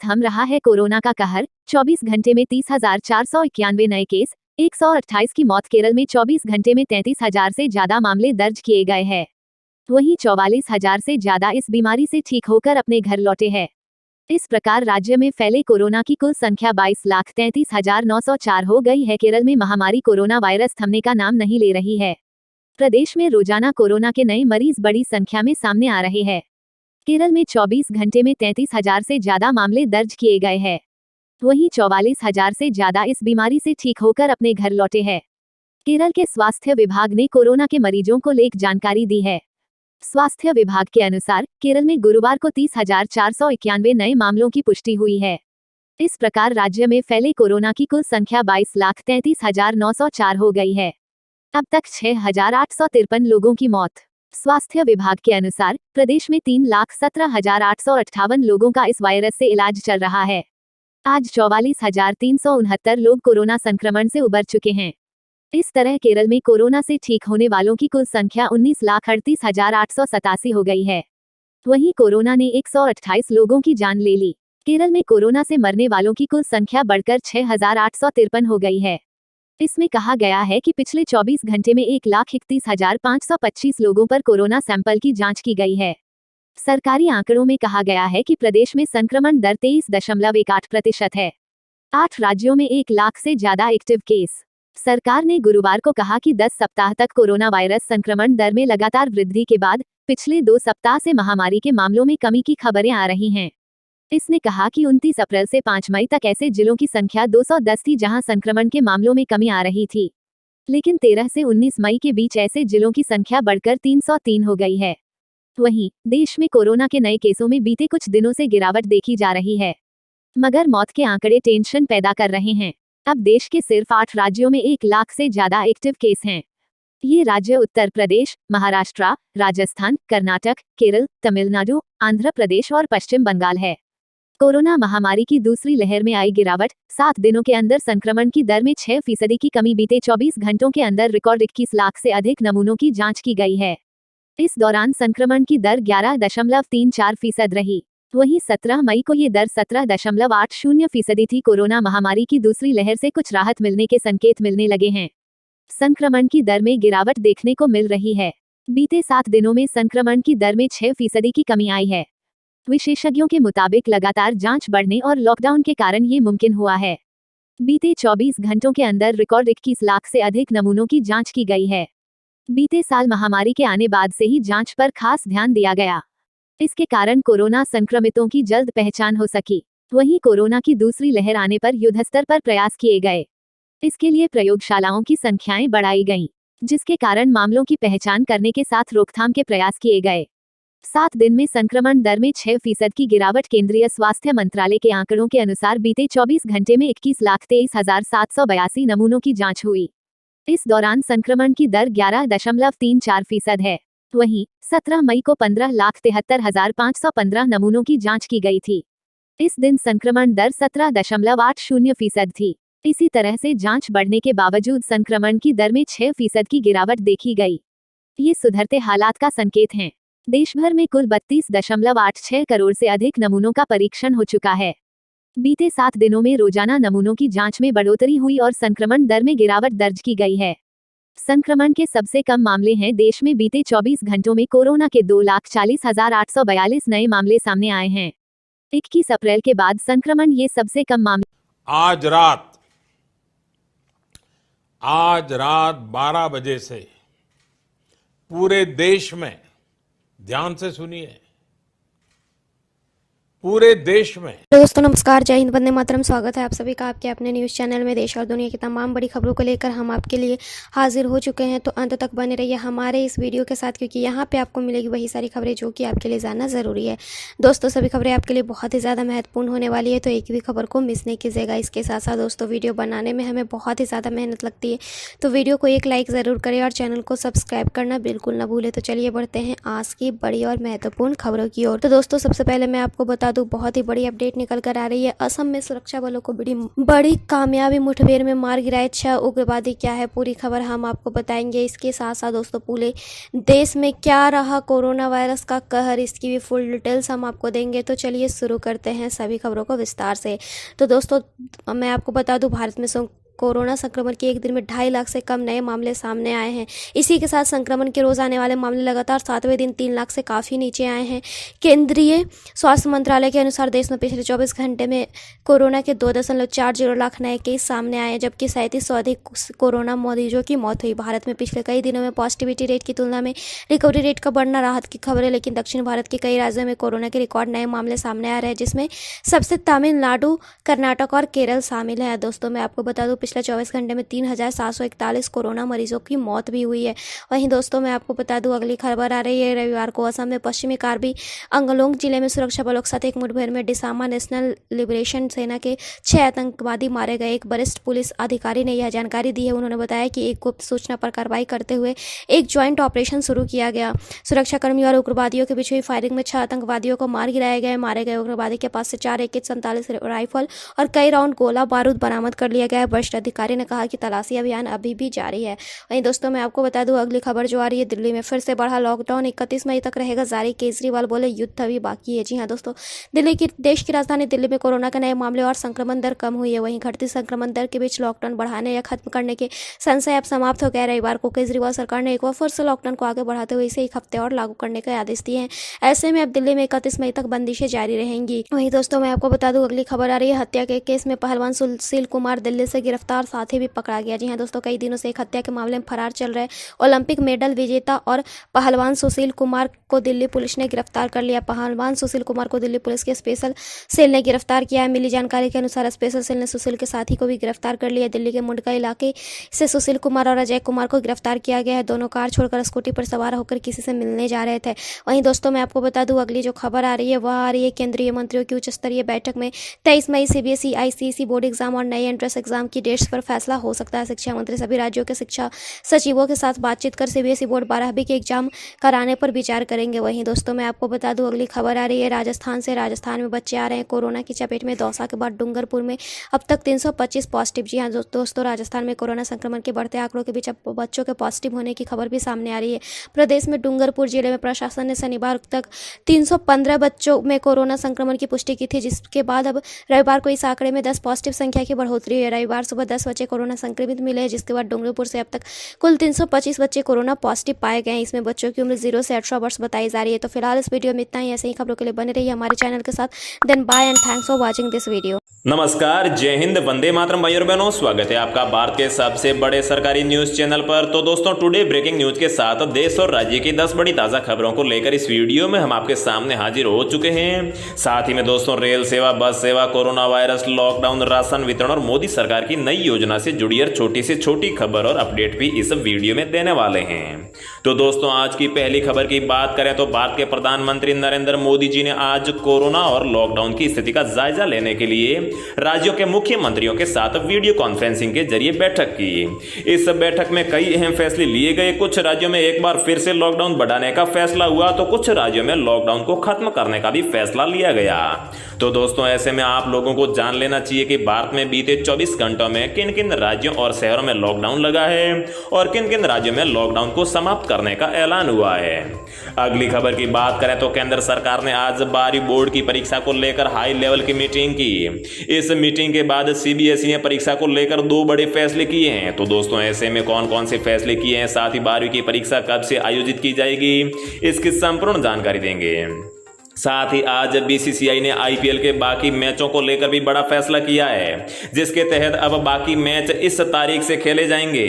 थम रहा है कोरोना का कहर। 24 घंटे में 30,491 नए केस, 128 की मौत। केरल में 24 घंटे में 33,000 से ज्यादा मामले दर्ज किए गए हैं। वहीं 44,000 से ज्यादा इस बीमारी से ठीक होकर अपने घर लौटे हैं। इस प्रकार राज्य में फैले कोरोना की कुल संख्या 22,33,904 हो गई है। केरल में महामारी कोरोना वायरस थमने का नाम नहीं ले रही है। प्रदेश में रोजाना कोरोना के नए मरीज बड़ी संख्या में सामने आ रहे हैं। केरल में 24 घंटे में 33,000 से ज्यादा मामले दर्ज किए गए हैं। वहीं 44,000 से ज्यादा इस बीमारी से ठीक होकर अपने घर लौटे हैं। केरल के स्वास्थ्य विभाग ने कोरोना के मरीजों को लेकर जानकारी दी है। स्वास्थ्य विभाग के अनुसार केरल में गुरुवार को 30,491 नए मामलों की पुष्टि हुई है। इस प्रकार राज्य में फैले कोरोना की कुल संख्या 22,33,904 हो गई है। अब तक 6,853 लोगों की मौत। स्वास्थ्य विभाग के अनुसार प्रदेश में 3,17,858 लोगों का इस वायरस से इलाज चल रहा है। आज 44,369 लोग कोरोना संक्रमण से उबर चुके हैं। इस तरह केरल में कोरोना से ठीक होने वालों की कुल संख्या 19,38,887 हो गई है। वहीं कोरोना ने 128 लोगों की जान ले ली। केरल में कोरोना से मरने वालों की कुल संख्या बढ़कर 6,853 हो गई है। इसमें कहा गया है कि पिछले 24 घंटे में 1,31,525 लोगों पर कोरोना सैंपल की जांच की गई है। सरकारी आंकड़ों में कहा गया है कि प्रदेश में संक्रमण दर 23.18% है। 8 राज्यों में 1 लाख से ज्यादा एक्टिव केस। सरकार ने गुरुवार को कहा कि 10 सप्ताह तक कोरोना वायरस संक्रमण दर में लगातार वृद्धि के बाद पिछले 2 सप्ताह से महामारी के मामलों में कमी की खबरें आ रही हैं। इसने कहा कि 29 अप्रैल से 5 मई तक ऐसे जिलों की संख्या 210 थी जहां संक्रमण के मामलों में कमी आ रही थी, लेकिन 13 से 19 मई के बीच ऐसे जिलों की संख्या बढ़कर 303 हो गई है। वहीं देश में कोरोना के नए केसों में बीते कुछ दिनों से गिरावट देखी जा रही है, मगर मौत के आंकड़े टेंशन पैदा कर रहे हैं। अब देश के सिर्फ 8 राज्यों में 1 लाख से ज्यादा एक्टिव केस हैं। ये राज्य उत्तर प्रदेश, महाराष्ट्र, राजस्थान, कर्नाटक, केरल, तमिलनाडु, आंध्र प्रदेश और पश्चिम बंगाल है। कोरोना महामारी की दूसरी लहर में आई गिरावट। 7 दिनों के अंदर संक्रमण की दर में 6% की कमी। बीते 24 घंटों के अंदर रिकॉर्ड 21 लाख से अधिक नमूनों की जांच की गई है। इस दौरान संक्रमण की दर 11.34% रही। वहीं 17 मई को ये दर 17.80% थी। कोरोना महामारी की दूसरी लहर से कुछ राहत मिलने के संकेत मिलने लगे हैं। संक्रमण की दर में गिरावट देखने को मिल रही है। बीते 7 दिनों में संक्रमण की दर में 6% की कमी आई है। विशेषज्ञों के मुताबिक लगातार जांच बढ़ने और लॉकडाउन के कारण ये मुमकिन हुआ है। बीते 24 घंटों के अंदर रिकॉर्ड 21 लाख से अधिक नमूनों की जांच की गई है। बीते साल महामारी के आने बाद से ही जांच पर खास ध्यान दिया गया। इसके कारण कोरोना संक्रमितों की जल्द पहचान हो सकी। वहीं कोरोना की दूसरी लहर आने पर युद्धस्तर पर प्रयास किए गए। इसके लिए प्रयोगशालाओं की संख्याएं बढ़ाई गईं, जिसके कारण मामलों की पहचान करने के साथ रोकथाम के प्रयास किए गए। 7 दिन में संक्रमण दर में 6% की गिरावट। केंद्रीय स्वास्थ्य मंत्रालय के आंकड़ों के अनुसार बीते 24 घंटे में 21,23,782 नमूनों की जांच हुई। इस दौरान संक्रमण की दर 11.34% है। वहीं 17 मई को 15,73,515 नमूनों की जांच की गई थी। इस दिन संक्रमण दर 17.80% थी। इसी तरह से जांच बढ़ने के बावजूद संक्रमण की दर में 6% की गिरावट देखी गई। ये सुधरते हालात का संकेत हैं। देश भर में कुल 32.86 करोड़ से अधिक नमूनों का परीक्षण हो चुका है। बीते 7 दिनों में रोजाना नमूनों की जांच में बढ़ोतरी हुई और संक्रमण दर में गिरावट दर्ज की गई है। संक्रमण के सबसे कम मामले हैं देश में। बीते 24 घंटों में कोरोना के 2,40,842 नए मामले सामने आए हैं। 21 अप्रैल के बाद संक्रमण ये सबसे कम मामले। आज रात 12 बजे से पूरे देश में, ध्यान से सुनिए, पूरे देश में। दोस्तों नमस्कार, जय हिंद, वंदे मातरम। स्वागत है आप सभी का आपके अपने न्यूज़ चैनल में। देश और दुनिया की तमाम बड़ी खबरों को लेकर हम आपके लिए हाजिर हो चुके हैं, तो अंत तक बने रहिए हमारे इस वीडियो के साथ, क्योंकि यहाँ पे आपको मिलेगी वही सारी खबरें जो कि आपके लिए जानना ज़रूरी है। दोस्तों सभी खबरें आपके लिए बहुत ही ज़्यादा महत्वपूर्ण होने वाली है, तो एक भी खबर को मिस नहीं कीजिएगा। इसके साथ साथ दोस्तों वीडियो बनाने में हमें बहुत ही ज़्यादा मेहनत लगती है, तो वीडियो को एक लाइक ज़रूर करें और चैनल को सब्सक्राइब करना बिल्कुल ना भूलें। तो चलिए बढ़ते हैं आज की बड़ी और महत्वपूर्ण खबरों की ओर। तो दोस्तों सबसे पहले मैं आपको बता दूं बहुत ही बड़ी अपडेट निकल कर आ रही है। असम में सुरक्षा बलों को बड़ी कामयाबी, मुठभेड़ में मार गिराए 6 उग्रवादी। क्या है पूरी खबर हम आपको बताएंगे। इसके साथ साथ दोस्तों पूरे देश में क्या रहा कोरोना वायरस का कहर, इसकी भी फुल डिटेल्स हम आपको देंगे। तो चलिए शुरू करते हैं सभी खबरों को विस्तार से। तो दोस्तों मैं आपको बता दूं भारत में कोरोना संक्रमण के एक दिन में 2.5 लाख से कम नए मामले सामने आए हैं। इसी के साथ संक्रमण के रोज आने वाले मामले लगातार 7वें दिन 3 लाख से काफ़ी नीचे आए हैं। केंद्रीय स्वास्थ्य मंत्रालय के अनुसार देश में पिछले 24 घंटे में कोरोना के 2.40 लाख नए केस सामने आए हैं, जबकि 3700 अधिक कोरोना मरीजों की मौत हुई। भारत में पिछले कई दिनों में पॉजिटिविटी रेट की तुलना में रिकवरी रेट का बढ़ना राहत की खबर है, लेकिन दक्षिण भारत के कई राज्यों में कोरोना के रिकॉर्ड नए मामले सामने आ रहे हैं, जिसमें सबसे तमिलनाडु, कर्नाटक और केरल शामिल है। दोस्तों मैं आपको बता दूं पिछले 24 घंटे में 3741 कोरोना मरीजों की मौत भी हुई है। वहीं दोस्तों मैं आपको बता दूं अगली खबर आ रही है। रविवार को असम में पश्चिमी कार्बी अंगलोंग जिले में सुरक्षा बलों के साथ एक मुठभेड़ में डिसामा नेशनल लिबरेशन सेना के 6 आतंकवादी मारे गए। एक वरिष्ठ पुलिस अधिकारी ने यह जानकारी दी है। उन्होंने बताया कि एक गुप्त सूचना पर कार्रवाई करते हुए एक ज्वाइंट ऑपरेशन शुरू किया गया। सुरक्षाकर्मियों और उग्रवादियों के बीच हुई फायरिंग में 6 आतंकवादियों को मार गिराया गया। मारे गए उग्रवादी के पास से 4 AK-47 राइफल और कई राउंड गोला बारूद बरामद कर लिया गया है। वरिष्ठ अधिकारी ने कहा कि तलाशी अभियान अभी भी जारी है। वहीं दोस्तों मैं आपको बता दूं अगली खबर जो आ रही है, दिल्ली में फिर से बढ़ा लॉकडाउन, 31 मई तक रहेगा जारी। केजरीवाल बोले युद्ध अभी बाकी है। जी हां दोस्तों, देश की राजधानी दिल्ली में कोरोना के नए मामले और संक्रमण दर कम हुई है। वहीं घटती संक्रमण दर के बीच लॉकडाउन बढ़ाने या खत्म करने के संशय अब समाप्त हो गया। रविवार को केजरीवाल सरकार ने एक बार फिर से लॉकडाउन को आगे बढ़ाते हुए इसे 1 हफ्ते और लागू करने के आदेश दिए हैं। ऐसे में अब दिल्ली में 31 मई तक बंदिशें जारी रहेंगी। वहीं दोस्तों मैं आपको बता दूं अगली खबर आ रही है, हत्या के केस में पहलवान सुशील कुमार दिल्ली से गिरफ्तार, साथ ही भी पकड़ा गया। जी हां दोस्तों, कई दिनों से एक हत्या के मामले में फरार चल रहे ओलंपिक मेडल विजेता और पहलवान सुशील कुमार को दिल्ली पुलिस ने गिरफ्तार कर लिया। पहलवान सुशील कुमार को दिल्ली पुलिस के स्पेशल सेल ने गिरफ्तार किया है। मिली जानकारी के अनुसार स्पेशल सेल ने सुशील के साथी को भी गिरफ्तार कर लिया। दिल्ली के मुंडका इलाके से सुशील कुमार और अजय कुमार को गिरफ्तार किया गया है। दोनों कार छोड़कर स्कूटी पर सवार होकर किसी से मिलने जा रहे थे। वहीं दोस्तों मैं आपको बता दूं अगली जो खबर आ रही है वह आ रही है केंद्रीय मंत्रियों की उच्च स्तरीय बैठक में 23 मई CBSE ICSE बोर्ड एग्जाम और नए एंट्रेंस एग्जाम की डेट्स पर फैसला हो सकता है। शिक्षा मंत्री सभी राज्यों के शिक्षा सचिवों के साथ बातचीत कर CBSE बोर्ड 12वीं के एग्जाम कराने पर विचार करेंगे। वहीं दोस्तों मैं आपको बता दूं अगली खबर आ रही है राजस्थान से। राजस्थान में बच्चे आ रहे हैं कोरोना की चपेट में। दौसा के बाद डूंगरपुर में अब तक 325 पॉजिटिव। जी हां दोस्तों, राजस्थान में कोरोना संक्रमण के बढ़ते आंकड़ों के बीच अब बच्चों के पॉजिटिव होने की खबर भी सामने आ रही है। प्रदेश में डूंगरपुर जिले में प्रशासन ने शनिवार तक 315 बच्चों में कोरोना संक्रमण की पुष्टि की थी, जिसके बाद अब रविवार को इस आंकड़े में 10 पॉजिटिव संख्या की बढ़ोतरी हुई है। रविवार सुबह 10 बच्चे कोरोना संक्रमित मिले हैं, जिसके बाद डूंगरपुर से अब तक कुल 325 बच्चे कोरोना पॉजिटिव पाए गए हैं। इसमें बच्चों की उम्र 0 से 18 वर्ष बताई जा रही है। तो फिलहाल इस वीडियो में इतना ही। ऐसे ही खबरों के लिए बने रहिए हमारे चैनल के साथ। Then bye and thanks for watching this video. नमस्कार, जय हिंद, वंदे मातरम भाइयों और बहनों, स्वागत है आपका भारत के सबसे बड़े सरकारी न्यूज चैनल पर। तो दोस्तों टुडे ब्रेकिंग न्यूज के साथ देश और राज्य की 10 बड़ी ताजा खबरों को लेकर इस वीडियो में हम आपके सामने हाजिर हो चुके हैं। साथ ही में दोस्तों रेल सेवा, बस सेवा, कोरोना वायरस, लॉकडाउन, राशन वितरण और मोदी सरकार की नई योजना से जुड़ी हर छोटी से छोटी खबर और अपडेट भी इस वीडियो में देने वाले हैं। तो दोस्तों आज की पहली खबर की बात करें तो भारत के प्रधानमंत्री नरेंद्र मोदी जी ने आज कोरोना और लॉकडाउन की स्थिति का जायजा लेने के लिए राज्यों के मुख्यमंत्रियों के साथ वीडियो कॉन्फ्रेंसिंग के जरिए बैठक की। इस बैठक में कई अहम फैसले लिए गए। कुछ राज्यों में एक बार फिर से लॉकडाउन बढ़ाने का फैसला हुआ तो कुछ राज्यों में लॉकडाउन को खत्म करने का भी फैसला लिया गया। तो दोस्तों ऐसे में आप लोगों को जान लेना चाहिए कि भारत में बीते 24 घंटों में किन किन राज्यों और शहरों में लॉकडाउन लगा है और किन किन राज्यों में लॉकडाउन को समाप्त करने का ऐलान हुआ है। अगली खबर की बात करें तो केंद्र सरकार ने आज 12वीं बोर्ड की परीक्षा को लेकर हाई लेवल की मीटिंग की। इस मीटिंग के बाद CBSE ने परीक्षा को लेकर 2 बड़े फैसले किए हैं। तो दोस्तों ऐसे में कौन कौन से फैसले किए हैं, साथ ही 12वीं की परीक्षा कब से आयोजित की जाएगी, इसकी संपूर्ण जानकारी देंगे। साथ ही आज BCCI ने IPL के बाकी मैचों को लेकर भी बड़ा फैसला किया है, जिसके तहत अब बाकी मैच इस तारीख से खेले जाएंगे।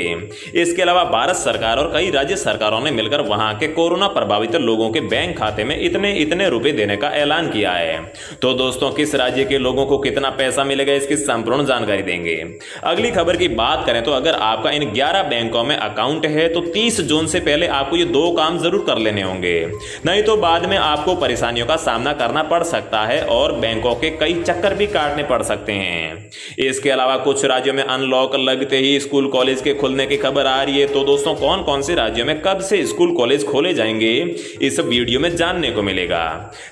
इसके अलावा भारत सरकार और कई राज्य सरकारों ने मिलकर वहां के कोरोना प्रभावित लोगों के बैंक खाते में इतने इतने रुपए देने का ऐलान किया है। तो दोस्तों किस राज्य के लोगों को कितना पैसा मिलेगा, इसकी संपूर्ण जानकारी देंगे। अगली खबर की बात करें तो अगर आपका इन 11 बैंकों में अकाउंट है तो 30 जून से पहले आपको ये 2 काम जरूर कर लेने होंगे, नहीं तो बाद में आपको परेशानियों का सामना करना पड़ सकता है और बैंकों के कई चक्कर भी काटने पड़ सकते हैं। इसके अलावा कुछ राज्यों में अनलॉक लगते ही स्कूल कॉलेज के खुलने की खबर आ रही है। तो दोस्तों कौन कौन से राज्यों में कब से स्कूल कॉलेज खोले जाएंगे इस वीडियो में जानने को मिलेगा।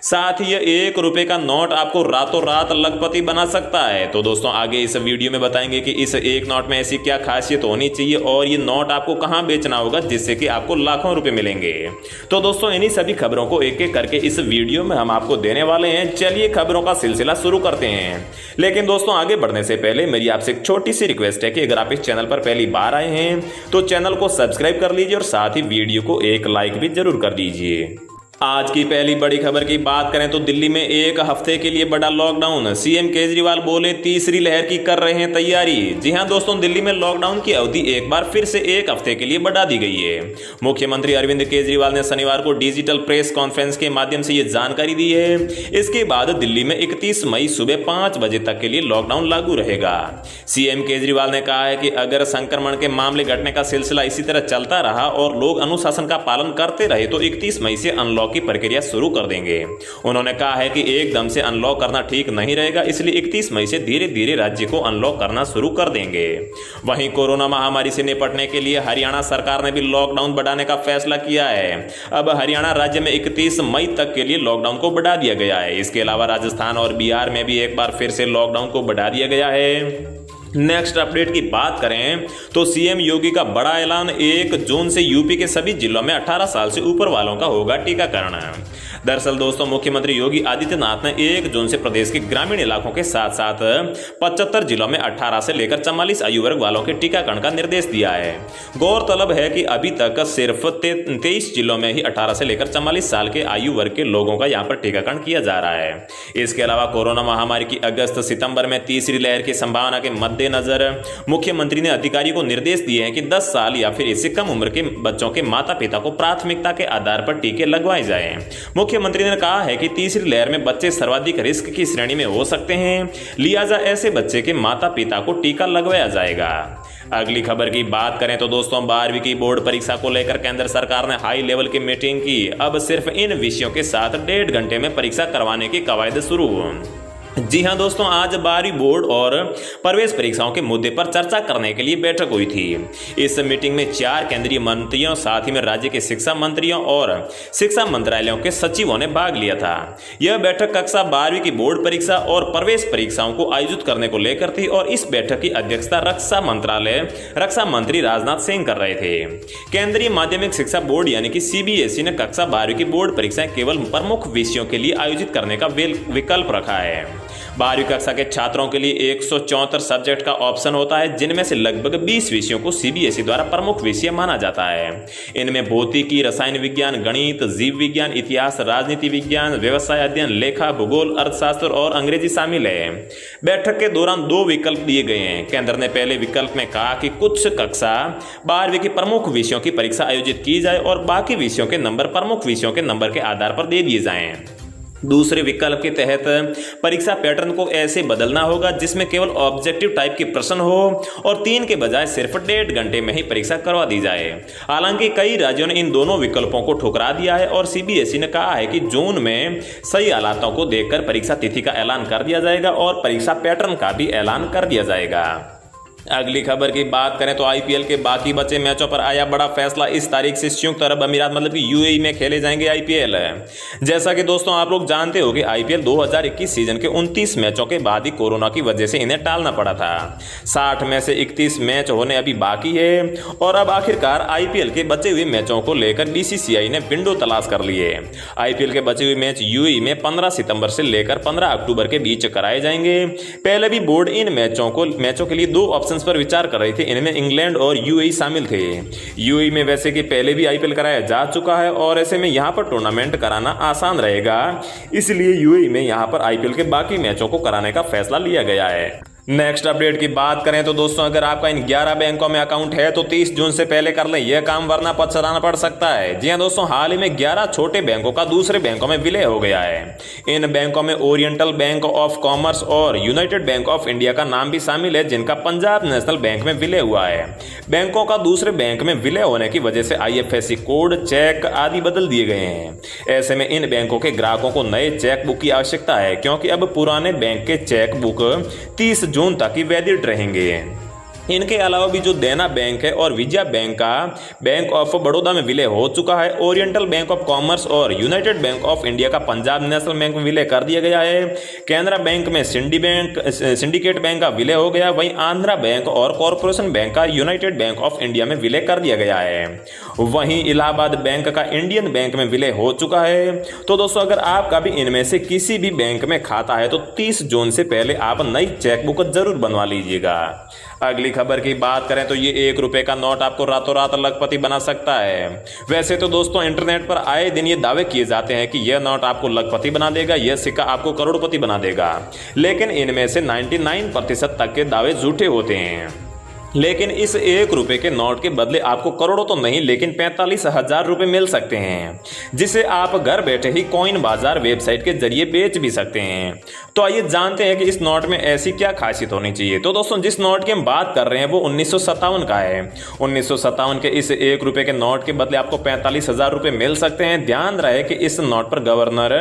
साथ ही एक रुपए का नोट आपको रातों रात लखपति बना सकता है। तो दोस्तों आगे इस वीडियो में बताएंगे कि इस एक नोट में ऐसी क्या खासियत होनी चाहिए और ये नोट आपको कहां बेचना होगा जिससे कि आपको लाखों रुपए मिलेंगे। तो दोस्तों इन्हीं सभी खबरों को एक एक करके इस वीडियो में हम आपको देने वाले हैं। चलिए खबरों का सिलसिला शुरू करते हैं। लेकिन दोस्तों आगे बढ़ने से पहले मेरी आपसे एक छोटी सी रिक्वेस्ट है कि अगर आप इस चैनल पर पहली बार आए हैं तो चैनल को सब्सक्राइब कर लीजिए और साथ ही वीडियो को एक लाइक भी जरूर कर दीजिए। आज की पहली बड़ी खबर की बात करें तो दिल्ली में एक हफ्ते के लिए बड़ा लॉकडाउन। सीएम केजरीवाल बोले तीसरी लहर की कर रहे हैं तैयारी। जी हां दोस्तों, दिल्ली में लॉकडाउन की अवधि एक बार फिर से एक हफ्ते के लिए बढ़ा दी गई है। मुख्यमंत्री अरविंद केजरीवाल ने शनिवार को डिजिटल प्रेस कॉन्फ्रेंस के माध्यम से यह जानकारी दी है। इसके बाद दिल्ली में 31 मई सुबह 5 बजे तक के लिए लॉकडाउन लागू रहेगा। सीएम केजरीवाल ने कहा है कि अगर संक्रमण के मामले घटने का सिलसिला इसी तरह चलता रहा और लोग अनुशासन का पालन करते रहे तो 31 मई से अनलॉक की प्रक्रिया शुरू कर देंगे। उन्होंने कहा है कि एकदम से अनलॉक करना ठीक नहीं रहेगा, इसलिए 31 मई से धीरे धीरे राज्य को अनलॉक करना शुरू कर देंगे। वहीं कोरोना महामारी से निपटने के लिए हरियाणा सरकार ने भी लॉकडाउन बढ़ाने का फैसला किया है। अब हरियाणा राज्य में 31 मई तक के लिए लॉकडाउन को बढ़ा दिया गया है। इसके अलावा राजस्थान और बिहार में भी एक बार फिर से लॉकडाउन को बढ़ा दिया गया है। नेक्स्ट अपडेट की बात करें तो सीएम योगी का बड़ा ऐलान, 1 जून से यूपी के सभी जिलों में 18 साल से ऊपर वालों का होगा टीकाकरण। दरअसल दोस्तों मुख्यमंत्री योगी आदित्यनाथ ने 1 जून से प्रदेश के ग्रामीण इलाकों के साथ साथ 75 जिलों में 18 से लेकर 44 आयु वर्ग वालों के टीकाकरण का निर्देश दिया है। गौरतलब है कि अभी तक सिर्फ 23 जिलों में ही 18 से लेकर 44 साल के आयु वर्ग के लोगों का यहां पर टीकाकरण किया जा रहा है। इसके अलावा कोरोना महामारी की अगस्त सितंबर में तीसरी लहर की संभावना के मद्देनजर मुख्यमंत्री ने अधिकारियों को निर्देश दिए हैं कि 10 साल या फिर इससे कम उम्र के बच्चों के माता पिता को प्राथमिकता के आधार पर टीके लगवाए जाएं। मुख्यमंत्री ने कहा है कि तीसरी लहर में बच्चे सर्वाधिक रिस्क की श्रेणी में हो सकते हैं, लिहाजा ऐसे बच्चे के माता पिता को टीका लगवाया जाएगा। अगली खबर की बात करें तो दोस्तों 12वीं की बोर्ड परीक्षा को लेकर केंद्र सरकार ने हाई लेवल की मीटिंग की। अब सिर्फ इन विषयों के साथ 1.5 घंटे में परीक्षा करवाने की कवायद शुरू। जी हां दोस्तों, आज 12वीं बोर्ड और प्रवेश परीक्षाओं के मुद्दे पर चर्चा करने के लिए बैठक हुई थी। इस मीटिंग में 4 केंद्रीय मंत्रियों, साथ ही में राज्य के शिक्षा मंत्रियों और शिक्षा मंत्रालयों के सचिवों ने भाग लिया था। यह बैठक कक्षा 12वीं की बोर्ड परीक्षा और प्रवेश परीक्षाओं को आयोजित करने को लेकर थी और इस बैठक की अध्यक्षता रक्षा मंत्री राजनाथ सिंह कर रहे थे। केंद्रीय माध्यमिक शिक्षा बोर्ड यानी कि सीबीएसई ने कक्षा 12वीं की बोर्ड परीक्षाएं केवल प्रमुख विषयों के लिए आयोजित करने का विकल्प रखा है। 12वीं कक्षा के छात्रों के लिए 174 सब्जेक्ट का ऑप्शन होता है, जिनमें से लगभग 20 विषयों को सीबीएसई द्वारा प्रमुख विषय माना जाता है। इनमें भौतिकी, रसायन विज्ञान, गणित, जीव विज्ञान, इतिहास, राजनीति विज्ञान, व्यवसाय अध्ययन, लेखा, भूगोल, अर्थशास्त्र और अंग्रेजी शामिल है। बैठक के दौरान 2 विकल्प दिए गए हैं। केंद्र ने पहले विकल्प में कहा कि कुछ कक्षा 12वीं की प्रमुख विषयों की परीक्षा आयोजित की जाए और बाकी विषयों के नंबर प्रमुख विषयों के नंबर के आधार पर दे दिए जाएं। दूसरे विकल्प के तहत परीक्षा पैटर्न को ऐसे बदलना होगा जिसमें केवल ऑब्जेक्टिव टाइप के प्रश्न हो और 3 के बजाय सिर्फ 1.5 घंटे में ही परीक्षा करवा दी जाए। हालांकि कई राज्यों ने इन दोनों विकल्पों को ठुकरा दिया है और सीबीएसई ने कहा है कि जून में सही हालातों को देखकर परीक्षा तिथि का ऐलान कर दिया जाएगा और परीक्षा पैटर्न का भी ऐलान कर दिया जाएगा। अगली खबर की बात करें तो आईपीएल के बाकी बचे मैचों पर आया बड़ा फैसला। इस तारीख से संयुक्त अरब अमीरात मतलब कि यूएई में खेले जाएंगे आईपीएल। जैसा कि दोस्तों आप लोग जानते हो कि आईपीएल 2021 सीजन के 29 मैचों के बाद ही कोरोना की वजह से इन्हें टालना पड़ा था। 60 में से 31 मैच होने अभी बाकी है और अब आखिरकार आईपीएल के बचे हुए मैचों को लेकर बीसीसीआई ने विंडो तलाश कर ली है। आईपीएल के बचे हुए मैच यूएई में 15 सितंबर से लेकर 15 अक्टूबर के बीच कराए जाएंगे। पहले भी बोर्ड इन मैचों के लिए 2 ऑप्शन पर विचार कर रही थी। इनमें इंग्लैंड और यूएई शामिल थे। यूएई में वैसे कि पहले भी आईपीएल कराया जा चुका है और ऐसे में यहां पर टूर्नामेंट कराना आसान रहेगा, इसलिए यूएई में यहां पर आईपीएल के बाकी मैचों को कराने का फैसला लिया गया है। नेक्स्ट अपडेट की बात करें तो दोस्तों अगर आपका इन 11 बैंकों में अकाउंट है तो 30 जून से पहले कर लें यह काम, वरना पछताना पड़ सकता है। जी हां दोस्तों, हाल ही में 11 छोटे बैंकों का दूसरे बैंकों में विलय हो गया है। इन बैंकों में ओरिएंटल बैंक ऑफ कॉमर्स और यूनाइटेड बैंक ऑफ इंडिया का नाम भी शामिल है, जिनका पंजाब नेशनल बैंक में विलय हुआ है। बैंकों का दूसरे बैंक में विलय होने की वजह से IFSC कोड, चेक आदि बदल दिए गए हैं। ऐसे में इन बैंकों के ग्राहकों को नए चेक बुक की आवश्यकता है, क्योंकि अब पुराने बैंक के चेक बुक 30 जून तक ही वैलिड रहेंगे। इनके अलावा भी जो देना बैंक है और विजया बैंक का बैंक ऑफ बड़ौदा में विलय हो चुका है। ओरिएंटल बैंक ऑफ कॉमर्स और यूनाइटेड बैंक ऑफ इंडिया का पंजाब नेशनल बैंक में विलय कर दिया गया है। कैनरा बैंक में सिंडिकेट बैंक का विलय हो गया। वहीं आंध्रा बैंक और कॉरपोरेशन बैंक का यूनाइटेड बैंक ऑफ इंडिया में विलय कर दिया गया है। वहीं इलाहाबाद बैंक का इंडियन बैंक में विलय हो चुका है। तो दोस्तों अगर आपका भी इनमें से किसी भी बैंक में खाता है तो 30 जून से पहले आप नई चेकबुक जरूर बनवा लीजिएगा। अगली खबर की बात करें तो ये 1 रुपए का नोट आपको रातों रात लखपति बना सकता है। वैसे तो दोस्तों इंटरनेट पर आए दिन ये दावे किए जाते हैं कि यह नोट आपको लखपति बना देगा, यह सिक्का आपको करोड़पति बना देगा, लेकिन इनमें से 99% तक के दावे झूठे होते हैं। लेकिन इस 1 रुपए के नोट के बदले आपको करोड़ों तो नहीं लेकिन 45,000 रुपए मिल सकते हैं, जिसे आप घर बैठे ही कॉइन बाजार वेबसाइट के जरिए बेच भी सकते हैं। तो आइए जानते हैं कि इस नोट में ऐसी क्या खासियत होनी चाहिए। तो दोस्तों जिस नोट की हम बात कर रहे हैं वो 1957 का है। 1957 के इस 1 रुपए के नोट के बदले आपको 45,000 रुपए मिल सकते हैं। ध्यान रहे कि इस नोट पर गवर्नर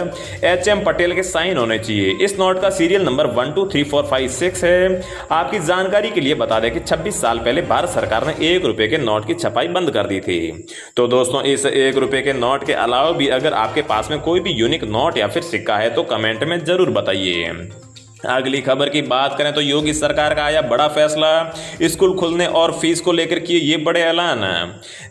HM पटेल के साइन होने चाहिए। इस नोट का सीरियल नंबर 123456 है। आपकी जानकारी के लिए बता दें कि 26 साल पहले भारत सरकार ने 1 रुपए के नोट की छपाई बंद कर दी थी। तो दोस्तों इस 1 रुपए के नोट के अलावा भी अगर आपके पास में कोई भी यूनिक नोट या फिर सिक्का है तो कमेंट में जरूर बताइए। अगली खबर की बात करें तो योगी सरकार का आया बड़ा फैसला, स्कूल खुलने और फीस को लेकर किए ये बड़े ऐलान।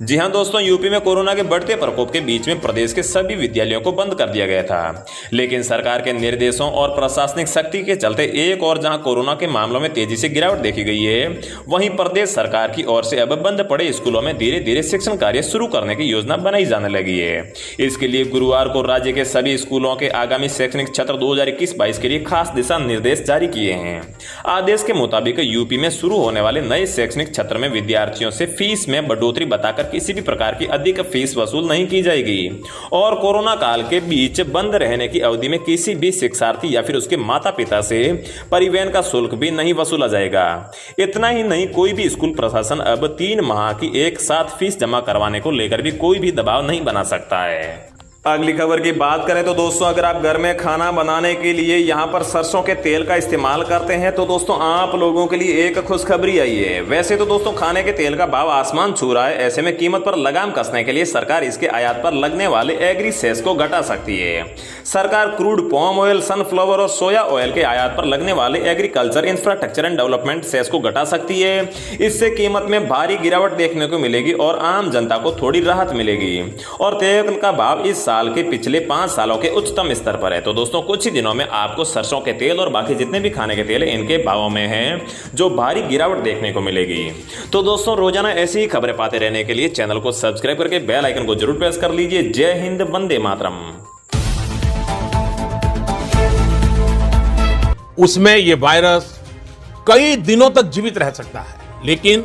जी हां दोस्तों, यूपी में कोरोना के बढ़ते प्रकोप के बीच में प्रदेश के सभी विद्यालयों को बंद कर दिया गया था, लेकिन सरकार के निर्देशों और प्रशासनिक सख्ती के चलते एक और जहां कोरोना के मामलों में तेजी से गिरावट देखी गई है, वहीं प्रदेश सरकार की ओर से अब बंद पड़े स्कूलों में धीरे धीरे शिक्षण कार्य शुरू करने की योजना बनाई जाने लगी है। इसके लिए गुरुवार को राज्य के सभी स्कूलों के आगामी शैक्षणिक सत्र 2021-22 के लिए खास दिशा निर्देश जारी किए हैं। आदेश के मुताबिक यूपी में शुरू होने वाले नए शैक्षणिक सत्र में विद्यार्थियों से फीस में बढ़ोतरी बताकर किसी भी प्रकार की अधिक फीस वसूल नहीं की जाएगी और कोरोना काल के बीच बंद रहने की अवधि में किसी भी शिक्षार्थी या फिर उसके माता पिता से परिवहन का शुल्क भी नहीं वसूला जाएगा। इतना ही नहीं, कोई भी स्कूल प्रशासन अब 3 माह की एक साथ फीस जमा करवाने को लेकर भी कोई भी दबाव नहीं बना सकता है। अगली खबर की बात करें तो दोस्तों अगर आप घर में खाना बनाने के लिए यहां पर सरसों के तेल का इस्तेमाल करते हैं तो दोस्तों आप लोगों के लिए एक खुशखबरी आई है। वैसे तो दोस्तों खाने के तेल का भाव आसमान छू रहा है। ऐसे में कीमत पर लगाम कसने के लिए सरकार इसके आयात पर लगने वाले एग्री सेस को घटा सकती है। सरकार क्रूड पाम ऑयल, सनफ्लावर और सोया ऑयल के आयात पर लगने वाले agriculture infrastructure and development cess को घटा सकती है। इससे कीमत में भारी गिरावट देखने को मिलेगी और आम जनता को थोड़ी राहत मिलेगी और तेल का भाव इस साल के पिछले 5 सालों के उच्चतम स्तर पर है। तो दोस्तों कुछ ही दिनों में आपको सरसों के तेल और बाकी जितने भी खाने के तेल हैं इनके भावों में है जो भारी गिरावट देखने को मिलेगी। तो दोस्तों रोजाना ऐसी ही खबरें पाते रहने के लिए चैनल को सब्सक्राइब करके बेल आइकन को जरूर प्रेस कर लीजिए। जय हिंद, वंदे मातरम। उसमें ये वायरस कई दिनों तक जीवित रह सकता है, लेकिन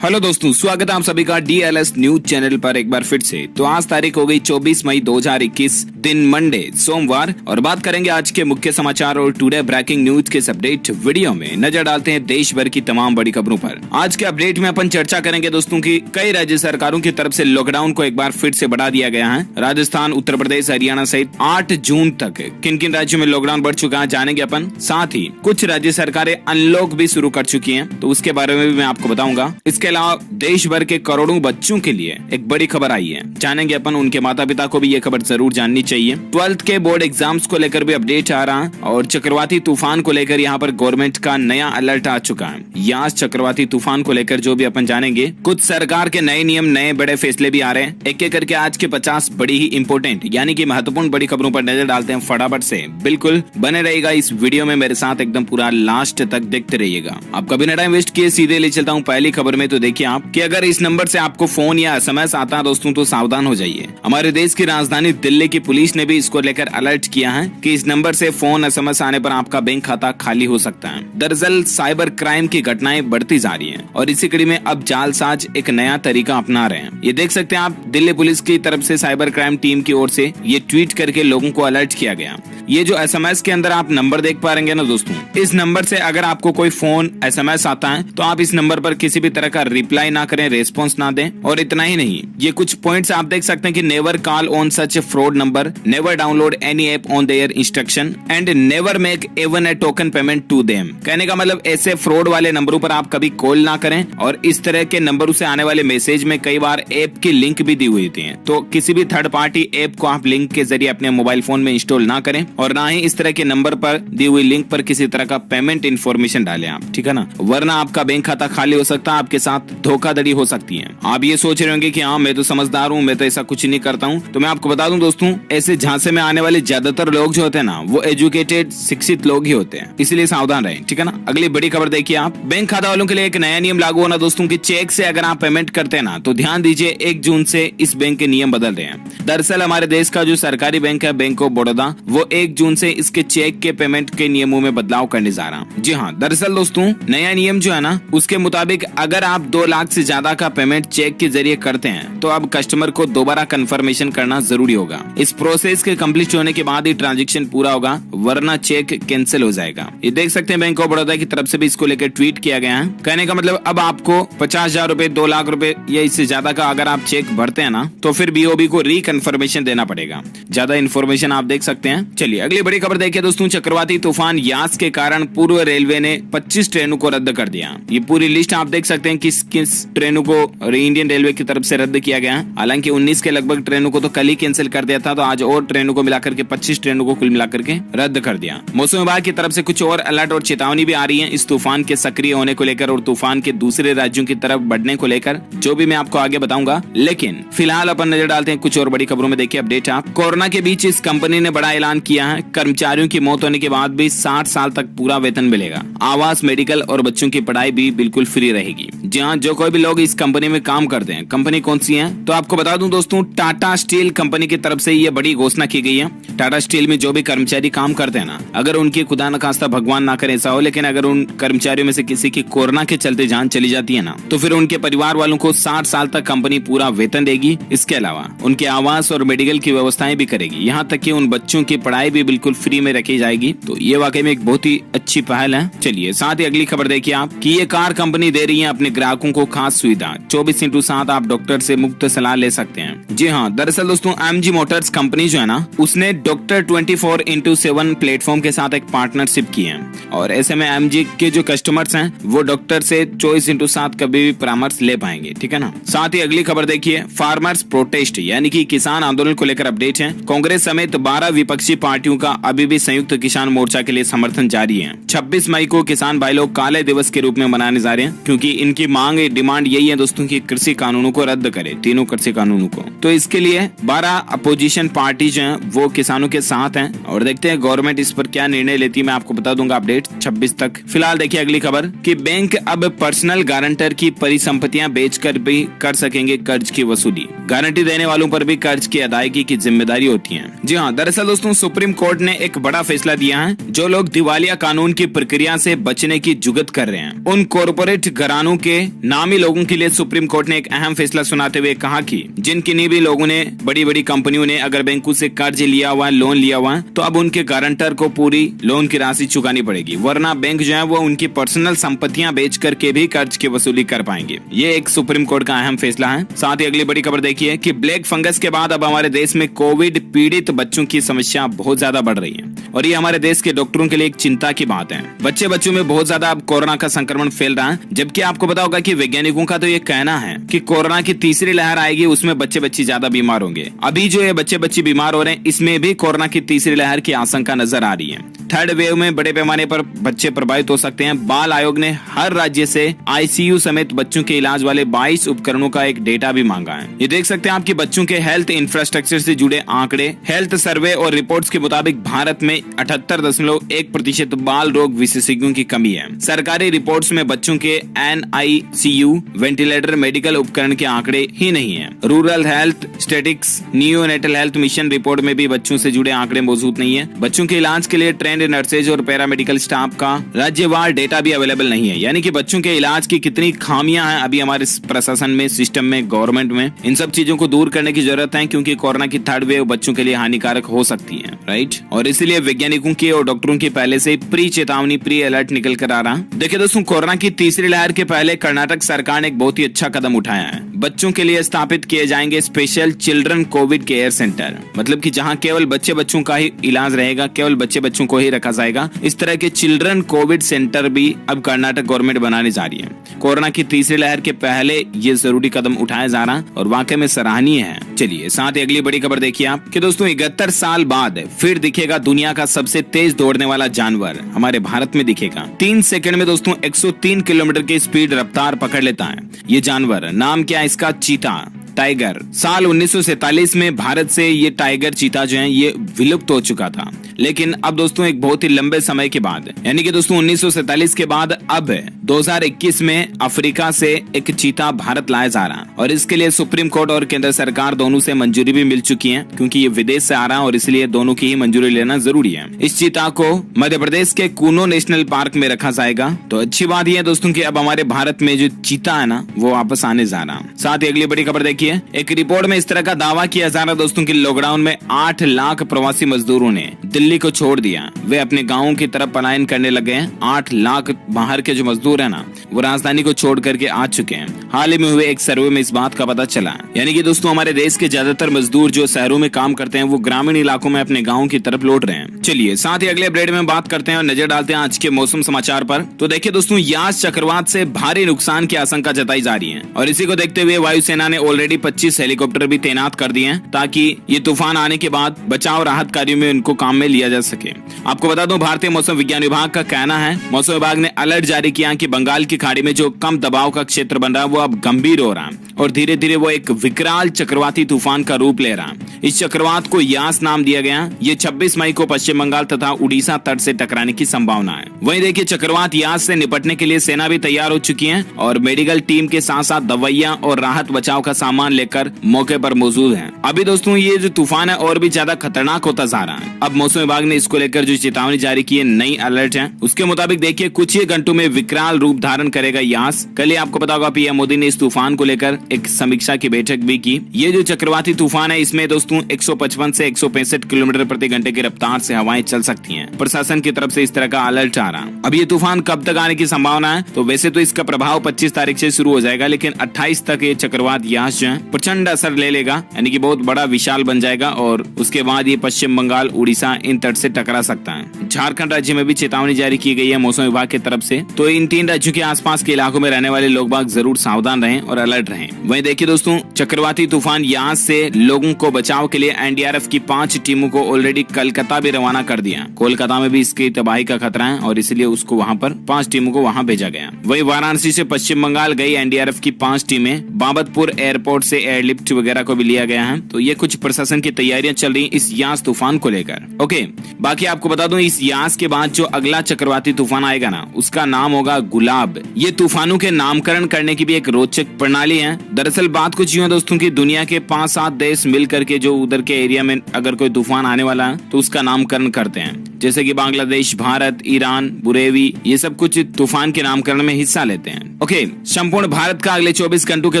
हेलो दोस्तों, स्वागत है आप सभी का DLS न्यूज चैनल पर एक बार फिर से। तो आज तारीख हो गई 24 मई 2021, दिन मंडे सोमवार, और बात करेंगे आज के मुख्य समाचार और टुडे ब्रेकिंग न्यूज के अपडेट वीडियो में नजर डालते हैं देश भर की तमाम बड़ी खबरों पर। आज के अपडेट में अपन चर्चा करेंगे दोस्तों की कई राज्य सरकारों की तरफ से लॉकडाउन को एक बार फिर से बढ़ा दिया गया है। राजस्थान, उत्तर प्रदेश, हरियाणा सहित 8 जून तक किन किन राज्यों में लॉकडाउन बढ़ चुका है जानेंगे अपन। साथ ही कुछ राज्य सरकारें अनलॉक भी शुरू कर चुकी है, तो उसके बारे में भी मैं आपको बताऊंगा। इसके अलावा देश भर के करोड़ों बच्चों के लिए एक बड़ी खबर आई है, जानेंगे अपन। उनके माता पिता को भी ये खबर जरूर जाननी चाहिए। 12th के बोर्ड एग्जाम्स को लेकर भी अपडेट आ रहा है और चक्रवाती तूफान को लेकर यहाँ पर गवर्नमेंट का नया अलर्ट आ चुका है। यास चक्रवाती तूफान को लेकर जो भी अपन जानेंगे, कुछ सरकार के नए नियम, नए बड़े फैसले भी आ रहे हैं। एक एक करके आज के 50 बड़ी ही इंपोर्टेंट यानी कि महत्वपूर्ण बड़ी खबरों पर नजर डालते हैं फटाफट से। बिल्कुल बने रहेगा इस वीडियो में मेरे साथ एकदम पूरा लास्ट तक देखते रहिएगा। आप कभी ना टाइम वेस्ट किए सीधे ले चलता हूँ पहली खबर में। तो देखिए आप कि अगर इस नंबर से आपको फोन या SMS आता है दोस्तों तो सावधान हो जाइए। हमारे देश की राजधानी दिल्ली की पुलिस ने भी इसको लेकर अलर्ट किया है कि इस नंबर से फोन SMS आने पर आपका बैंक खाता खाली हो सकता है। दरअसल साइबर क्राइम की घटनाएं बढ़ती जा रही हैं और इसी कड़ी में अब जालसाज एक नया तरीका अपना रहे हैं। ये देख सकते हैं आप, दिल्ली पुलिस की तरफ से साइबर क्राइम टीम की ओर से ये ट्वीट करके लोगों को अलर्ट किया गया। ये जो SMS के अंदर आप नंबर देख पा रहे ना दोस्तों, इस नंबर से अगर आपको कोई फोन SMS आता है तो आप इस नंबर पर किसी भी तरह का रिप्लाई ना करें, रेस्पॉन्स ना दें। और इतना ही नहीं, ये कुछ पॉइंट्स आप देख सकते हैं कि never call on such fraud number, never download any app on their instruction and never make even a token payment to them. कहने का मतलब ऐसे फ्रॉड वाले नंबरों पर आप कभी कॉल ना करें और इस तरह के नंबरों से आने वाले मैसेज में कई बार ऐप की लिंक भी दी हुई होती है, तो किसी भी थर्ड पार्टी ऐप को आप लिंक के जरिए अपने मोबाइल फोन में इंस्टॉल ना करें और ना ही इस तरह के नंबर पर दी हुई लिंक पर किसी तरह का पेमेंट इंफॉर्मेशन डालें आप, ठीक है ना, वरना आपका बैंक खाता खाली हो सकता है, आपके साथ धोखाधड़ी हो सकती है। आप ये सोच रहे होंगे कि हाँ मैं तो समझदार हूँ, मैं तो ऐसा कुछ नहीं करता हूँ, तो मैं आपको बता दूं दोस्तों, ऐसे झांसे में आने वाले ज्यादातर लोग जो होते हैं ना वो एजुकेटेड शिक्षित लोग ही होते हैं, इसलिए सावधान रहें, ठीक है ना। अगली बड़ी खबर देखिए आप, बैंक खाता वालों के लिए एक नया नियम लागू होना दोस्तों की चेक से अगर आप पेमेंट करते हैं ना तो ध्यान दीजिए 1 जून से इस बैंक के नियम बदल रहे हैं। दरअसल हमारे देश का जो सरकारी बैंक है बैंक ऑफ बड़ौदा, वो 1 जून से इसके चेक के पेमेंट के नियमों में बदलाव करने जा रहा है। जी हाँ, दरअसल दोस्तों नया नियम जो है ना उसके मुताबिक अगर आप 2 लाख से ज्यादा का पेमेंट चेक के जरिए करते हैं तो अब कस्टमर को दोबारा कंफर्मेशन करना जरूरी होगा। इस प्रोसेस के कंप्लीट होने के बाद ही ट्रांजैक्शन पूरा होगा, वरना चेक कैंसिल हो जाएगा। ये देख सकते हैं बैंक ऑफ बड़ौदा की तरफ से भी इसको लेकर ट्वीट किया गया है। कहने का मतलब अब आपको 50,000 रुपए, 2 लाख रुपए या इससे ज्यादा का अगर आप चेक भरते हैं ना तो फिर BOB को रिकन्फर्मेशन देना पड़ेगा। ज्यादा इन्फॉर्मेशन आप देख सकते हैं। चलिए अगली बड़ी खबर देखिए दोस्तों, चक्रवाती तूफान यास के कारण पूर्व रेलवे ने 25 ट्रेनों को रद्द कर दिया। ये पूरी लिस्ट आप देख सकते हैं किस किस ट्रेनों को इंडियन रेलवे की तरफ से रद्द किया गया। हालांकि 19 के लगभग ट्रेनों को तो कल ही कैंसिल कर दिया था, तो आज और ट्रेनों को मिलाकर के 25 ट्रेनों को कुल मिलाकर के रद्द कर दिया। मौसम विभाग की तरफ से कुछ और अलर्ट और चेतावनी भी आ रही है इस तूफान के सक्रिय होने को लेकर और तूफान के दूसरे राज्यों की तरफ बढ़ने को लेकर, जो भी मैं आपको आगे बताऊंगा। लेकिन फिलहाल अपन नजर डालते हैं कुछ और बड़ी खबरों में। देखिए अपडेट आप, कोरोना के बीच इस कंपनी ने बड़ा ऐलान किया है, कर्मचारियों की मौत होने के बाद भी 60 साल तक पूरा वेतन मिलेगा। आवास, मेडिकल और बच्चों की पढ़ाई भी बिल्कुल फ्री रहेगी। जहाँ जो कोई भी लोग इस कंपनी में काम करते हैं, कंपनी कौन सी है तो आपको बता दूं दोस्तों, टाटा स्टील कंपनी की तरफ से ये बड़ी घोषणा की गई है। टाटा स्टील में जो भी कर्मचारी काम करते हैं ना, अगर उनकी खुदा न खास्ता भगवान ना करे ऐसा हो, लेकिन अगर उन कर्मचारियों में से किसी की कोरोना के चलते जान चली जाती है ना, तो फिर उनके परिवार वालों को 60 साल तक कंपनी पूरा वेतन देगी। इसके अलावा उनके आवास और मेडिकल की व्यवस्थाएं भी करेगी, यहाँ तक कि उन बच्चों की पढ़ाई भी बिल्कुल फ्री में रखी जाएगी। तो ये वाकई में एक बहुत ही अच्छी पहल है। चलिए साथ ही अगली खबर देखिए आप कि ये कार कंपनी दे रही है अपने ग्राहकों को खास सुविधा, 24/7 आप डॉक्टर से मुफ्त सलाह ले सकते हैं। जी हाँ, दरअसल दोस्तों MG मोटर्स कंपनी जो है ना, उसने डॉक्टर 24/7 प्लेटफॉर्म के साथ एक पार्टनरशिप की है और ऐसे में MG के जो कस्टमर्स हैं वो डॉक्टर से 24/7 कभी भी परामर्श ले पाएंगे, ठीक है ना। साथ ही अगली खबर देखिए, फार्मर्स प्रोटेस्ट यानी कि किसान आंदोलन को लेकर अपडेट है। कांग्रेस समेत 12 विपक्षी पार्टियों का अभी भी संयुक्त किसान मोर्चा के लिए समर्थन जारी है। 26 मई को किसान भाई लोग काले दिवस के रूप में मनाने जा रहे हैं, क्योंकि इनकी मांग डिमांड यही है दोस्तों कि कृषि कानूनों को रद्द करे, तीनों कृषि कानूनों को। तो इसके लिए 12 अपोजिशन पार्टी जो है वो किसानों के साथ हैं और देखते हैं गवर्नमेंट इस पर क्या निर्णय लेती है। मैं आपको बता दूंगा अपडेट 26 तक। फिलहाल देखिए अगली खबर कि बैंक अब पर्सनल गारंटर की परिसंपत्तियां बेचकर भी कर सकेंगे कर्ज की वसूली। गारंटी देने वालों पर भी कर्ज की अदायगी की जिम्मेदारी होती है। जी हाँ, दरअसल दोस्तों सुप्रीम कोर्ट ने एक बड़ा फैसला दिया है। जो लोग दिवालिया कानून की प्रक्रिया से बचने की जुगत कर रहे हैं, उन कॉर्पोरेट घरानों के नामी लोगों के लिए सुप्रीम कोर्ट ने एक अहम फैसला सुनाते हुए कहा कि जिन किन्हीं भी लोगों ने, बड़ी बड़ी कंपनियों ने अगर बैंकों से कर्ज लिया हुआ है, लोन लिया हुआ है, तो अब उनके गारंटर को पूरी लोन की राशि चुकानी पड़ेगी, वरना बैंक जो है वो उनकी पर्सनल संपत्तियां बेच करके भी कर्ज की वसूली कर पाएंगे। ये एक सुप्रीम कोर्ट का अहम फैसला है। साथ ही अगली बड़ी खबर देखिए कि ब्लैक फंगस के बाद अब हमारे देश में कोविड पीड़ित बच्चों की समस्या बहुत ज्यादा बढ़ रही है और ये हमारे देश के डॉक्टरों के लिए एक चिंता की बात है। बच्चों में बहुत ज्यादा अब कोरोना का संक्रमण फैल रहा है, जबकि आपको पता होगा कि वैज्ञानिकों का तो ये कहना है कि कोरोना की तीसरी लहर आएगी, उसमें बच्चे ज्यादा बीमार होंगे। अभी जो ये बच्चे बीमार हो रहे हैं, इसमें भी कोरोना की तीसरी लहर की आशंका नजर आ रही है। थर्ड वेव में बड़े पैमाने पर बच्चे प्रभावित हो सकते हैं। बाल आयोग ने हर राज्य से आईसीयू समेत बच्चों के इलाज वाले 22 उपकरणों का एक डेटा भी मांगा है। ये देख सकते हैं आपके बच्चों के हेल्थ इंफ्रास्ट्रक्चर से जुड़े आंकड़े। हेल्थ सर्वे और रिपोर्ट्स के मुताबिक भारत में 78.1% बाल रोग विशेषज्ञों की कमी है। सरकारी रिपोर्ट्स में बच्चों के NICU वेंटिलेटर मेडिकल उपकरण के आंकड़े ही नहीं है। Rural health statics neonatal health mission report में भी बच्चों से जुड़े आंकड़े मौजूद नहीं है। बच्चों के इलाज के लिए ट्रेंड नर्सेज और पैरामेडिकल स्टाफ का राज्यवार डेटा भी अवेलेबल नहीं है। यानी कि बच्चों के इलाज की कितनी खामियां हैं अभी हमारे प्रशासन में, सिस्टम में, गवर्नमेंट में, इन सब चीजों को दूर करने की जरूरत है, क्योंकि कोरोना की थर्ड वेव बच्चों के लिए हानिकारक हो सकती है, राइट। और इसीलिए वैज्ञानिकों की और डॉक्टरों की पहले से प्री चेतावनी, प्री अलर्ट निकल कर आ रहा। देखिए दोस्तों, कोरोना की तीसरी लहर के पहले कर्नाटक सरकार ने एक बहुत ही अच्छा कदम उठाया है। बच्चों के लिए स्थापित किए जाएंगे special children Covid care centre, मतलब कि जहां केवल बच्चों का ही इलाज रहेगा, केवल बच्चों को ही रखा जाएगा। इस तरह के चिल्ड्रन कोविड सेंटर भी अब कर्नाटक गवर्नमेंट बनाने जा रही है। कोरोना की तीसरी लहर के पहले ये जरूरी कदम उठाया जा रहा और वाकई में सराहनीय है। चलिए साथ ही अगली बड़ी खबर देखिए आप कि दोस्तों 71 साल बाद फिर दिखेगा दुनिया का सबसे तेज दौड़ने वाला जानवर हमारे भारत में दिखेगा। 3 सेकंड में दोस्तों 103 किलोमीटर की स्पीड रफ्तार पकड़ लेता है ये जानवर। नाम क्या है इसका? चीता, टाइगर। साल 1947 में भारत से ये टाइगर चीता जो है ये विलुप्त हो चुका था, लेकिन अब दोस्तों एक बहुत ही लंबे समय के बाद, यानी कि दोस्तों 1947 के बाद अब 2021 में अफ्रीका से एक चीता भारत लाया जा रहा है। और इसके लिए सुप्रीम कोर्ट और केंद्र सरकार दोनों से मंजूरी भी मिल चुकी है, क्योंकि ये विदेश से आ रहा है और इसलिए दोनों की ही मंजूरी लेना जरूरी है। इस चीता को मध्य प्रदेश के कूनो नेशनल पार्क में रखा जाएगा। तो अच्छी बात यह है दोस्तों कि अब हमारे भारत में जो चीता है ना वो वापस आने जा रहा है। साथ ही अगली बड़ी खबर देखिए, एक रिपोर्ट में इस तरह का दावा किया जा रहा दोस्तों कि लॉकडाउन में 8 लाख प्रवासी मजदूरों ने दिल्ली को छोड़ दिया। वे अपने गांवों की तरफ पलायन करने लगे हैं। 8 लाख बाहर के जो मजदूर है ना वो राजधानी को छोड़ करके आ चुके हैं। हाल ही में हुए एक सर्वे में इस बात का पता चला। यानी कि दोस्तों हमारे देश के ज्यादातर मजदूर जो शहरों में काम करते हैं वो ग्रामीण इलाकों में अपने गाँव की तरफ लौट रहे हैं। चलिए साथ ही अगले अपडेट में बात करते हैं और नजर डालते हैं आज के मौसम समाचार पर। तो देखिए दोस्तों, यास चक्रवात से भारी नुकसान की आशंका जताई जा रही है और इसी को देखते हुए वायुसेना ने ऑलरेडी 25 हेलीकॉप्टर भी तैनात कर दिए हैं, ताकि ये तूफान आने के बाद बचाव राहत कार्यों में उनको काम में लिया जा सके। आपको बता दूं, भारतीय मौसम विज्ञान विभाग का कहना है, मौसम विभाग ने अलर्ट जारी किया कि बंगाल की खाड़ी में जो कम दबाव का क्षेत्र बन रहा है वो अब गंभीर हो रहा है और धीरे धीरे वो एक विकराल चक्रवाती तूफान का रूप ले रहा है। इस चक्रवात को यास नाम दिया गया। ये 26 मई को पश्चिम बंगाल तथा उड़ीसा तट से टकराने की संभावना है। वहीं देखिए, चक्रवात यास से निपटने के लिए सेना भी तैयार हो चुकी है और मेडिकल टीम के साथ साथ दवाइयां और राहत बचाव का सामान लेकर मौके पर मौजूद हैं। अभी दोस्तों ये जो तूफान है और भी ज्यादा खतरनाक होता जा रहा है। अब मौसम विभाग ने इसको लेकर जो चेतावनी जारी की है, नई अलर्ट है, उसके मुताबिक देखिए कुछ ही घंटों में विकराल रूप धारण करेगा यास। कल ही आपको पता होगा पीएम मोदी ने इस तूफान को लेकर एक समीक्षा की बैठक भी की। ये जो चक्रवाती तूफान है इसमें दोस्तों 155 से 165 किलोमीटर प्रति घंटे की रफ्तार से हवाएं चल सकती हैं। प्रशासन की तरफ से इस तरह का अलर्ट आ रहा है। अब ये तूफान कब तक आने की संभावना है? तो वैसे तो इसका प्रभाव 25 तारीख से शुरू हो जाएगा, लेकिन 28 तक ये चक्रवात यास जो है प्रचंड असर ले लेगा, यानी कि बहुत बड़ा विशाल बन जाएगा और उसके बाद ये पश्चिम बंगाल, उड़ीसा इन तट से टकरा सकता है। झारखंड राज्य में भी चेतावनी जारी की गई है मौसम विभाग की तरफ से। तो इन 3 राज्यों के आसपास के इलाकों में रहने वाले लोग बाग जरूर सावधान रहें और अलर्ट रहें। वहीं देखिए दोस्तों, चक्रवाती तूफान यास से लोगों को बचाव के लिए एनडीआरएफ की 5 टीमों को ऑलरेडी कोलकाता भी रवाना कर दिया। कोलकाता में भी इसकी तबाही का खतरा है और इसलिए उसको वहां पर 5 टीमों को वहां भेजा गया। वहीं वाराणसी से पश्चिम बंगाल गई एनडीआरएफ की 5 टीमें, बाबतपुर एयरपोर्ट से एयरलिफ्ट वगैरह को भी लिया गया है। तो ये कुछ प्रशासन की तैयारियां चल रही इस यास तूफान को लेकर। ओके, बाकी आपको बता दूं इस यास के बाद जो अगला चक्रवाती तूफान आएगा ना उसका नाम होगा गुलाब। ये तूफानों के नामकरण करने की भी एक रोचक प्रणाली है। दरअसल बात कुछ यूं है दोस्तों की दुनिया के 5-7 देश मिलकर के जो उधर के एरिया में अगर कोई तूफान आने वाला है तो उसका नामकरण करते हैं, जैसे कि बांग्लादेश, भारत, ईरान, बुरेवी, ये सब कुछ तूफान के नामकरण में हिस्सा लेते हैं। ओके, संपूर्ण भारत का अगले 24 घंटों के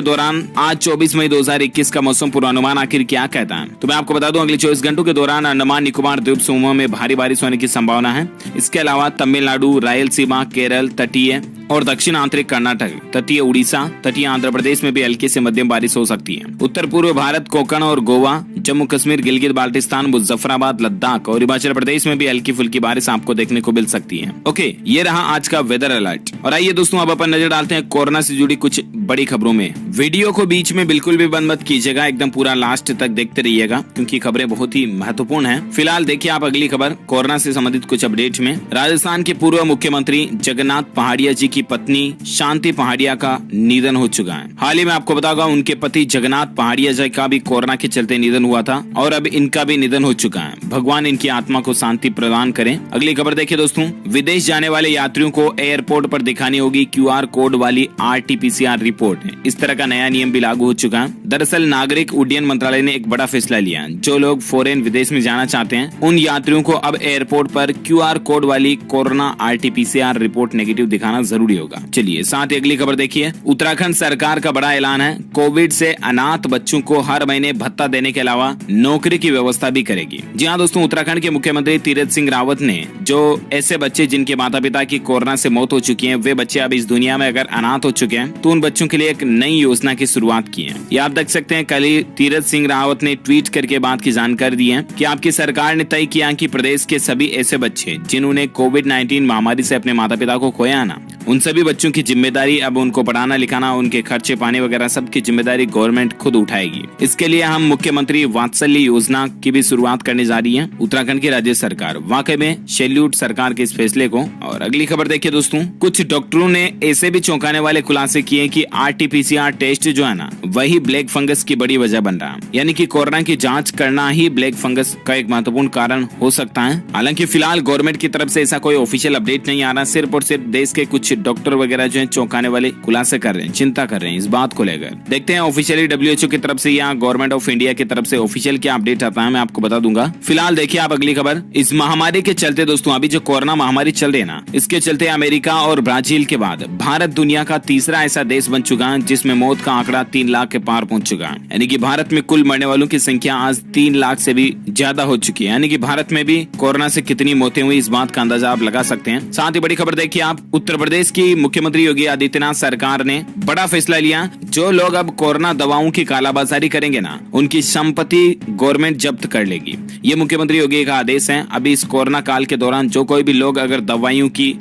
दौरान आज 24 मई 2021 का मौसम पूर्वानुमान आखिर क्या कहता है? तो मैं आपको बता दूं अगले 24 घंटों के दौरान अंडमान निकोबार द्वीप समूह में भारी बारिश होने की संभावना है। इसके अलावा तमिलनाडु, रायलसीमा, केरल, तटीय और दक्षिण आंतरिक कर्नाटक, तटीय उड़ीसा, तटीय आंध्र प्रदेश में भी हल्की से मध्यम बारिश हो सकती है। उत्तर पूर्व भारत, कोंकण और गोवा, जम्मू कश्मीर, गिलगित बाल्टिस्तान, मुजफ्फराबाद, लद्दाख और हिमाचल प्रदेश में भी हल्की फुल्की बारिश आपको देखने को मिल सकती है। ओके, ये रहा आज का वेदर अलर्ट। और आइए दोस्तों, अब अपन नजर डालते हैं कोरोना से जुड़ी कुछ बड़ी खबरों में। वीडियो को बीच में बिल्कुल भी बंद मत कीजिएगा, एकदम पूरा लास्ट तक देखते रहिएगा क्योंकि खबरें बहुत ही महत्वपूर्ण हैं। फिलहाल देखिए आप अगली खबर, कोरोना से संबंधित कुछ अपडेट में। राजस्थान के पूर्व मुख्यमंत्री जगन्नाथ पहाड़िया जी की पत्नी शांति पहाड़िया का निधन हो चुका है। हाल ही में आपको बताऊंगा उनके पति जगन्नाथ पहाड़िया जी का भी कोरोना के चलते निधन हुआ था और अब इनका भी निधन हो चुका है। भगवान इनकी आत्मा को शांति प्रदान करें। अगली खबर देखिए दोस्तों, विदेश जाने वाले यात्रियों को एयरपोर्ट पर दिखानी होगी QR कोड वाली RT-PCR रिपोर्ट। इस तरह का नया नियम भी लागू हो चुका है। दरअसल नागरिक उड्डयन मंत्रालय ने एक बड़ा फैसला लिया। जो लोग फॉरेन विदेश में जाना चाहते हैं उन यात्रियों को अब एयरपोर्ट पर QR कोड वाली कोरोना RT-PCR रिपोर्ट नेगेटिव दिखाना जरूरी होगा। चलिए साथ ही अगली खबर देखिए, उत्तराखंड सरकार का बड़ा ऐलान है। कोविड से अनाथ बच्चों को हर महीने भत्ता देने के अलावा नौकरी की व्यवस्था भी करेगी। जी हाँ दोस्तों, उत्तराखंड के मुख्यमंत्री तीरथ सिंह रावत ने जो ऐसे बच्चे जिनके माता पिता की कोरोना से मौत हो चुकी है, वे बच्चे अब इस दुनिया में अगर अनाथ हो चुके हैं तो उन बच्चों के लिए एक नई योजना की शुरुआत की है। ये आप देख सकते हैं, कल ही तीरथ सिंह रावत ने ट्वीट करके बात की जानकारी दी है कि आपकी सरकार ने तय किया कि प्रदेश के सभी ऐसे बच्चे जिन्होंने कोविड-19 महामारी से अपने माता पिता को खोया ना, उन सभी बच्चों की जिम्मेदारी अब उनको पढ़ाना लिखाना, उनके खर्चे पानी वगैरह सब की जिम्मेदारी गवर्नमेंट खुद उठाएगी। इसके लिए हम मुख्यमंत्री वात्सल्य योजना की भी शुरुआत करने जा रही है उत्तराखंड की राज्य सरकार। वाकई में सैल्यूट सरकार के इस फैसले को। और अगली खबर देखिए दोस्तों, कुछ डॉक्टरों ने ऐसे भी चौंकाने वाले खुलासे किए कि RT-PCR टेस्ट जो है ना, वही ब्लैक फंगस की बड़ी वजह बन रहा है। यानी कि कोरोना की जांच करना ही ब्लैक फंगस का एक महत्वपूर्ण कारण हो सकता है। हालांकि फिलहाल गवर्नमेंट की तरफ से ऐसा कोई ऑफिशियल अपडेट नहीं आ रहा, सिर्फ और सिर्फ देश के कुछ डॉक्टर वगैरह जो है चौंकाने वाले खुलासे कर रहे हैं, चिंता कर रहे हैं इस बात को लेकर। देखते हैं ऑफिशियली WHO की तरफ से या गवर्नमेंट ऑफ इंडिया की तरफ से ऑफिशियल क्या अपडेट आता है, मैं आपको बता दूंगा। फिलहाल देखिए आप अगली खबर, इस महामारी के चलते दोस्तों, अभी जो कोरोना महामारी चल रही है ना, इसके चलते अमेरिका और ब्राजील के बाद भारत दुनिया का तीसरा ऐसा देश बन चुका है जिसमें मौत का आंकड़ा 3 लाख के पार पहुंच चुका है। यानी कि भारत में कुल मरने वालों की संख्या आज 3 लाख से भी ज्यादा हो चुकी है। यानी कि भारत में भी कोरोना से कितनी मौतें हुई, इस बात का अंदाजा आप लगा सकते हैं। साथ ही बड़ी खबर देखिए आप, उत्तर प्रदेश की मुख्यमंत्री योगी आदित्यनाथ सरकार ने बड़ा फैसला लिया। जो लोग अब कोरोना दवाओं की कालाबाजारी करेंगे ना, उनकी संपत्ति गवर्नमेंट जब्त कर लेगी। ये मुख्यमंत्री योगी का आदेश है। अभी इस कोरोना काल के दौरान जो कोई भी लोग अगर दवाइयों की,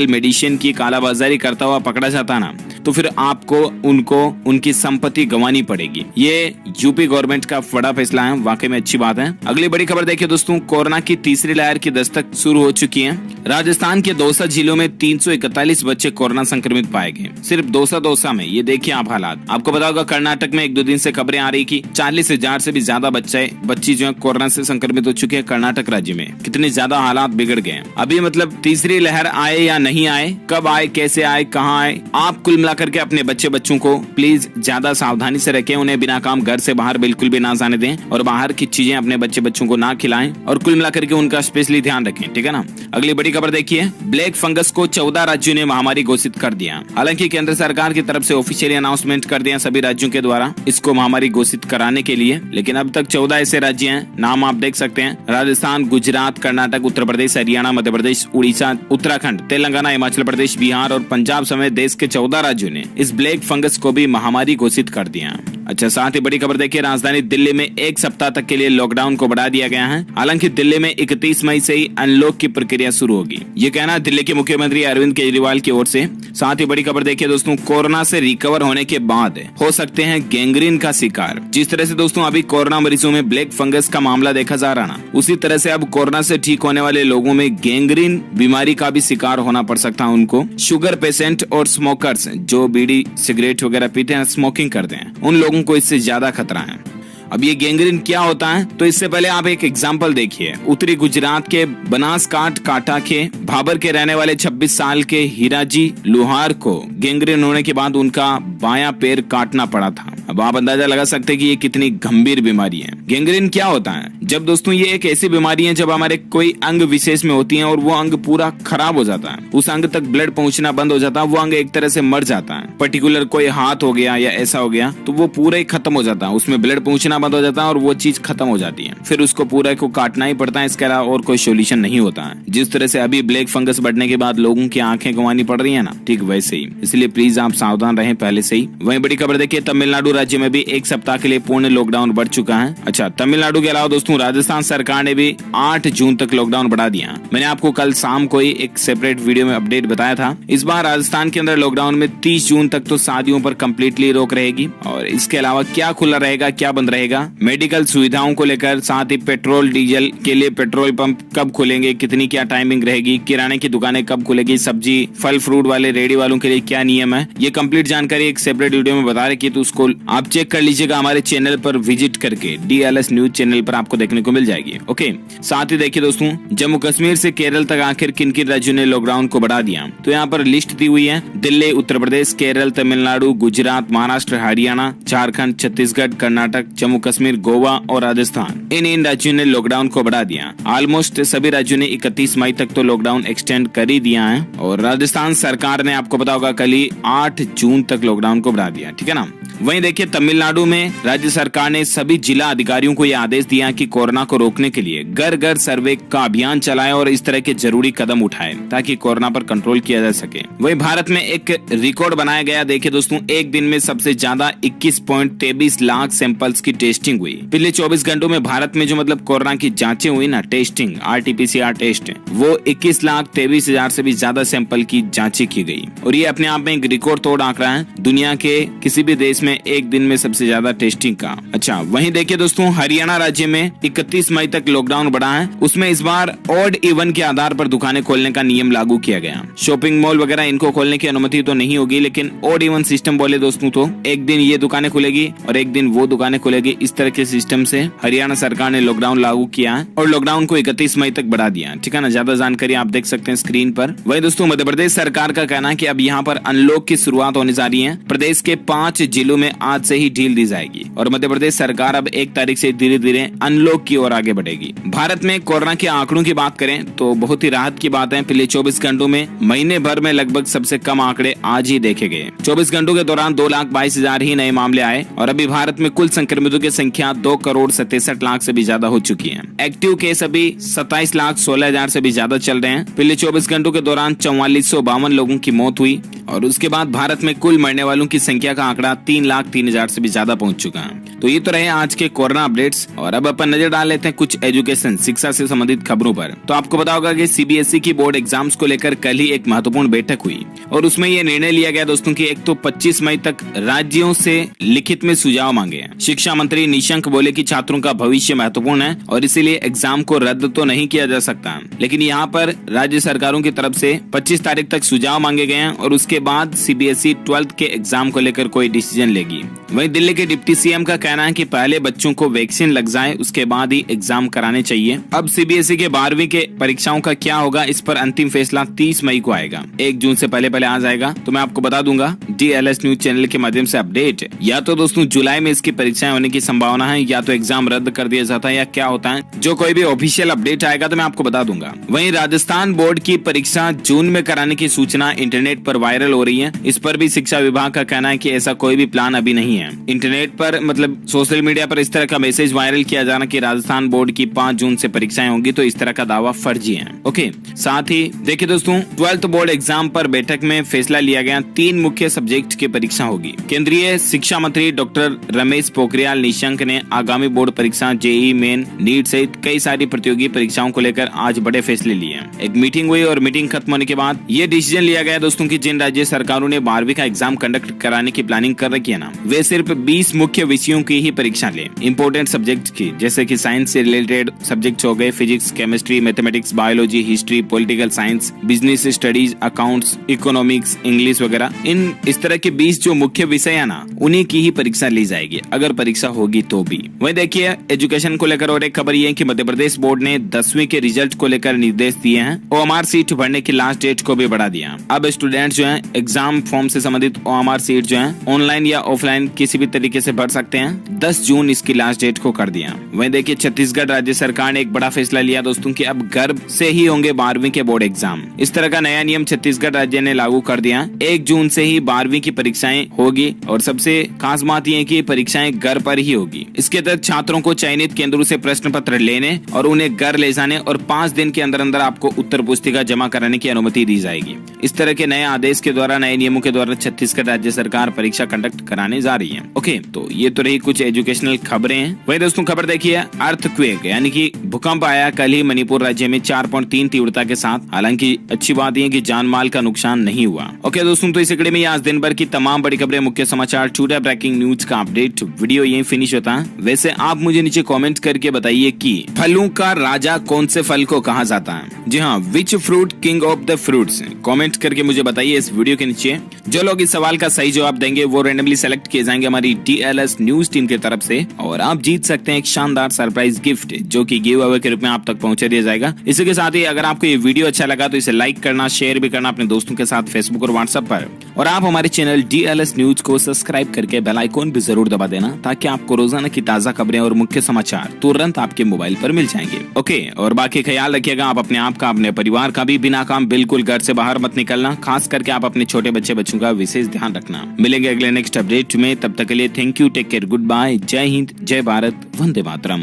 मेडिसिन की कालाबाजारी करता हुआ पकड़ा जाता ना, तो फिर आपको उनको उनकी संपत्ति गंवानी पड़ेगी। ये यूपी गवर्नमेंट का बड़ा फैसला है, वाकई में अच्छी बात है। अगली बड़ी खबर देखिए दोस्तों, कोरोना की तीसरी लहर की दस्तक शुरू हो चुकी है। राजस्थान के दौसा जिलों में 341 बच्चे कोरोना संक्रमित पाए गए, सिर्फ दौसा में। ये देखिए आप हालात। आपको पता होगा कर्नाटक में 1-2 दिन से खबरें आ रही की 40,000 से भी ज्यादा बच्ची जो है कोरोना से संक्रमित हो चुके हैं कर्नाटक राज्य में। कितने ज्यादा हालात बिगड़ गए हैं। अभी मतलब तीसरी लहर आए या नहीं आए, कब आए, कैसे आए, कहाँ आए, आप कुल मिलाकर के अपने बच्चों को प्लीज ज्यादा सावधानी से रखें। उन्हें बिना काम घर से बाहर बिल्कुल भी ना जाने दें और बाहर की चीजें अपने बच्चों को ना खिलाएं और कुल मिलाकर के उनका स्पेशली ध्यान रखें, ठीक है ना। अगली बड़ी खबर देखिए, ब्लैक फंगस को 14 राज्यों ने महामारी घोषित कर दिया। हालांकि केंद्र सरकार की तरफ से ऑफिशियली अनाउंसमेंट कर दिया सभी राज्योों के द्वारा इसको महामारी घोषित कराने के लिए, लेकिन अब तक 14 ऐसे राज्य हैं, नाम आप देख सकते हैं, राजस्थान, गुजरात, कर्नाटक, उत्तर प्रदेश, हरियाणा, मध्य प्रदेश, उड़ीसा, उत्तराखंड, तेलंगाना, हिमाचल प्रदेश, बिहार और पंजाब समेत देश के 14 राज्यों ने इस ब्लैक फंगस को भी महामारी घोषित कर दिया। अच्छा, साथ ही बड़ी खबर देखिए, राजधानी दिल्ली में 1 सप्ताह तक के लिए लॉकडाउन को बढ़ा दिया गया है। हालांकि दिल्ली में 31 मई से ही अनलॉक की प्रक्रिया शुरू होगी, ये कहना दिल्ली के मुख्यमंत्री अरविंद केजरीवाल की ओर से। साथ ही बड़ी खबर देखिए दोस्तों, कोरोना से रिकवर होने के बाद हो सकते हैं गैंग्रीन का शिकार। जिस तरह से दोस्तों अभी कोरोना मरीजों में ब्लैक फंगस का मामला देखा जा रहा ना, उसी तरह से अब कोरोना से ठीक होने वाले लोगों में गैंग्रीन बीमारी का भी शिकार होना पड़ सकता है उनको। शुगर पेशेंट और स्मोकर्स जो बीड़ी सिगरेट वगैरह पीते हैं, स्मोकिंग करते हैं, उन लोगों को इससे ज्यादा खतरा है। अब ये गैंग्रीन क्या होता है, तो इससे पहले आप एक एग्जाम्पल देखिए। उत्तरी गुजरात के बनासकांठा कांठा के भाबर के रहने वाले 26 साल के हीराजी लोहार को गैंग्रीन होने के बाद उनका बायां पैर काटना पड़ा था। अब आप अंदाजा लगा सकते हैं कि ये कितनी गंभीर बीमारी है। गैंग्रीन क्या होता है? जब दोस्तों ये एक ऐसी बीमारी है जब हमारे कोई अंग विशेष में होती है और वो अंग पूरा खराब हो जाता है, उस अंग तक ब्लड पहुंचना बंद हो जाता है, वो अंग एक तरह से मर जाता है। पर्टिकुलर कोई हाथ हो गया या ऐसा हो गया तो वो पूरा ही खत्म हो जाता है, उसमें ब्लड पहुंचना बंद हो जाता है और वो चीज खत्म हो जाती है। फिर उसको पूरा को काटना ही पड़ता है, इसके अलावा और कोई सोल्यूशन नहीं होता है। जिस तरह से अभी ब्लैक फंगस बढ़ने के बाद लोगों की आंखें गंवानी पड़ रही है ना, ठीक वैसे ही, इसलिए प्लीज आप सावधान रहें पहले से ही। वहीं बड़ी खबर देखिए, तमिलनाडु राज्य में भी 1 सप्ताह के लिए पूर्ण लॉकडाउन बढ़ चुका है। अच्छा, तमिलनाडु के अलावा दोस्तों राजस्थान सरकार ने भी 8 जून तक लॉकडाउन बढ़ा दिया। मैंने आपको कल शाम को ही एक सेपरेट वीडियो में अपडेट बताया था। इस बार राजस्थान के अंदर लॉकडाउन में 30 जून तक तो शादियों पर कंप्लीटली रोक रहेगी, और इसके अलावा क्या खुला रहेगा क्या बंद रहेगा, मेडिकल सुविधाओं को लेकर, साथ ही पेट्रोल डीजल के लिए पेट्रोल पंप कब खुलेंगे, कितनी क्या टाइमिंग रहेगी, किराने की दुकानें कब खुलेगी, सब्जी फल फ्रूट वाले रेडी वालों के लिए क्या नियम है, ये कंप्लीट जानकारी एक सेपरेट वीडियो में बता रखी है, तो उसको आप चेक कर लीजिएगा हमारे चैनल पर विजिट करके। DLS न्यूज चैनल पर आपको देखने को मिल जाएगी। ओके, साथ ही देखिए दोस्तों, जम्मू कश्मीर से केरल तक आखिर किन किन राज्यों ने लॉकडाउन को बढ़ा दिया, तो यहाँ पर लिस्ट दी हुई है। दिल्ली, उत्तर प्रदेश, केरल, तमिलनाडु, गुजरात, महाराष्ट्र, हरियाणा, झारखंड, छत्तीसगढ़, कर्नाटक, जम्मू कश्मीर, गोवा और राजस्थान, इन राज्यों ने लॉकडाउन को बढ़ा दिया। ऑलमोस्ट सभी राज्यों ने 31 मई तक तो लॉकडाउन एक्सटेंड कर ही दिया है, और राजस्थान सरकार ने आपको पता होगा कल ही 8 जून तक लॉकडाउन को बढ़ा दिया, ठीक है ना। वहीं देखिए, तमिलनाडु में राज्य सरकार ने सभी जिला अधिकारियों को यह आदेश दिया कि कोरोना को रोकने के लिए घर घर सर्वे का अभियान चलाएं और इस तरह के जरूरी कदम उठाएं ताकि कोरोना पर कंट्रोल किया जा सके। वहीं भारत में एक रिकॉर्ड बनाया गया। देखिए दोस्तों, एक दिन में सबसे ज्यादा 21.23 लाख सैंपल्स की टेस्टिंग हुई। पिछले 24 घंटों में भारत में जो मतलब कोरोना की जांचें हुई ना, टेस्टिंग RT-PCR टेस्ट, वो 21,23,000 से भी ज्यादा सैंपल की जांचें की गई, और ये अपने आप में एक रिकॉर्ड तोड़ आंकड़ा है दुनिया के किसी भी देश में एक दिन में सबसे ज्यादा टेस्टिंग का। अच्छा, वहीं देखिए दोस्तों, हरियाणा राज्य में 31 मई तक लॉकडाउन बढ़ा है। उसमें इस बार ऑड इवन के आधार पर दुकानें खोलने का नियम लागू किया गया। शॉपिंग मॉल वगैरह इनको खोलने की अनुमति तो नहीं होगी, लेकिन ऑड इवन सिस्टम बोले दोस्तों तो एक दिन ये दुकानें खुलेगी और एक दिन वो दुकानें खुलेगी। इस तरह के सिस्टम से हरियाणा सरकार ने लॉकडाउन लागू किया है और लॉकडाउन को 31 मई तक बढ़ा दिया, ठीक है ना। ज्यादा जानकारी आप देख सकते हैं स्क्रीन पर। वहीं दोस्तों, मध्य प्रदेश सरकार का कहना है कि अब यहाँ पर अनलॉक की शुरुआत होने जा रही है। प्रदेश के 5 जिलों में आज से ही ढील दी जाएगी और मध्य प्रदेश सरकार अब 1 तारीख से धीरे धीरे अनलॉक की ओर आगे बढ़ेगी। भारत में कोरोना के आंकड़ों की बात करें तो बहुत ही राहत की बात है। पिछले 24 घंटों में महीने भर में लगभग सबसे कम आंकड़े आज ही देखे गए। 24 घंटों के दौरान 2,22,000 ही नए मामले आए और अभी भारत में कुल संक्रमितों की संख्या 2,67,00,000 से भी ज्यादा हो चुकी है। एक्टिव केस अभी 27,16,000 से भी ज्यादा चल रहे हैं। पिछले 24 घंटों के दौरान 4452 लोगों की मौत हुई और उसके बाद भारत में कुल मरने वालों की संख्या का आंकड़ा 3,03,000 से भी ज्यादा पहुंच चुका है। तो ये तो रहे आज के कोरोना अपडेट्स, और अब अपन नजर डाल लेते हैं कुछ एजुकेशन शिक्षा से संबंधित खबरों पर। तो आपको पता होगा कि CBSE की बोर्ड एग्जाम्स को लेकर कल ही एक महत्वपूर्ण बैठक हुई और उसमें यह निर्णय लिया गया दोस्तों कि एक तो 25 मई तक राज्यों से लिखित में सुझाव मांगे हैं। शिक्षा मंत्री निशंक बोले कि छात्रों का भविष्य महत्वपूर्ण है और इसीलिए एग्जाम को रद्द तो नहीं किया जा सकता, लेकिन यहाँ पर राज्य सरकारों की तरफ से 25 तारीख तक सुझाव मांगे गए हैं और उसके बाद CBSE 12th के एग्जाम को लेकर कोई डिसीजन लेगी। वहीं दिल्ली के डिप्टी CM का कहना है कि पहले बच्चों को वैक्सीन लग जाए उसके बाद ही एग्जाम कराने चाहिए। अब CBSE के 12वीं के परीक्षाओं का क्या होगा, इस पर अंतिम फैसला 30 मई को आएगा। 1 जून से पहले आ जाएगा तो मैं आपको बता दूंगा DLS न्यूज चैनल के माध्यम से अपडेट। या तो दोस्तों जुलाई में इसकी परीक्षाएं होने की संभावना है, या तो एग्जाम रद्द कर दिया जाता है, या क्या होता है, जो कोई भी ऑफिशियल अपडेट आएगा तो मैं आपको बता दूंगा। वहीं राजस्थान बोर्ड की परीक्षा जून में कराने की सूचना इंटरनेट पर वायरल हो रही है। इस पर भी शिक्षा विभाग का कहना है कि ऐसा कोई भी प्लान अभी नहीं है। इंटरनेट पर मतलब सोशल मीडिया पर इस तरह का मैसेज वायरल किया जाना कि राजस्थान बोर्ड की 5 जून से परीक्षाएं होंगी, तो इस तरह का दावा फर्जी है। ओके, साथ ही देखिए दोस्तों, 12th बोर्ड एग्जाम पर बैठक में फैसला लिया गया 3 मुख्य सब्जेक्ट की परीक्षा होगी। केंद्रीय शिक्षा मंत्री डॉक्टर रमेश पोखरियाल निशंक ने आगामी बोर्ड परीक्षा JEE मेन, नीट सहित कई सारी प्रतियोगी परीक्षाओं को लेकर आज बड़े फैसले लिए। एक मीटिंग हुई और मीटिंग खत्म होने के बाद ये डिसीजन लिया गया दोस्तों कि जिन राज्य सरकारों ने 12वीं का एग्जाम कंडक्ट कराने की प्लानिंग कर रखी है ना, वे सिर्फ 20 मुख्य विषयों की ही परीक्षा ले। इंपोर्टेंट सब्जेक्ट की, जैसे कि साइंस से रिलेटेड सब्जेक्ट्स हो गए, physics, chemistry, mathematics, biology, history, political science, business studies, accounts, economics, English वगैरह, इन इस तरह के 20 जो मुख्य विषय है ना, उन्हीं की ही परीक्षा ली जाएगी अगर परीक्षा होगी तो भी। वही देखिए, एजुकेशन को लेकर और एक खबर ये है कि मध्य प्रदेश बोर्ड ने 10वीं के रिजल्ट को लेकर निर्देश दिए हैं। OMR सीट भरने की लास्ट डेट को भी बढ़ा दिया। अब स्टूडेंट जो हैं एग्जाम फॉर्म से संबंधित OMR सीट जो है ऑनलाइन या ऑफलाइन किसी भी तरीके से भर सकते हैं। 10 जून इसकी लास्ट डेट को कर दिया। वहीं देखिए छत्तीसगढ़ राज्य सरकार ने एक बड़ा फैसला लिया दोस्तों कि अब घर से ही होंगे 12वीं के बोर्ड एग्जाम। इस तरह का नया नियम छत्तीसगढ़ राज्य ने लागू कर दिया। 1 जून से ही 12वीं की परीक्षाएं होगी और सबसे खास बात यह है कि परीक्षाएं घर पर ही होगी। इसके तहत छात्रों को चयनित केंद्रों से प्रश्न पत्र लेने और उन्हें घर ले जाने और 5 दिन के अंदर अंदर आपको उत्तर पुस्तिका जमा कराने की अनुमति दी जाएगी। इस तरह के नए आदेश के द्वारा, नए नियमों के द्वारा छत्तीसगढ़ राज्य सरकार परीक्षा कंडक्ट कराने जा रही है। ओके, तो ये तो रही कुछ एजुकेशनल खबरें हैं। वही दोस्तों खबर देखिए, अर्थक्वेक यानी कि भूकंप आया कल ही मणिपुर राज्य में 4.3 तीव्रता के साथ। हालांकि अच्छी बात यह कि जान माल का नुकसान नहीं हुआ। ओके दोस्तों, तो इस कड़ी में आज दिन भर की तमाम बड़ी खबरें, मुख्य समाचार, टुडे ब्रेकिंग न्यूज का अपडेट वीडियो यही फिनिश होता है। वैसे आप मुझे नीचे कमेंट करके बताइए कि फलों का राजा कौन से फल को कहा जाता है। जी हाँ, which fruit king of the fruits. Comment करके मुझे बताइए इस वीडियो के नीचे। जो लोग इस सवाल का सही जवाब देंगे वो रेंडमली सेलेक्ट किए जाएंगे हमारी DLS न्यूज टीम की तरफ से और आप जीत सकते हैं एक शानदार सरप्राइज गिफ्ट जो कि गिव अवे के रूप में आप तक पहुंचा दिया जाएगा। इसी के साथ ही अगर आपको ये वीडियो अच्छा लगा तो इसे लाइक करना, शेयर भी करना अपने दोस्तों के साथ फेसबुक और व्हाट्सएप पर। और आप हमारे चैनल DLS न्यूज को सब्सक्राइब करके बेल आइकॉन भी जरूर दबा देना ताकि आपको रोजाना की ताजा खबरें और मुख्य समाचार तुरंत आपके मोबाइल पर मिल जाएंगे। ओके, और बाकी ख्याल रखिएगा आप अपने आप का, अपने परिवार का भी। बिना काम बिल्कुल घर से बाहर मत निकलना, खास करके आप अपने छोटे बच्चों का विशेष ध्यान रखना। मिलेंगे अगले नेक्स्ट अपडेट में, तब तक के लिए thank you, take care, goodbye, जय हिंद, जय भारत, वंदे मातरम।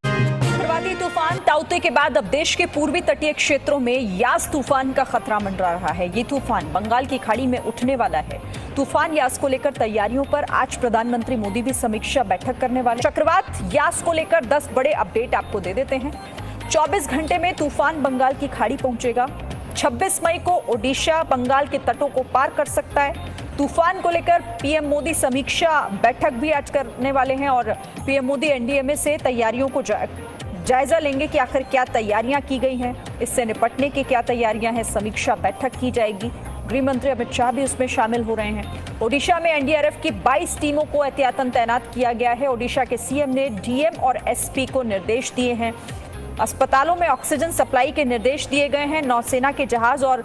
चक्रवाती तूफान ताउते के बाद अब देश के पूर्वी तटीय क्षेत्रों में यास तूफान का खतरा मंडरा रहा है। ये तूफान बंगाल की खाड़ी में उठने वाला है। तूफान यास को लेकर तैयारियों पर आज प्रधानमंत्री मोदी भी समीक्षा बैठक करने वाले। चक्रवात यास को लेकर 10 बड़े अपडेट आपको दे देते हैं। 24 घंटे में तूफान बंगाल की खाड़ी पहुंचेगा। 26 मई को ओडिशा बंगाल के तटों को पार कर सकता है। तूफान को लेकर पीएम मोदी समीक्षा बैठक भी आज करने वाले हैं और पीएम मोदी NDMA से तैयारियों को जायजा लेंगे कि आखिर क्या तैयारियां की गई हैं, इससे निपटने की क्या तैयारियां हैं। समीक्षा बैठक की जाएगी। गृह मंत्री अमित शाह भी उसमें शामिल हो रहे हैं। ओडिशा में NDRF की 22 टीमों को एहतियातन तैनात किया गया है। ओडिशा के CM ने DM और SP को निर्देश दिए हैं। अस्पतालों में ऑक्सीजन सप्लाई के निर्देश दिए गए हैं। नौसेना के जहाज और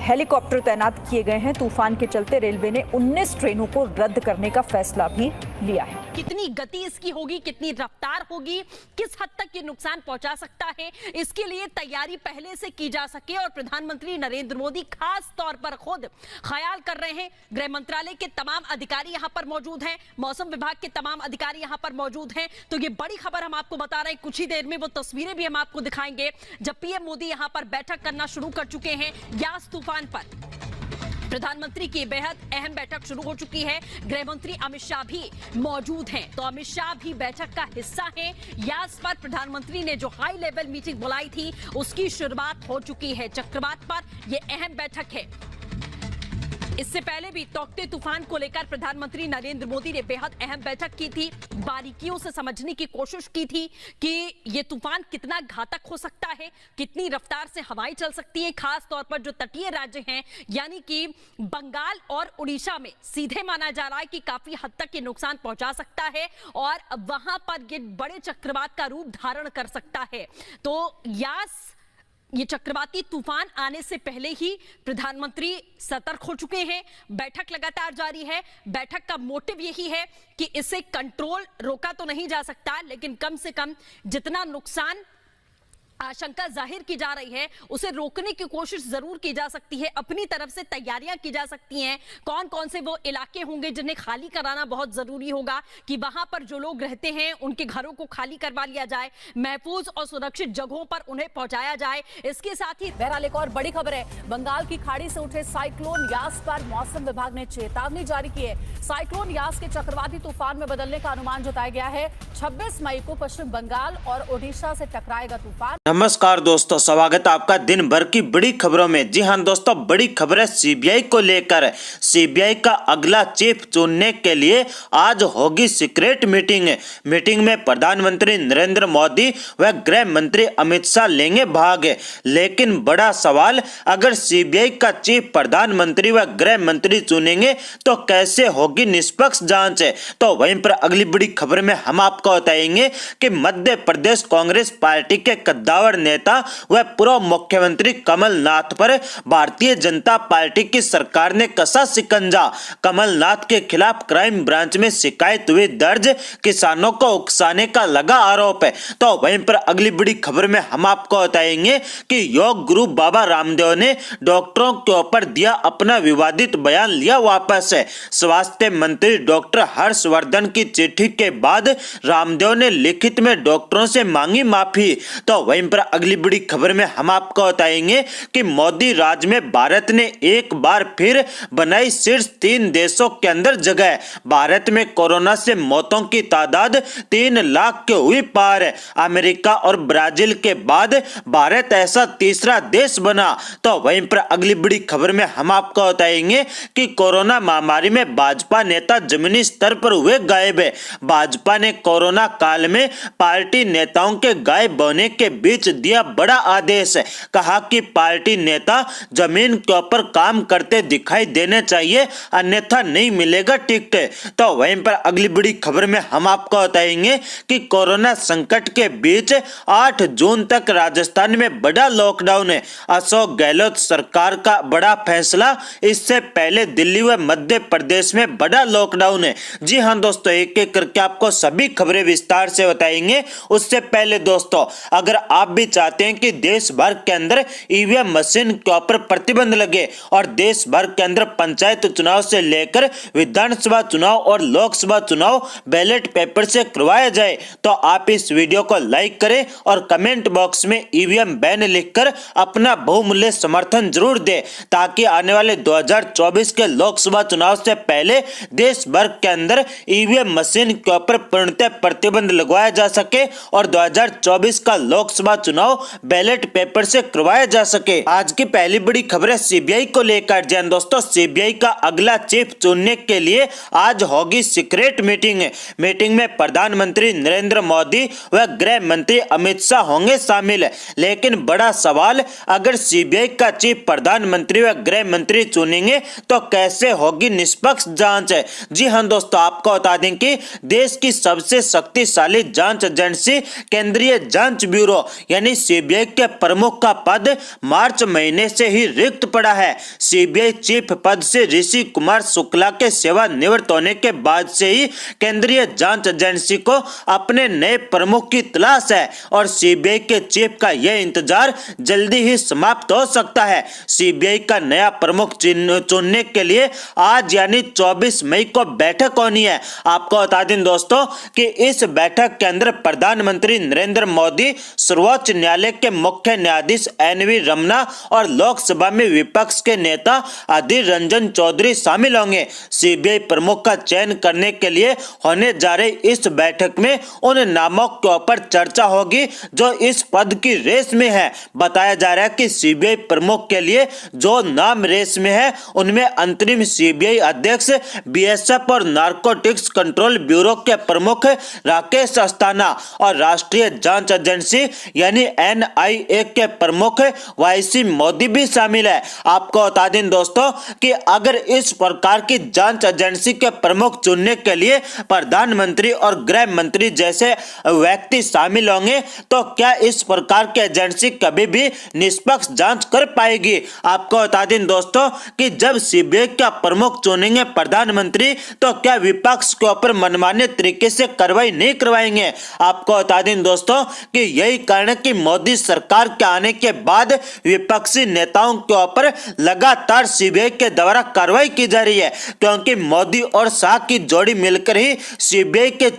हेलीकॉप्टर तैनात किए गए हैं। तूफान के चलते रेलवे ने 19 ट्रेनों को रद्द करने का फैसला भी लिया है। कितनी गति इसकी होगी, कितनी रफ्तार होगी, किस हद तक ये नुकसान पहुंचा सकता है, इसके लिए तैयारी पहले से की जा सके और प्रधानमंत्री नरेंद्र मोदी खास तौर पर खुद ख्याल कर रहे हैं। गृह मंत्रालय के तमाम अधिकारी यहां पर मौजूद हैं, मौसम विभाग के तमाम अधिकारी यहां पर मौजूद हैं। तो ये बड़ी खबर हम आपको बता रहे हैं। कुछ ही देर में वो तस्वीरें भी हम आपको दिखाएंगे जब पीएम मोदी यहां पर बैठक करना शुरू कर चुके हैं यास तूफान पर। प्रधानमंत्री की बेहद अहम बैठक शुरू हो चुकी है। गृह मंत्री अमित शाह भी मौजूद हैं, तो अमित शाह भी बैठक का हिस्सा हैं। यास पर प्रधानमंत्री ने जो हाई लेवल मीटिंग बुलाई थी उसकी शुरुआत हो चुकी है। चक्रवात पर यह अहम बैठक है। इससे पहले भी तौकते तूफान को लेकर प्रधानमंत्री नरेंद्र मोदी ने बेहद अहम बैठक की थी। बारीकियों से समझने की कोशिश की थी कि ये तूफान कितना घातक हो सकता है, कितनी रफ्तार से हवाएं चल सकती हैं, खास तौर पर जो तटीय राज्य हैं यानी कि बंगाल और उड़ीसा में सीधे माना जा रहा है कि काफी हद तक ये नुकसान पहुंचा सकता है और वहां पर ये बड़े चक्रवात का रूप धारण कर सकता है। तो यास ये चक्रवाती तूफान आने से पहले ही प्रधानमंत्री सतर्क हो चुके हैं। बैठक लगातार जारी है। बैठक का मोटिव यही है कि इसे कंट्रोल रोका तो नहीं जा सकता, लेकिन कम से कम जितना नुकसान आशंका जाहिर की जा रही है उसे रोकने की कोशिश जरूर की जा सकती है। अपनी तरफ से तैयारियां की जा सकती हैं। कौन कौन से वो इलाके होंगे जिन्हें खाली कराना बहुत जरूरी होगा कि वहां पर जो लोग रहते हैं उनके घरों को खाली करवा लिया जाए, महफूज और सुरक्षित जगहों पर उन्हें पहुंचाया जाए। इसके साथ ही बहरहाल एक और बड़ी खबर है। बंगाल की खाड़ी से उठे साइक्लोन यास पर मौसम विभाग ने चेतावनी जारी की है। साइक्लोन यास के चक्रवाती तूफान में बदलने का अनुमान जताया गया है। 26 मई को पश्चिम बंगाल और ओडिशा से टकराएगा तूफान। नमस्कार दोस्तों, स्वागत है आपका दिन भर की बड़ी खबरों में। जी हाँ दोस्तों, बड़ी खबर है सीबीआई को लेकर। सीबीआई का अगला चीफ चुनने के लिए आज होगी सीक्रेट मीटिंग। मीटिंग में प्रधानमंत्री नरेंद्र मोदी व गृह मंत्री अमित शाह लेंगे भाग। लेकिन बड़ा सवाल, अगर सीबीआई का चीफ प्रधानमंत्री व गृह मंत्री चुनेंगे तो कैसे होगी निष्पक्ष जांच? तो वहीं पर अगली बड़ी खबर में हम आपको बताएंगे कि मध्य प्रदेश कांग्रेस पार्टी के कद्दावर कद्दावर नेता व पूर्व मुख्यमंत्री कमलनाथ पर भारतीय जनता पार्टी की सरकार ने कसा शिकंजा। कमलनाथ के खिलाफ क्राइम ब्रांच में शिकायत हुई दर्ज, किसानों को उकसाने का लगा आरोप है। तो वहीं पर अगली बड़ी खबर में हम आपको बताएंगे कि योग गुरु बाबा रामदेव ने डॉक्टरों के ऊपर दिया अपना विवादित बयान लिया वापस है। स्वास्थ्य मंत्री डॉक्टर हर्षवर्धन की चिट्ठी के बाद रामदेव ने लिखित में डॉक्टरों से मांगी माफी। तो वहीं पर अगली बड़ी खबर में हम आपको बताएंगे कि मोदी राज में भारत ने एक बार फिर बनाई शीर्ष 3 देशों के अंदर जगह। भारत में कोरोना से मौतों की तादाद 3 लाख के हुई पार है। अमेरिका और ब्राजील के बाद भारत ऐसा तीसरा देश बना। तो वहीं पर अगली बड़ी खबर में हम आपको बताएंगे कि कोरोना महामारी में भाजपा नेता जमीनी स्तर पर हुए गायब है। भाजपा ने कोरोना काल में पार्टी नेताओं के गायब होने के बीच दिया बड़ा आदेश, कहा कि पार्टी नेता जमीन के ऊपर काम करते दिखाई देने चाहिए, अन्यथा नहीं मिलेगा टिकट। तो वहीं पर अगली बड़ी खबर में हम आपको बताएंगे कि कोरोना संकट के बीच 8 जून तक राजस्थान में बड़ा लॉकडाउन है। अशोक गहलोत सरकार का बड़ा फैसला, इससे पहले दिल्ली व मध्य प्रदेश में बड़ा लॉकडाउन है। जी हां दोस्तों, एक एक करके आपको सभी खबरें विस्तार से बताएंगे। उससे पहले दोस्तों, अगर आप भी चाहते हैं कि देश भर के अंदर ईवीएम मशीन के ऊपर प्रतिबंध लगे और देश भर के अंदर पंचायत चुनाव से लेकर विधानसभा चुनाव और लोकसभा चुनाव बैलेट पेपर से करवाया जाए, तो आप इस वीडियो को लाइक करें और कमेंट बॉक्स में ईवीएम बैन लिखकर अपना बहुमूल्य समर्थन जरूर दें, ताकि आने वाले 2024 के लोकसभा चुनाव से पहले देश भर के अंदर ईवीएम मशीन के ऊपर पूर्णतः प्रतिबंध लगवाया जा सके और 2024 का लोकसभा चुनाव बैलेट पेपर से करवाया जा सके। आज की पहली बड़ी खबर है सीबीआई को लेकर। जी दोस्तों, सीबीआई का अगला चीफ चुनने के लिए आज होगी सीक्रेट मीटिंग। मीटिंग में प्रधानमंत्री नरेंद्र मोदी व गृह मंत्री अमित शाह होंगे शामिल। लेकिन बड़ा सवाल, अगर सीबीआई का चीफ प्रधानमंत्री व गृह मंत्री चुनेंगे तो कैसे होगी निष्पक्ष जांच? जी हां दोस्तों, आपको बता दें कि देश की सबसे शक्तिशाली जांच एजेंसी केंद्रीय जांच ब्यूरो यानी सीबीआई के प्रमुख का पद मार्च महीने से ही रिक्त पड़ा है। सीबीआई चीफ पद से ऋषि कुमार शुक्ला के सेवानिवृत्त होने के बाद से ही केंद्रीय जांच एजेंसी को अपने नए प्रमुख की तलाश है और सीबीआई के चीफ का यह इंतजार जल्दी ही समाप्त हो सकता है। सीबीआई का नया प्रमुख चुनने के लिए आज यानी 24 मई को बैठक होनी है। आपको बता दें दोस्तों कि इस बैठक के अंदर प्रधानमंत्री नरेंद्र मोदी, सर्वोच्च न्यायालय के मुख्य न्यायाधीश एनवी रमना और लोकसभा में विपक्ष के नेता अधीर रंजन चौधरी शामिल होंगे। सीबीआई प्रमुख का चयन करने के लिए होने जा रही इस बैठक में उन नामों के ऊपर चर्चा होगी जो इस पद की रेस में है। बताया जा रहा है कि सीबीआई प्रमुख के लिए जो नाम रेस में है उनमें अंतरिम सीबीआई अध्यक्ष, बीएसएफ और नारकोटिक्स कंट्रोल ब्यूरो के प्रमुख राकेश अस्थाना और राष्ट्रीय जांच एजेंसी यानी एनआईए के प्रमुख वाईसी मोदी भी शामिल है। आपको बता दें दोस्तों कि अगर इस प्रकार की जांच एजेंसी के प्रमुख चुनने के लिए प्रधानमंत्री और गृह मंत्री जैसे व्यक्ति शामिल होंगे तो क्या इस प्रकार की एजेंसी कभी भी निष्पक्ष जांच कर पाएगी? आपको बता दें दोस्तों कि जब सीबीआई का प्रमुख चुनेंगे प्रधानमंत्री तो क्या विपक्ष के ऊपर मनमाने तरीके से कार्रवाई नहीं करवाएंगे? आपको बता दें दोस्तों कि यही कारण है कि मोदी सरकार के आने के बाद विपक्षी नेताओं के ऊपर लगातार सीबीआई के द्वारा कार्रवाई की जा रही है, क्योंकि मोदी और शाह की जोड़ी मिलकर ही सीबीआई के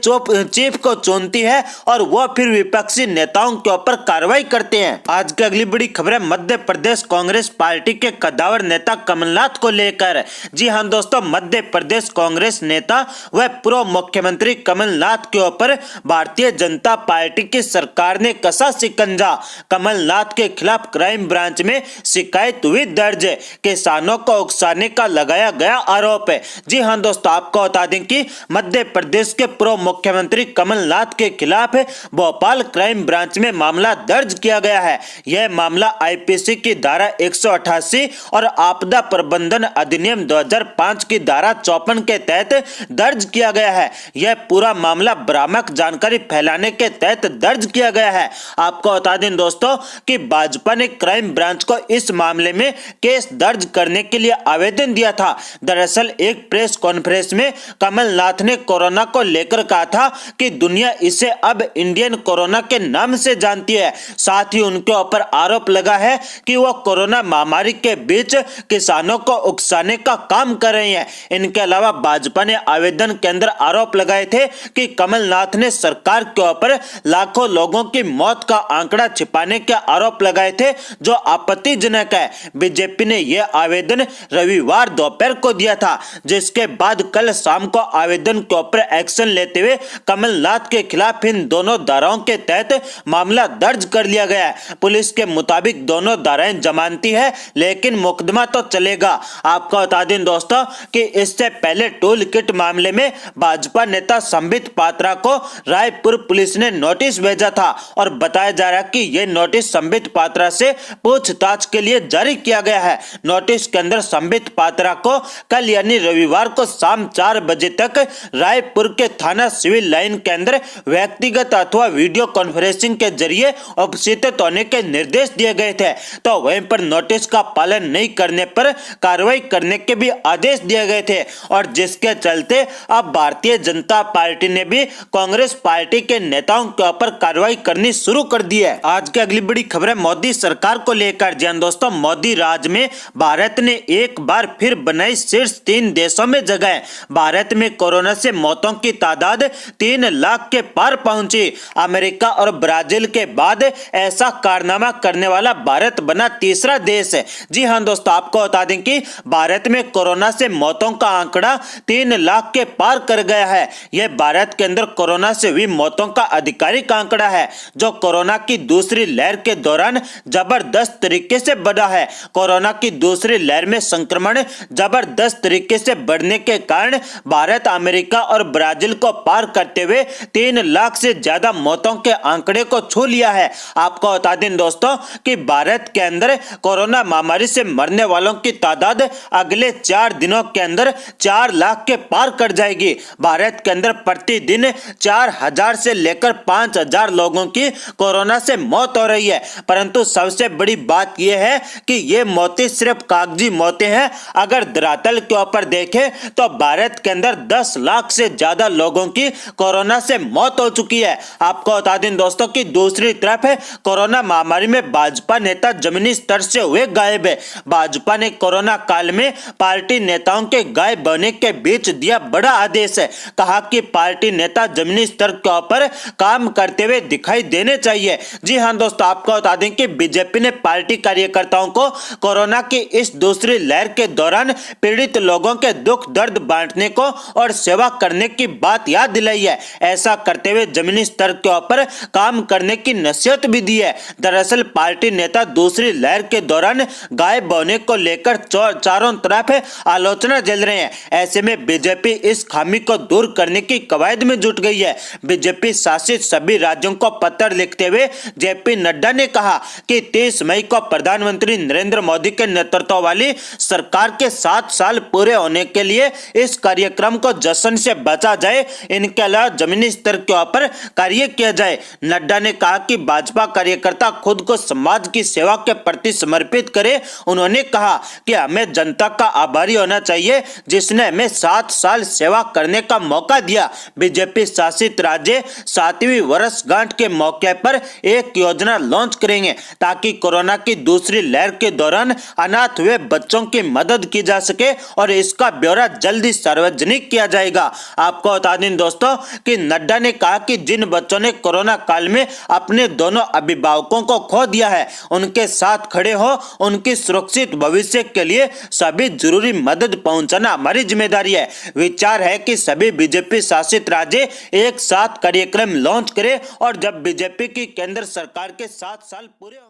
चीफ को चुनती है और वो फिर विपक्षी नेताओं के ऊपर कार्रवाई करते हैं। आज की अगली बड़ी खबर है मध्य प्रदेश कांग्रेस पार्टी के कद्दावर नेता कमलनाथ को लेकर। जी हां दोस्तों, मध्य प्रदेश कांग्रेस नेता व पूर्व मुख्यमंत्री कमलनाथ के ऊपर भारतीय जनता पार्टी की सरकार ने कसा शिकंजा। कमलनाथ के खिलाफ क्राइम ब्रांच में शिकायत हुई दर्ज, किसानों को उकसाने का लगाया गया आरोप है। जी हां दोस्तों, आपको बता दें कि मध्य प्रदेश के पूर्व मुख्यमंत्री कमलनाथ के खिलाफ भोपाल क्राइम ब्रांच में मामला दर्ज किया गया है। यह मामला आईपीसी की धारा 188 और आपदा प्रबंधन अधिनियम 2005 की धारा 54 के तहत दर्ज किया गया है। यह पूरा मामला भ्रामक जानकारी फैलाने के तहत दर्ज किया गया है। आपको बता दें दोस्तों कि भाजपा ने क्राइम ब्रांच को इस मामले में केस दर्ज करने के लिए आवेदन दिया था। दरअसल एक प्रेस कॉन्फ्रेंस में कमलनाथ ने कोरोना को लेकर कहा था कि दुनिया इसे अब इंडियन कोरोना के नाम से जानती है। साथ ही उनके ऊपर आरोप लगा है कि वो कोरोना महामारी के बीच किसानों को उकसाने का काम कर रहे हैं। इनके अलावा भाजपा ने आवेदन के अंदर आरोप लगाए थे कि कमलनाथ ने सरकार के ऊपर लाखों लोगों की मौत का आंकड़ा छिपाने के आरोप लगाए थे, जो आपत्तिजनक है। बीजेपी ने यह आवेदन रविवार दोपहर को दिया था, जिसके बाद कल शाम को आवेदन के ऊपर एक्शन लेते हुए कमलनाथ के खिलाफ इन दोनों धाराओं के तहत मामला दर्ज कर लिया गया है। पुलिस के मुताबिक दोनों धाराएं जमानती है, लेकिन मुकदमा तो चलेगा। आपको बता दें दोस्तों कि इससे पहले टूल किट मामले में भाजपा नेता संबित पात्रा को रायपुर पुलिस ने नोटिस भेजा था और बताया जा रहा है कि यह नोटिस संबित पात्रा से पूछताछ के लिए जारी किया गया है। नोटिस के अंदर संबित पात्रा को कल यानी रविवार को शाम 4 बजे तक रायपुर के थाना सिविल लाइन के अंदर व्यक्तिगत अथवा वीडियो कॉन्फ्रेंसिंग के जरिए उपस्थित होने के निर्देश दिए गए थे। तो वहीं पर नोटिस का पालन नहीं करने पर कार्रवाई करने के भी आदेश दिए गए थे, और जिसके चलते अब भारतीय जनता पार्टी ने भी कांग्रेस पार्टी के नेताओं के ऊपर कार्रवाई करनी शुरू कर दी है। आज की अगली बड़ी खबर है मोदी सरकार को लेकर। जी दोस्तों, मोदी राज में भारत ने एक बार फिर बनाई शीर्ष 3 देशों में जगह। भारत में कोरोना से मौतों की तादाद 3 लाख के पार पहुंची। अमेरिका और ब्राजील के बाद ऐसा कारनामा करने वाला भारत बना तीसरा देश है। जी हां दोस्तों, आपको बता दें कि भारत में कोरोना से मौतों का आंकड़ा 3 लाख के पार कर गया है। यह भारत के अंदर कोरोना से हुई मौतों का आधिकारिक आंकड़ा है, जो कोरोना की दूसरी लहर के दौरान जबरदस्त तरीके से बढ़ा है। कोरोना की दूसरी लहर में संक्रमण जबरदस्त तरीके से बढ़ने के कारण भारत अमेरिका और ब्राजील को पार करते हुए 3 लाख से ज्यादा मौतों के आंकड़े को छू लिया है। आपको बता दें दोस्तों कि भारत के अंदर कोरोना महामारी से मरने वालों की तादाद अगले 4 दिनों के अंदर 4 लाख के पार कर जाएगी। भारत के अंदर प्रतिदिन 4000 से लेकर 5000 लोगों की कोरोना से मौत हो रही है। परंतु सबसे बड़ी बात यह है कि ये मौतें सिर्फ कागजी मौतें हैं। अगर धरातल के ऊपर देखें तो भारत के अंदर 10 लाख से ज्यादा लोगों की कोरोना से मौत हो चुकी है। आपको बता दें दोस्तों कि दूसरी तरफ है कोरोना महामारी में भाजपा नेता जमीनी स्तर से हुए गायब है। भाजपा ने कोरोना काल में पार्टी नेताओं के गायब होने के बीच दिया बड़ा आदेश है। कहा कि पार्टी नेता जमीनी स्तर के ऊपर काम करते हुए दिखाई देने चाहिए। जी हां दोस्तों, आपको बता दें कि बीजेपी ने पार्टी कार्यकर्ताओं को कोरोना की इस दूसरी लहर के दौरान पीड़ित लोगों के दुख दर्द बांटने को और सेवा करने की बात याद दिलाई है। ऐसा करते हुए जमीनी स्तर के ऊपर काम करने की नसीहत भी दी है। दरअसल पार्टी नेता दूसरी लहर के दौरान गायब होने को लेकर चारों तरफ आलोचना झेल रहे हैं। ऐसे में बीजेपी इस खामी को दूर करने की कवायद में जुट गई है। बीजेपी शासित सभी राज्यों को पत्र लिखते हुए जेपी नड्डा ने कहा कि 30 मई को प्रधानमंत्री नरेंद्र मोदी के नेतृत्व वाली सरकार के 7 साल पूरे होने के लिए इस कार्यक्रम को जश्न से बचा जाए। इनके अलावा जमीनी स्तर के ऊपर कार्य किया जाए। नड्डा ने कहा कि भाजपा कार्यकर्ता खुद को समाज की सेवा के प्रति समर्पित करे। उन्होंने कहा कि हमें जनता का आभारी होना चाहिए जिसने हमें 7 साल सेवा करने का मौका दिया। बीजेपी शासित राज्य 7वीं वर्षगांठ के मौके पर एक योजना लॉन्च करेंगे ताकि कोरोना की दूसरी लहर के दौरान अनाथ हुए बच्चों की मदद की जा सके और इसका ब्यौरा जल्दी सार्वजनिक किया जाएगा। आपको बता दें दोस्तों कि नड्डा ने कहा कि जिन बच्चों ने कोरोना काल में अपने दोनों अभिभावकों को खो दिया है, उनके साथ खड़े हो उनकी सुरक्षित भविष्य के लिए सभी जरूरी मदद पहुंचाना हमारी जिम्मेदारी है। विचार है कि सभी बीजेपी शासित राज्य एक साथ कार्यक्रम लॉन्च करें और जब बीजेपी की केंद्र सरकार के 7 साल पूरे होंगे।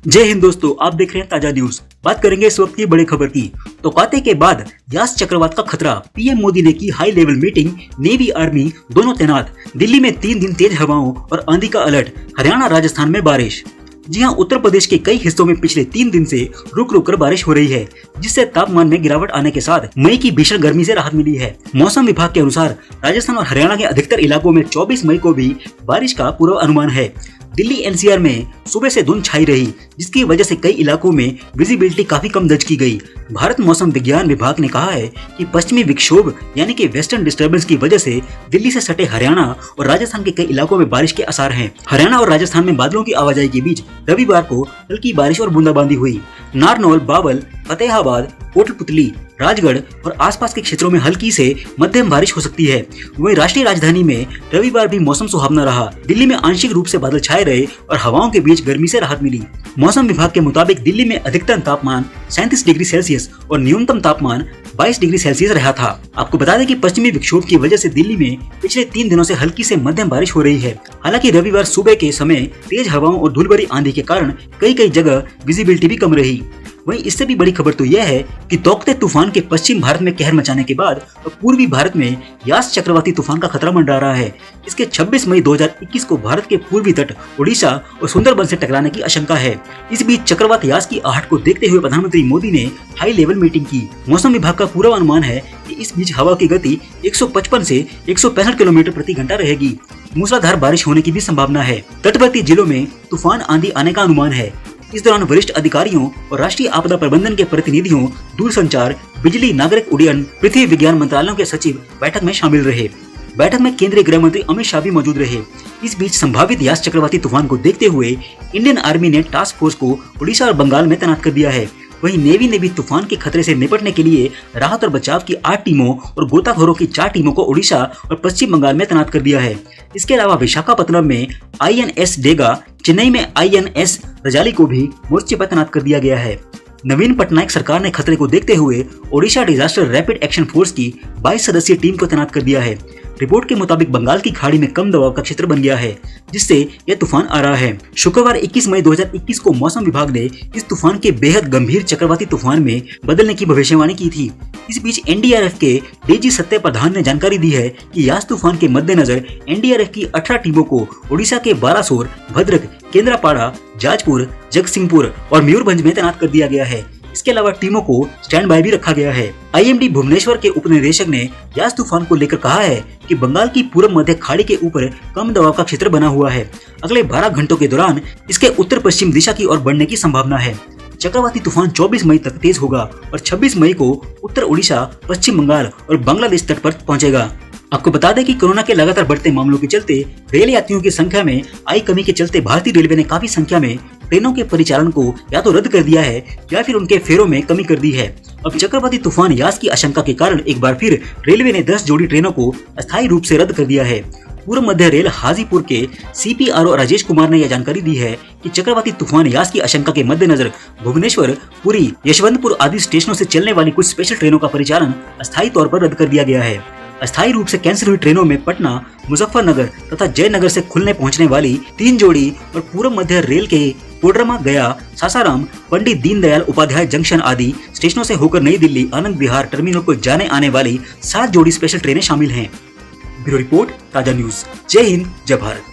जय हिंद दोस्तों, आप देख रहे हैं ताजा न्यूज। बात करेंगे इस वक्त की बड़ी खबर की। तो काते के बाद यास चक्रवात का खतरा, पीएम मोदी ने की high level meeting, navy army दोनों तैनात। दिल्ली में 3 दिन तेज हवाओं और आंधी का अलर्ट, हरियाणा राजस्थान में बारिश। जी हां, उत्तर प्रदेश के कई हिस्सों में पिछले 3 दिन से रुक रुक कर बारिश हो रही है, जिससे तापमान में गिरावट आने के साथ मई की भीषण गर्मी से राहत मिली है। मौसम विभाग के अनुसार राजस्थान और हरियाणा के अधिकतर इलाकों में 24 मई को भी बारिश का पूर्वानुमान है। दिल्ली एनसीआर में सुबह से धुंध छाई रही, जिसकी वजह से कई इलाकों में विजिबिलिटी काफी कम दर्ज की गई। भारत मौसम विज्ञान विभाग ने कहा है कि पश्चिमी विक्षोभ यानी कि वेस्टर्न डिस्टर्बेंस की वजह से दिल्ली से सटे हरियाणा और राजस्थान के कई इलाकों में बारिश के आसार हैं। हरियाणा और राजस्थान में बादलों की आवाजाही के बीच रविवार को हल्की बारिश और बूंदाबांदी हुई। नारनौल, बावल, फतेहाबाद, कोटपुतली, राजगढ़ और आसपास के क्षेत्रों में हल्की से मध्यम बारिश हो सकती है। वहीं राष्ट्रीय राजधानी में रविवार भी मौसम सुहावना रहा। दिल्ली में आंशिक रूप से बादल छाए रहे और हवाओं के बीच गर्मी से राहत मिली। मौसम विभाग के मुताबिक दिल्ली में अधिकतम तापमान 37 डिग्री सेल्सियस और न्यूनतम तापमान 22 डिग्री सेल्सियस रहा था। आपको बता दें कि पश्चिमी विक्षोभ की वजह से दिल्ली में पिछले 3 दिनों से हल्की से मध्यम बारिश हो रही है। हालांकि रविवार सुबह के समय तेज हवाओं और धूलभरी आंधी के कारण कई जगह विजिबिलिटी भी कम रही। वहीं इससे भी बड़ी खबर तो यह है कि तौकते तूफान के पश्चिम भारत में कहर मचाने के बाद पूर्वी भारत में यास चक्रवाती तूफान का खतरा मंडरा रहा है। इसके 26 मई 2021 को भारत के पूर्वी तट ओडिशा और सुंदरबन से टकराने की आशंका है। इस बीच चक्रवात यास की आहट को देखते हुए प्रधानमंत्री मोदी ने हाई लेवल मीटिंग की। मौसम विभाग का पूरा अनुमान है कि इस बीच हवा की गति 155 से 165 किलोमीटर प्रति घंटा रहेगी। मूसलाधार बारिश होने की भी संभावना है। तटवर्ती जिलों में तूफान आंधी आने का अनुमान है। इस दौरान वरिष्ठ अधिकारियों और राष्ट्रीय आपदा प्रबंधन के प्रतिनिधियों, दूरसंचार, बिजली, नागरिक उड्डयन, पृथ्वी विज्ञान मंत्रालयों के सचिव बैठक में शामिल रहे। बैठक में केंद्रीय गृह मंत्री अमित शाह भी मौजूद रहे। इस बीच संभावित यास चक्रवाती तूफान को देखते हुए इंडियन आर्मी ने टास्क फोर्स को उड़ीसा और बंगाल में तैनात कर दिया है। वहीं नेवी ने भी तूफान के खतरे से निपटने के लिए राहत और बचाव की 8 टीमों और गोताखोरों की 4 टीमों को उड़ीसा और पश्चिम बंगाल में तैनात कर दिया है। इसके अलावा विशाखापत्तनम में INS डेगा, चेन्नई में INS रजाली को भी मोर्चे पर तैनात कर दिया गया है। नवीन पटनायक सरकार ने खतरे को देखते हुए Odisha disaster rapid action force की 22 सदस्यीय टीम को तैनात कर दिया है। रिपोर्ट के मुताबिक बंगाल की खाड़ी में कम दबाव का क्षेत्र बन गया है, जिससे यह तूफान आ रहा है। शुक्रवार 21 मई 2021 को मौसम विभाग ने इस तूफान के बेहद गंभीर चक्रवाती तूफान में बदलने की भविष्यवाणी की थी। इस बीच NDRF के DG सत्य प्रधान ने जानकारी दी है कि यास तूफान के मद्देनजर NDRF की 18 टीमों को ओडिशा के बालासोर, भद्रक, केंद्रापाड़ा, जाजपुर, जगतसिंहपुर और मयूरभंज में तैनात कर दिया गया है। इसके अलावा टीमों को स्टैंड बाय भी रखा गया है। IMD भुवनेश्वर के उप निदेशक ने यास तूफान को लेकर कहा है कि बंगाल की पूर्व मध्य खाड़ी के ऊपर कम दबाव का क्षेत्र बना हुआ है। अगले 12 घंटों के दौरान इसके उत्तर पश्चिम दिशा की ओर बढ़ने की संभावना है। चक्रवाती तूफान 24 मई तक तेज होगा और 26 मई को उत्तर उड़ीसा, पश्चिम बंगाल और बांग्लादेश तट पर पहुंचेगा। आपको बता दें कि कोरोना के लगातार बढ़ते मामलों के चलते रेल यात्रियों की संख्या में आई कमी के चलते भारतीय रेलवे ने काफी संख्या में ट्रेनों के परिचालन को या तो रद्द कर दिया है या फिर उनके फेरों में कमी कर दी है। अब चक्रवाती तूफान यास की आशंका के कारण एक बार फिर रेलवे ने 10 जोड़ी ट्रेनों को अस्थायी रूप से रद्द कर दिया है। पूर्व मध्य रेल हाजीपुर के CPRO राजेश कुमार ने यह जानकारी दी है कि चक्रवाती तूफान यास की आशंका के मद्देनजर भुवनेश्वर, पुरी, यशवंतपुर आदि स्टेशनों से चलने वाली कुछ स्पेशल ट्रेनों का परिचालन अस्थायी तौर पर रद्द कर दिया गया है। अस्थायी रूप से कैंसिल हुई ट्रेनों में पटना, मुजफ्फरनगर तथा जयनगर से खुलने पहुंचने वाली 3 जोड़ी और पूर्व मध्य रेल के कोडरमा, गया, सासाराम, पंडित दीनदयाल उपाध्याय जंक्शन आदि स्टेशनों से होकर नई दिल्ली, आनंद विहार टर्मिनल को जाने आने वाली 7 जोड़ी स्पेशल ट्रेनें शामिल हैं। ब्यूरो रिपोर्ट, ताजा न्यूज। जय हिंद, जय भारत।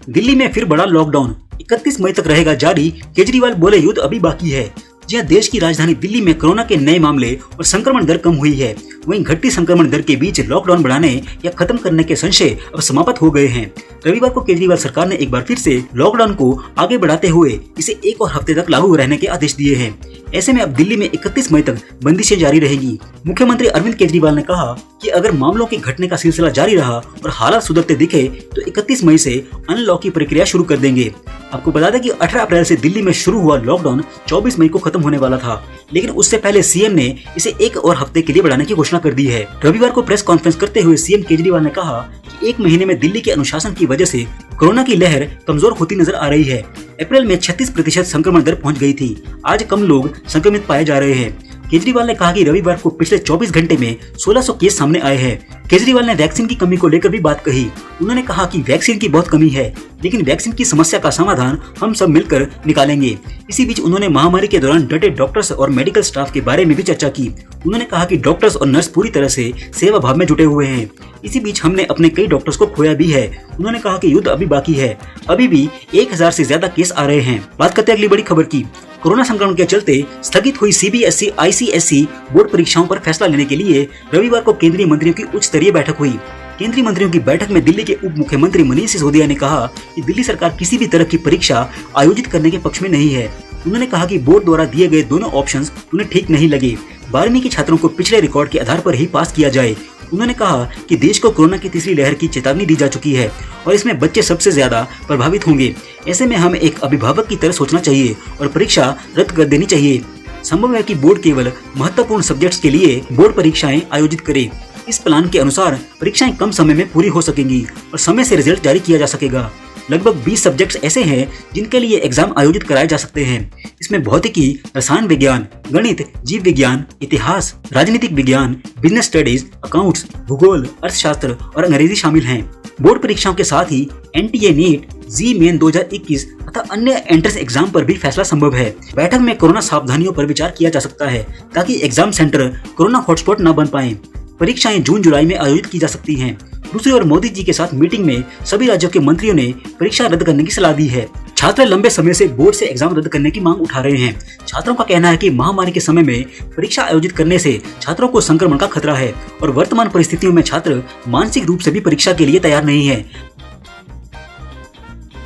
दिल्ली में फिर बड़ा लॉकडाउन 31 मई तक रहेगा जारी। केजरीवाल बोले युद्ध अभी बाकी है। जहां देश की राजधानी दिल्ली में कोरोना के नए मामले और संक्रमण दर कम हुई है, वहीं घटती संक्रमण दर के बीच लॉकडाउन बढ़ाने या खत्म करने के संशय अब समाप्त हो गए हैं। रविवार को केजरीवाल सरकार ने एक बार फिर से लॉकडाउन को आगे बढ़ाते हुए इसे 1 और हफ्ते तक लागू रहने के आदेश दिए हैं। ऐसे में अब दिल्ली में 31 मई तक बंदिशें जारी रहेगी। मुख्यमंत्री अरविंद केजरीवाल ने कहा कि अगर मामलों के घटने का सिलसिला जारी रहा और हालात सुधरते दिखे तो 31 मई से अनलॉक की प्रक्रिया शुरू कर देंगे। आपको बता दें कि 18 अप्रैल से दिल्ली में शुरू हुआ लॉकडाउन 24 मई को खत्म होने वाला था, लेकिन उससे पहले सीएम ने इसे 1 और हफ्ते के लिए बढ़ाने की घोषणा कर दी है। रविवार को प्रेस कॉन्फ्रेंस करते हुए सीएम केजरीवाल ने कहा कि 1 महीने में दिल्ली के अनुशासन की वजह से कोरोना की लहर कमजोर होती नजर आ रही है। अप्रैल में 36% संक्रमण दर पहुंच गई थी। आज कम लोग संक्रमित पाए जा रहे हैं। केजरीवाल ने कहा कि रविवार को पिछले 24 घंटे में 1600 केस सामने आए हैं। केजरीवाल ने वैक्सीन की कमी को लेकर भी बात कही। उन्होंने कहा कि वैक्सीन की बहुत कमी है, लेकिन वैक्सीन की समस्या का समाधान हम सब मिलकर निकालेंगे। इसी बीच उन्होंने महामारी के दौरान डटे डॉक्टर्स और मेडिकल स्टाफ के बारे में भी चर्चा की। उन्होंने कहा कि डॉक्टर्स और नर्स पूरी तरह से सेवा भाव में जुटे हुए हैं। इसी बीच हमने अपने कई डॉक्टर्स को खोया भी है। उन्होंने कहा कि युद्ध अभी बाकी है, अभी भी 1000 से ज्यादा केस आ रहे हैं। बात करते हैं अगली बड़ी खबर की। कोरोना संक्रमण के चलते स्थगित हुई सीबीएसई आईसीएसई बोर्ड परीक्षाओं पर फैसला लेने के लिए रविवार को केंद्रीय मंत्रियों की उच्च स्तरीय बैठक हुई। केंद्रीय मंत्रियों की बैठक में दिल्ली के उप मुख्यमंत्री मनीष सिसोदिया ने कहा कि दिल्ली सरकार किसी भी तरह की परीक्षा आयोजित करने के पक्ष में नहीं है। उन्होंने कहा कि बोर्ड द्वारा दिए गए दोनों ऑप्शंस उन्हें ठीक नहीं लगे। 12वीं के छात्रों को पिछले रिकॉर्ड के आधार पर ही पास किया जाए। उन्होंने कहा कि देश को कोरोना की तीसरी लहर की चेतावनी दी जा चुकी है और इसमें बच्चे सबसे ज्यादा प्रभावित होंगे। ऐसे में हमें एक अभिभावक की तरह सोचना चाहिए और परीक्षा रद्द कर देनी चाहिए। संभव है कि बोर्ड केवल महत्वपूर्ण सब्जेक्ट्स के लिए बोर्ड परीक्षाएं आयोजित करे। इस प्लान के अनुसार परीक्षाएं कम समय में पूरी हो सकेंगी और समय से रिजल्ट जारी किया जा सकेगा। लगभग 20 सब्जेक्ट्स ऐसे हैं जिनके लिए एग्जाम आयोजित कराए जा सकते हैं। इसमें भौतिकी, रसायन विज्ञान, गणित, जीव विज्ञान, इतिहास, राजनीतिक विज्ञान, बिजनेस स्टडीज, अकाउंट्स, भूगोल, अर्थशास्त्र और अंग्रेजी शामिल हैं। बोर्ड परीक्षाओं के साथ ही एनटीए नीट, जी मेन 2021 तथा अन्य एंट्रेंस एग्जाम पर भी फैसला संभव है। बैठक में कोरोना सावधानियों पर विचार किया जा सकता है ताकि एग्जाम सेंटर कोरोना हॉटस्पॉट न बन पाए। परीक्षाएं जून जुलाई में आयोजित की जा सकती हैं। दूसरी ओर मोदी जी के साथ मीटिंग में सभी राज्यों के मंत्रियों ने परीक्षा रद्द करने की सलाह दी है। छात्र लंबे समय से बोर्ड से एग्जाम रद्द करने की मांग उठा रहे हैं। छात्रों का कहना है कि महामारी के समय में परीक्षा आयोजित करने से छात्रों को संक्रमण का खतरा है और वर्तमान परिस्थितियों में छात्र मानसिक रूप से भी परीक्षा के लिए तैयार नहीं है।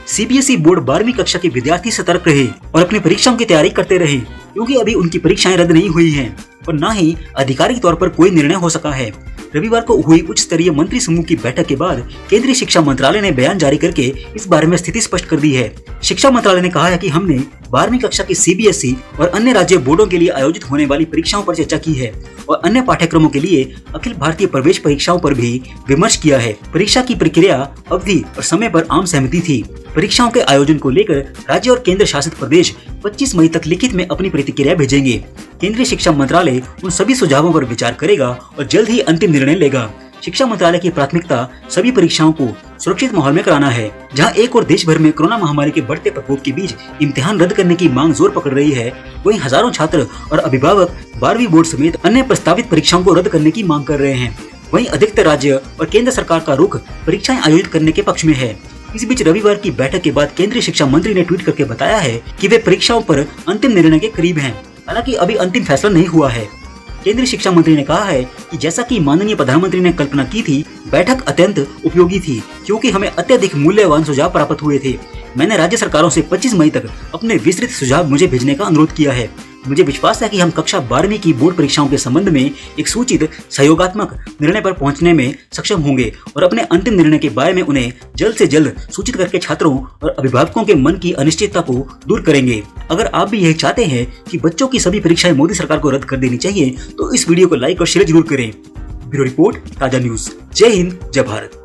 सीबीएसई बोर्ड 12वीं कक्षा के विद्यार्थी सतर्क रहे और अपनी परीक्षाओं की तैयारी करते रहे, क्योंकि अभी उनकी परीक्षाएं रद्द नहीं हुई हैं और न ही आधिकारिक तौर पर कोई निर्णय हो सका है। रविवार को हुई उच्च स्तरीय मंत्री समूह की बैठक के बाद केंद्रीय शिक्षा मंत्रालय ने बयान जारी करके इस बारे में स्थिति स्पष्ट कर दी है। शिक्षा मंत्रालय ने कहा है कि हमने 12वीं कक्षा की सीबीएसई और अन्य राज्य बोर्डों के लिए आयोजित होने वाली परीक्षाओं पर चर्चा की है और अन्य पाठ्यक्रमों के लिए अखिल भारतीय प्रवेश परीक्षाओं पर भी विमर्श किया है। परीक्षा की प्रक्रिया, अवधि और समय पर आम सहमति थी। परीक्षाओं के आयोजन को लेकर राज्य और केंद्र शासित प्रदेश 25 मई तक लिखित में अपनी प्रतिक्रिया भेजेंगे। केंद्रीय शिक्षा मंत्रालय उन सभी सुझावों पर विचार करेगा और जल्द ही अंतिम निर्णय लेगा। शिक्षा मंत्रालय की प्राथमिकता सभी परीक्षाओं को सुरक्षित माहौल में कराना है। जहां एक और देश भर में कोरोना महामारी के बढ़ते प्रकोप के बीच इम्तिहान रद्द करने की मांग जोर पकड़ रही है, वहीं हजारों छात्र और अभिभावक 12वीं बोर्ड समेत अन्य प्रस्तावित परीक्षाओं को रद्द करने की मांग कर रहे हैं। वहीं अधिकतर राज्य और केंद्र सरकार का रुख परीक्षाएं आयोजित करने के पक्ष में है। इस बीच रविवार की बैठक के बाद केंद्रीय शिक्षा मंत्री ने ट्वीट करके बताया है कि वे परीक्षाओं पर अंतिम निर्णय के करीब हैं। हालांकि अभी अंतिम फैसला नहीं हुआ है। केंद्रीय शिक्षा मंत्री ने कहा है कि जैसा कि माननीय प्रधानमंत्री ने कल्पना की थी, बैठक अत्यंत उपयोगी थी क्योंकि हमें अत्यधिक मूल्यवान सुझाव प्राप्त हुए थे। मैंने राज्य सरकारों से 25 मई तक अपने विस्तृत सुझाव मुझे भेजने का अनुरोध किया है। मुझे विश्वास है कि हम कक्षा 12वीं की बोर्ड परीक्षाओं के संबंध में एक सूचित सहयोगात्मक निर्णय पर पहुंचने में सक्षम होंगे और अपने अंतिम निर्णय के बारे में उन्हें जल्द से जल्द सूचित करके छात्रों और अभिभावकों के मन की अनिश्चितता को दूर करेंगे। अगर आप भी यही चाहते हैं कि बच्चों की सभी परीक्षाएं मोदी सरकार को रद्द कर देनी चाहिए तो इस वीडियो को लाइक और शेयर जरूर करें। ब्यूरो रिपोर्ट, ताजा न्यूज। जय हिंद, जय भारत।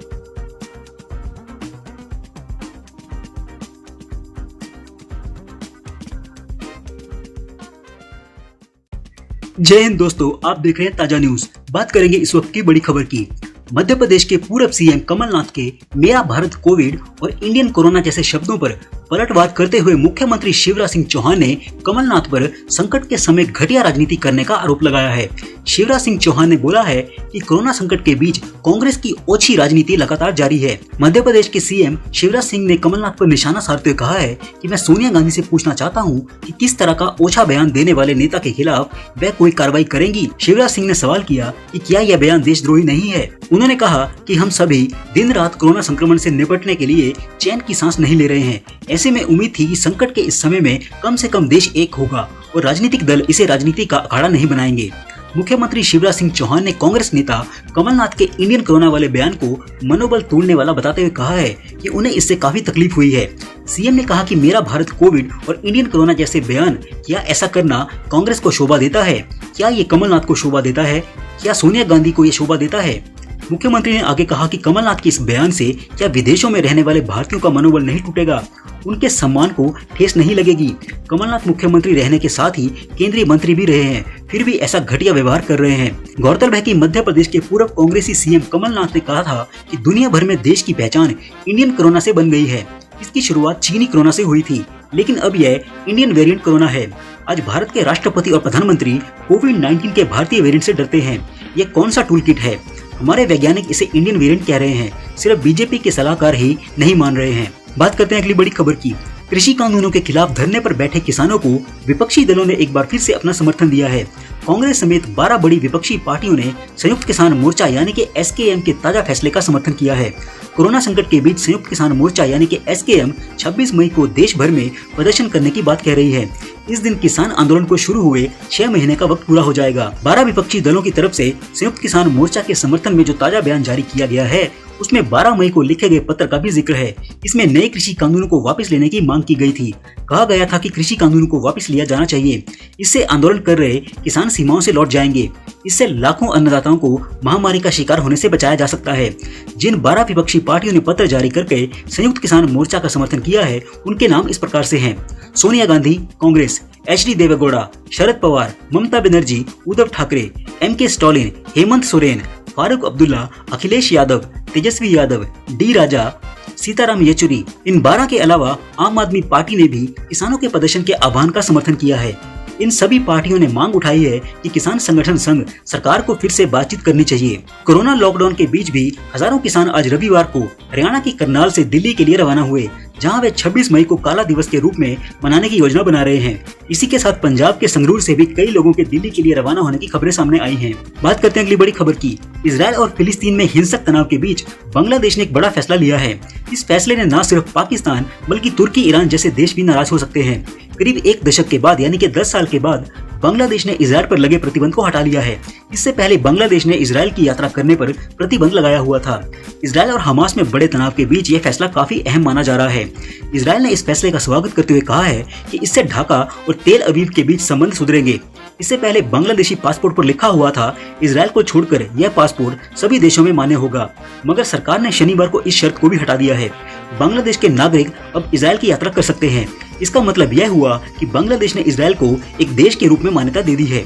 जय हिंद दोस्तों, आप देख रहे हैं ताजा न्यूज। बात करेंगे इस वक्त की बड़ी खबर की। मध्य प्रदेश के पूर्व सीएम कमलनाथ के मेरा भारत कोविड और इंडियन कोरोना जैसे शब्दों पर पलटवार करते हुए मुख्यमंत्री शिवराज सिंह चौहान ने कमलनाथ पर संकट के समय घटिया राजनीति करने का आरोप लगाया है। शिवराज सिंह चौहान ने बोला है कि कोरोना संकट के बीच कांग्रेस की ओछी राजनीति लगातार जारी है। मध्य प्रदेश के सीएम शिवराज सिंह ने कमलनाथ पर निशाना साधते हुए कहा है कि मैं सोनिया गांधी से पूछना चाहता हूं कि किस तरह का ओछा बयान देने वाले नेता के खिलाफ वह कोई कार्रवाई करेंगी। शिवराज सिंह ने सवाल किया कि क्या यह बयान देशद्रोही नहीं है। उन्होंने कहा कि हम सभी दिन रात कोरोना संक्रमण से निपटने के लिए चैन की सांस नहीं ले रहे हैं। ऐसे में उम्मीद थी कि संकट के इस समय में कम से कम देश एक होगा और राजनीतिक दल इसे राजनीति का अखाड़ा नहीं बनाएंगे। मुख्यमंत्री शिवराज सिंह चौहान ने कांग्रेस नेता कमलनाथ के इंडियन कोरोना वाले बयान को मनोबल तोड़ने वाला बताते हुए कहा है कि उन्हें इससे काफी तकलीफ हुई है। सीएम ने कहा कि मेरा भारत कोविड और इंडियन कोरोना जैसे बयान, क्या ऐसा करना कांग्रेस को शोभा देता है? क्या ये कमलनाथ को शोभा देता है? क्या सोनिया गांधी को ये शोभा देता है? मुख्यमंत्री ने आगे कहा कि कमलनाथ के इस बयान से क्या विदेशों में रहने वाले भारतीयों का मनोबल नहीं टूटेगा, उनके सम्मान को ठेस नहीं लगेगी। कमलनाथ मुख्यमंत्री रहने के साथ ही केंद्रीय मंत्री भी रहे हैं, फिर भी ऐसा घटिया व्यवहार कर रहे हैं। गौरतलब है कि मध्य प्रदेश के पूर्व कांग्रेसी सीएम कमलनाथ ने कहा था कि दुनिया भर में देश की पहचान इंडियन कोरोना से बन गई है। इसकी शुरुआत चीनी कोरोना से हुई थी, लेकिन अब यह इंडियन वेरिएंट कोरोना है। आज भारत के राष्ट्रपति और प्रधानमंत्री कोविड-19 के भारतीय वेरिएंट से डरते हैं। ये कौन सा टूल किट है? हमारे वैज्ञानिक इसे इंडियन वेरिएंट कह रहे हैं, सिर्फ बीजेपी के सलाहकार ही नहीं मान रहे हैं। बात करते हैं अगली बड़ी खबर की। कृषि कानूनों के खिलाफ धरने पर बैठे किसानों को विपक्षी दलों ने एक बार फिर से अपना समर्थन दिया है। कांग्रेस समेत 12 बड़ी विपक्षी पार्टियों ने संयुक्त किसान मोर्चा यानी कि एसकेएम के ताजा फैसले का समर्थन किया है। कोरोना संकट के बीच संयुक्त किसान मोर्चा यानी कि एसकेएम 26 मई को देश भर में प्रदर्शन करने की बात कह रही है। इस दिन किसान आंदोलन को शुरू हुए 6 महीने का वक्त पूरा हो जाएगा। 12 विपक्षी दलों की तरफ से संयुक्त किसान मोर्चा के समर्थन में जो ताजा बयान जारी किया गया है, उसमें 12 मई को लिखे गए पत्र का भी जिक्र है। इसमें नए कृषि कानूनों को वापस लेने की मांग की गई थी। कहा गया था कि कृषि कानूनों को वापस लिया जाना चाहिए। इससे आंदोलन कर रहे किसान सीमाओं से लौट जाएंगे। इससे लाखों अन्नदाताओं को महामारी का शिकार होने से बचाया जा सकता है। जिन 12 विपक्षी पार्टियों ने पत्र जारी करके संयुक्त किसान मोर्चा का समर्थन किया है, उनके नाम इस प्रकार से हैं: Sonia Gandhi Congress, HD. Deve Gowda, Sharad Pawar, Mamata Banerjee, Uddhav Thackeray, M.K. Stalin, Hemant Soren, Farooq Abdullah, Akhilesh Yadav, Tejashwi Yadav, D राजा, सीताराम येचुरी। इन 12 के अलावा आम आदमी पार्टी ने भी किसानों के प्रदर्शन के आह्वान का समर्थन किया है। इन सभी पार्टियों ने मांग उठाई है कि किसान संगठन संघ सरकार को फिर से बातचीत करनी चाहिए। कोरोना लॉकडाउन के बीच भी हजारों किसान आज रविवार को हरियाणा की करनाल से दिल्ली के लिए रवाना हुए, जहां वे 26 मई को काला दिवस के रूप में मनाने की योजना बना रहे हैं। इसी के साथ पंजाब के संगरूर से भी कई लोगों के दिल्ली के लिए रवाना होने की खबरें सामने आई हैं। बात करते हैं अगली बड़ी खबर की। इजरायल और फिलिस्तीन में हिंसक तनाव के बीच बांग्लादेश ने एक बड़ा फैसला लिया है। इस फैसले ने न सिर्फ पाकिस्तान बल्कि तुर्की, ईरान जैसे देश भी नाराज हो सकते हैं। करीब 1 दशक के बाद यानी कि 10 साल के बाद बांग्लादेश ने इजरायल पर लगे प्रतिबंध को हटा लिया है। इससे पहले बांग्लादेश ने इजरायल की यात्रा करने पर प्रतिबंध लगाया हुआ था। इजरायल और हमास में बड़े तनाव के बीच यह फैसला काफी अहम माना जा रहा है। इजरायल ने इस फैसले का स्वागत करते हुए कहा है कि इससे ढाका और तेल अवीव के बीच संबंध सुधरेंगे। इससे पहले बांग्लादेशी पासपोर्ट पर लिखा हुआ था इजरायल को छोड़कर यह पासपोर्ट सभी देशों में मान्य होगा, मगर सरकार ने शनिवार को इस शर्त को भी हटा दिया है। बांग्लादेश के नागरिक अब इजरायल की यात्रा कर सकते हैं। इसका मतलब यह हुआ कि बांग्लादेश ने इजरायल को एक देश के रूप में मान्यता दे दी है।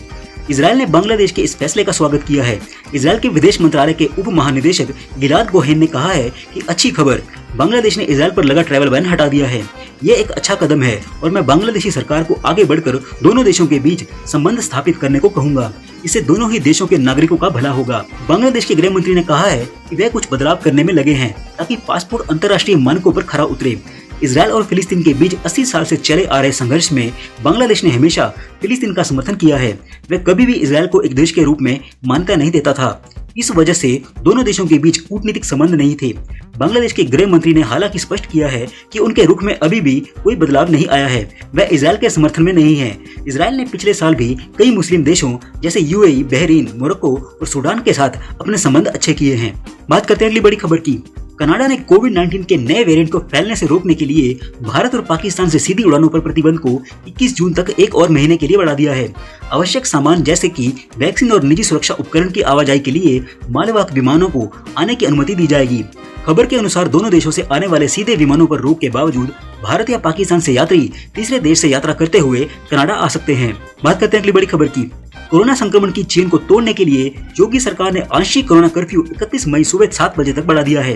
इजरायल ने बांग्लादेश के इस फैसले का स्वागत किया है। इजरायल के विदेश मंत्रालय के उप महानिदेशक गिलाद गोहेन ने कहा है कि अच्छी खबर, बांग्लादेश ने इजरायल पर लगा ट्रैवल बैन हटा दिया है। यह एक अच्छा कदम है और मैं बांग्लादेशी सरकार को आगे बढ़कर दोनों देशों के बीच संबंध स्थापित करने को कहूंगा। इससे दोनों ही देशों के नागरिकों का भला होगा। बांग्लादेश के गृह मंत्री ने कहा है कि वे कुछ बदलाव करने में लगे हैं ताकि पासपोर्ट अंतर्राष्ट्रीय मानकों पर खरा उतरे। इजरायल और फिलिस्तीन के बीच 80 साल से चले आ रहे संघर्ष में बांग्लादेश ने हमेशा फिलिस्तीन का समर्थन किया है। वह कभी भी इजरायल को एक देश के रूप में मान्यता नहीं देता था। इस वजह से दोनों देशों के बीच कूटनीतिक संबंध नहीं थे। बांग्लादेश के गृह मंत्री ने हालांकि स्पष्ट किया है कि उनके रुख में अभी भी कोई बदलाव नहीं आया है। वह इजरायल के समर्थन में नहीं है। इजरायल ने पिछले साल भी कई मुस्लिम देशों जैसे यूएई, बहरीन, मोरक्को और सूडान के साथ अपने संबंध अच्छे किए हैं। बात करते हैं अगली बड़ी खबर की। कनाडा ने कोविड-19 के नए वेरिएंट को फैलने से रोकने के लिए भारत और पाकिस्तान से सीधी उड़ानों पर प्रतिबंध को 21 जून तक एक और महीने के लिए बढ़ा दिया है। आवश्यक सामान जैसे कि वैक्सीन और निजी सुरक्षा उपकरण की आवाजाही के लिए मालवाहक विमानों को आने की अनुमति दी जाएगी। खबर के अनुसार दोनों देशों से आने वाले सीधे विमानों पर रोक के बावजूद भारत या पाकिस्तान से यात्री तीसरे देश से यात्रा करते हुए कनाडा आ सकते हैं। बात करते हैं अगली बड़ी खबर की। कोरोना संक्रमण की चेन को तोड़ने के लिए योगी सरकार ने आंशिक कोरोना कर्फ्यू 31 मई सुबह 7 बजे तक बढ़ा दिया है।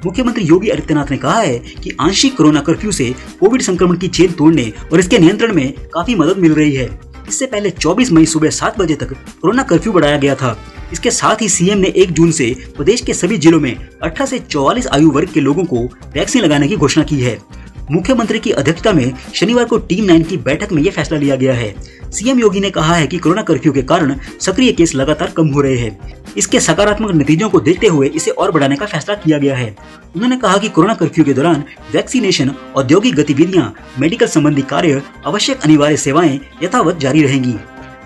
मुख्यमंत्री योगी आदित्यनाथ ने कहा है कि आंशिक कोरोना कर्फ्यू से कोविड संक्रमण की चेन तोड़ने और इसके नियंत्रण में काफी मदद मिल रही है। इससे पहले 24 मई सुबह 7 बजे तक कोरोना कर्फ्यू बढ़ाया गया था। इसके साथ ही सीएम ने 1 जून से प्रदेश के सभी जिलों में 18 से 44 आयु वर्ग के लोगों को वैक्सीन लगाने की घोषणा की है। मुख्यमंत्री की अध्यक्षता में शनिवार को टीम 9 की बैठक में यह फैसला लिया गया है। सीएम योगी ने कहा है कि कोरोना कर्फ्यू के कारण सक्रिय केस लगातार कम हो रहे हैं। इसके सकारात्मक नतीजों को देखते हुए इसे और बढ़ाने का फैसला किया गया है। उन्होंने कहा कि कोरोना कर्फ्यू के दौरान वैक्सीनेशन, औद्योगिक गतिविधियां, मेडिकल संबंधी कार्य, आवश्यक अनिवार्य सेवाएं यथावत जारी रहेंगी।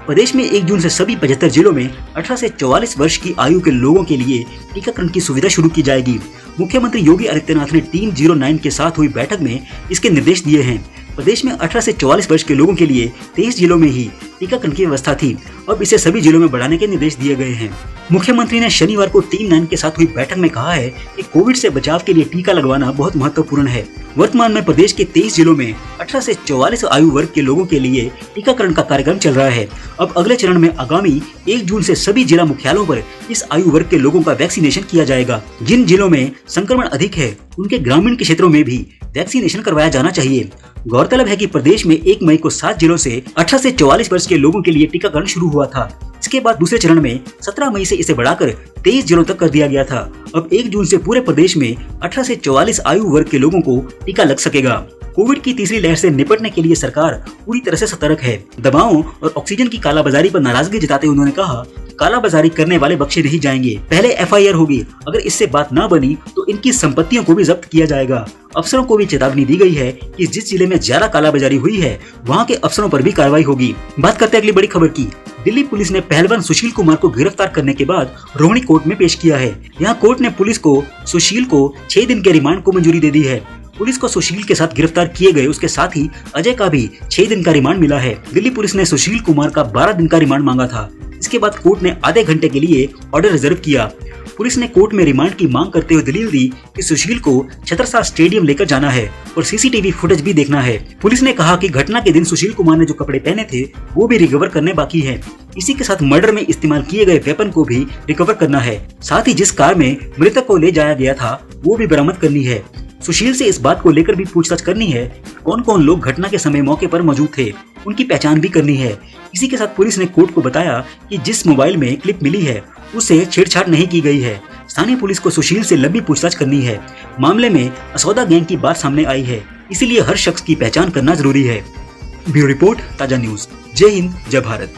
प्रदेश में 1 जून से सभी 75 जिलों में 18 से 44 वर्ष की आयु के लोगों के लिए टीकाकरण की सुविधा शुरू की जाएगी। मुख्यमंत्री योगी आदित्यनाथ ने टीम 09 के साथ हुई बैठक में इसके निर्देश दिए हैं। प्रदेश में 18 से 44 वर्ष के लोगों के लिए 23 जिलों में ही टीकाकरण की व्यवस्था थी। अब इसे सभी जिलों में बढ़ाने के निर्देश दिए गए हैं। मुख्यमंत्री ने शनिवार को टीम 9 के साथ हुई बैठक में कहा है कि कोविड से बचाव के लिए टीका लगवाना बहुत महत्वपूर्ण है। वर्तमान में प्रदेश के 23 जिलों में 18 से 44 आयु वर्ग के लोगों के लिए टीकाकरण का कार्यक्रम चल रहा है। अब अगले चरण में आगामी 1 जून से सभी जिला मुख्यालयों पर इस आयु वर्ग के लोगों का वैक्सीनेशन किया जाएगा। जिन जिलों में संक्रमण अधिक है उनके ग्रामीण के क्षेत्रों में भी वैक्सीनेशन करवाया जाना चाहिए। गौरतलब है कि प्रदेश में 1 मई को 7 जिलों से 18 से 44 वर्ष के लोगों के लिए टीकाकरण शुरू हुआ था। इसके बाद दूसरे चरण में 17 मई से इसे बढ़ाकर 23 जिलों तक कर दिया गया था। अब 1 जून से पूरे प्रदेश में 18 से 44 आयु वर्ग के लोगों को टीका लग सकेगा। कोविड की तीसरी लहर से निपटने के लिए सरकार पूरी तरह से सतर्क है। दवाओं और ऑक्सीजन की कालाबाजारी पर नाराजगी जताते उन्होंने कहा, कालाबाजारी करने वाले बख्शे नहीं जाएंगे। पहले FIR होगी, अगर इससे बात न बनी तो इनकी संपत्तियों को भी जब्त किया जाएगा। अफसरों को भी चेतावनी दी गई है कि जिस जिले में ज्यादा कालाबाजारी हुई है वहाँ के अफसरों पर भी कार्रवाई होगी। बात करते हैं अगली बड़ी खबर की। दिल्ली पुलिस ने पहलवान सुशील कुमार को गिरफ्तार करने के बाद रोहिणी कोर्ट में पेश किया है। यहाँ कोर्ट ने पुलिस को सुशील को 6 दिन के रिमांड को मंजूरी दे दी है। पुलिस को सुशील के साथ गिरफ्तार किए गए उसके साथ ही अजय का भी 6 दिन का रिमांड मिला है। दिल्ली पुलिस ने सुशील कुमार का 12 दिन का रिमांड मांगा था। इसके बाद कोर्ट ने आधे घंटे के लिए ऑर्डर रिजर्व किया। पुलिस ने कोर्ट में रिमांड की मांग करते हुए दलील दी कि सुशील को छतरसाल स्टेडियम लेकर जाना है और CCTV फुटेज भी देखना है। पुलिस ने कहा कि घटना के दिन सुशील कुमार ने जो कपड़े पहने थे वो भी रिकवर करने बाकी है। इसी के साथ मर्डर में इस्तेमाल किए गए वेपन को भी रिकवर करना है। साथ ही जिस कार में मृतक को ले जाया गया था वो भी बरामद करनी है। सुशील से इस बात को लेकर भी पूछताछ करनी है, कौन कौन लोग घटना के समय मौके पर मौजूद थे, उनकी पहचान भी करनी है। इसी के साथ पुलिस ने कोर्ट को बताया कि जिस मोबाइल में क्लिप मिली है उससे छेड़छाड़ नहीं की गई है। स्थानीय पुलिस को सुशील से लंबी पूछताछ करनी है। मामले में असौदा गैंग की बात सामने आई है, इसीलिए हर शख्स की पहचान करना जरूरी है। ब्यूरो रिपोर्ट, ताजा न्यूज। जय हिंद, जय भारत।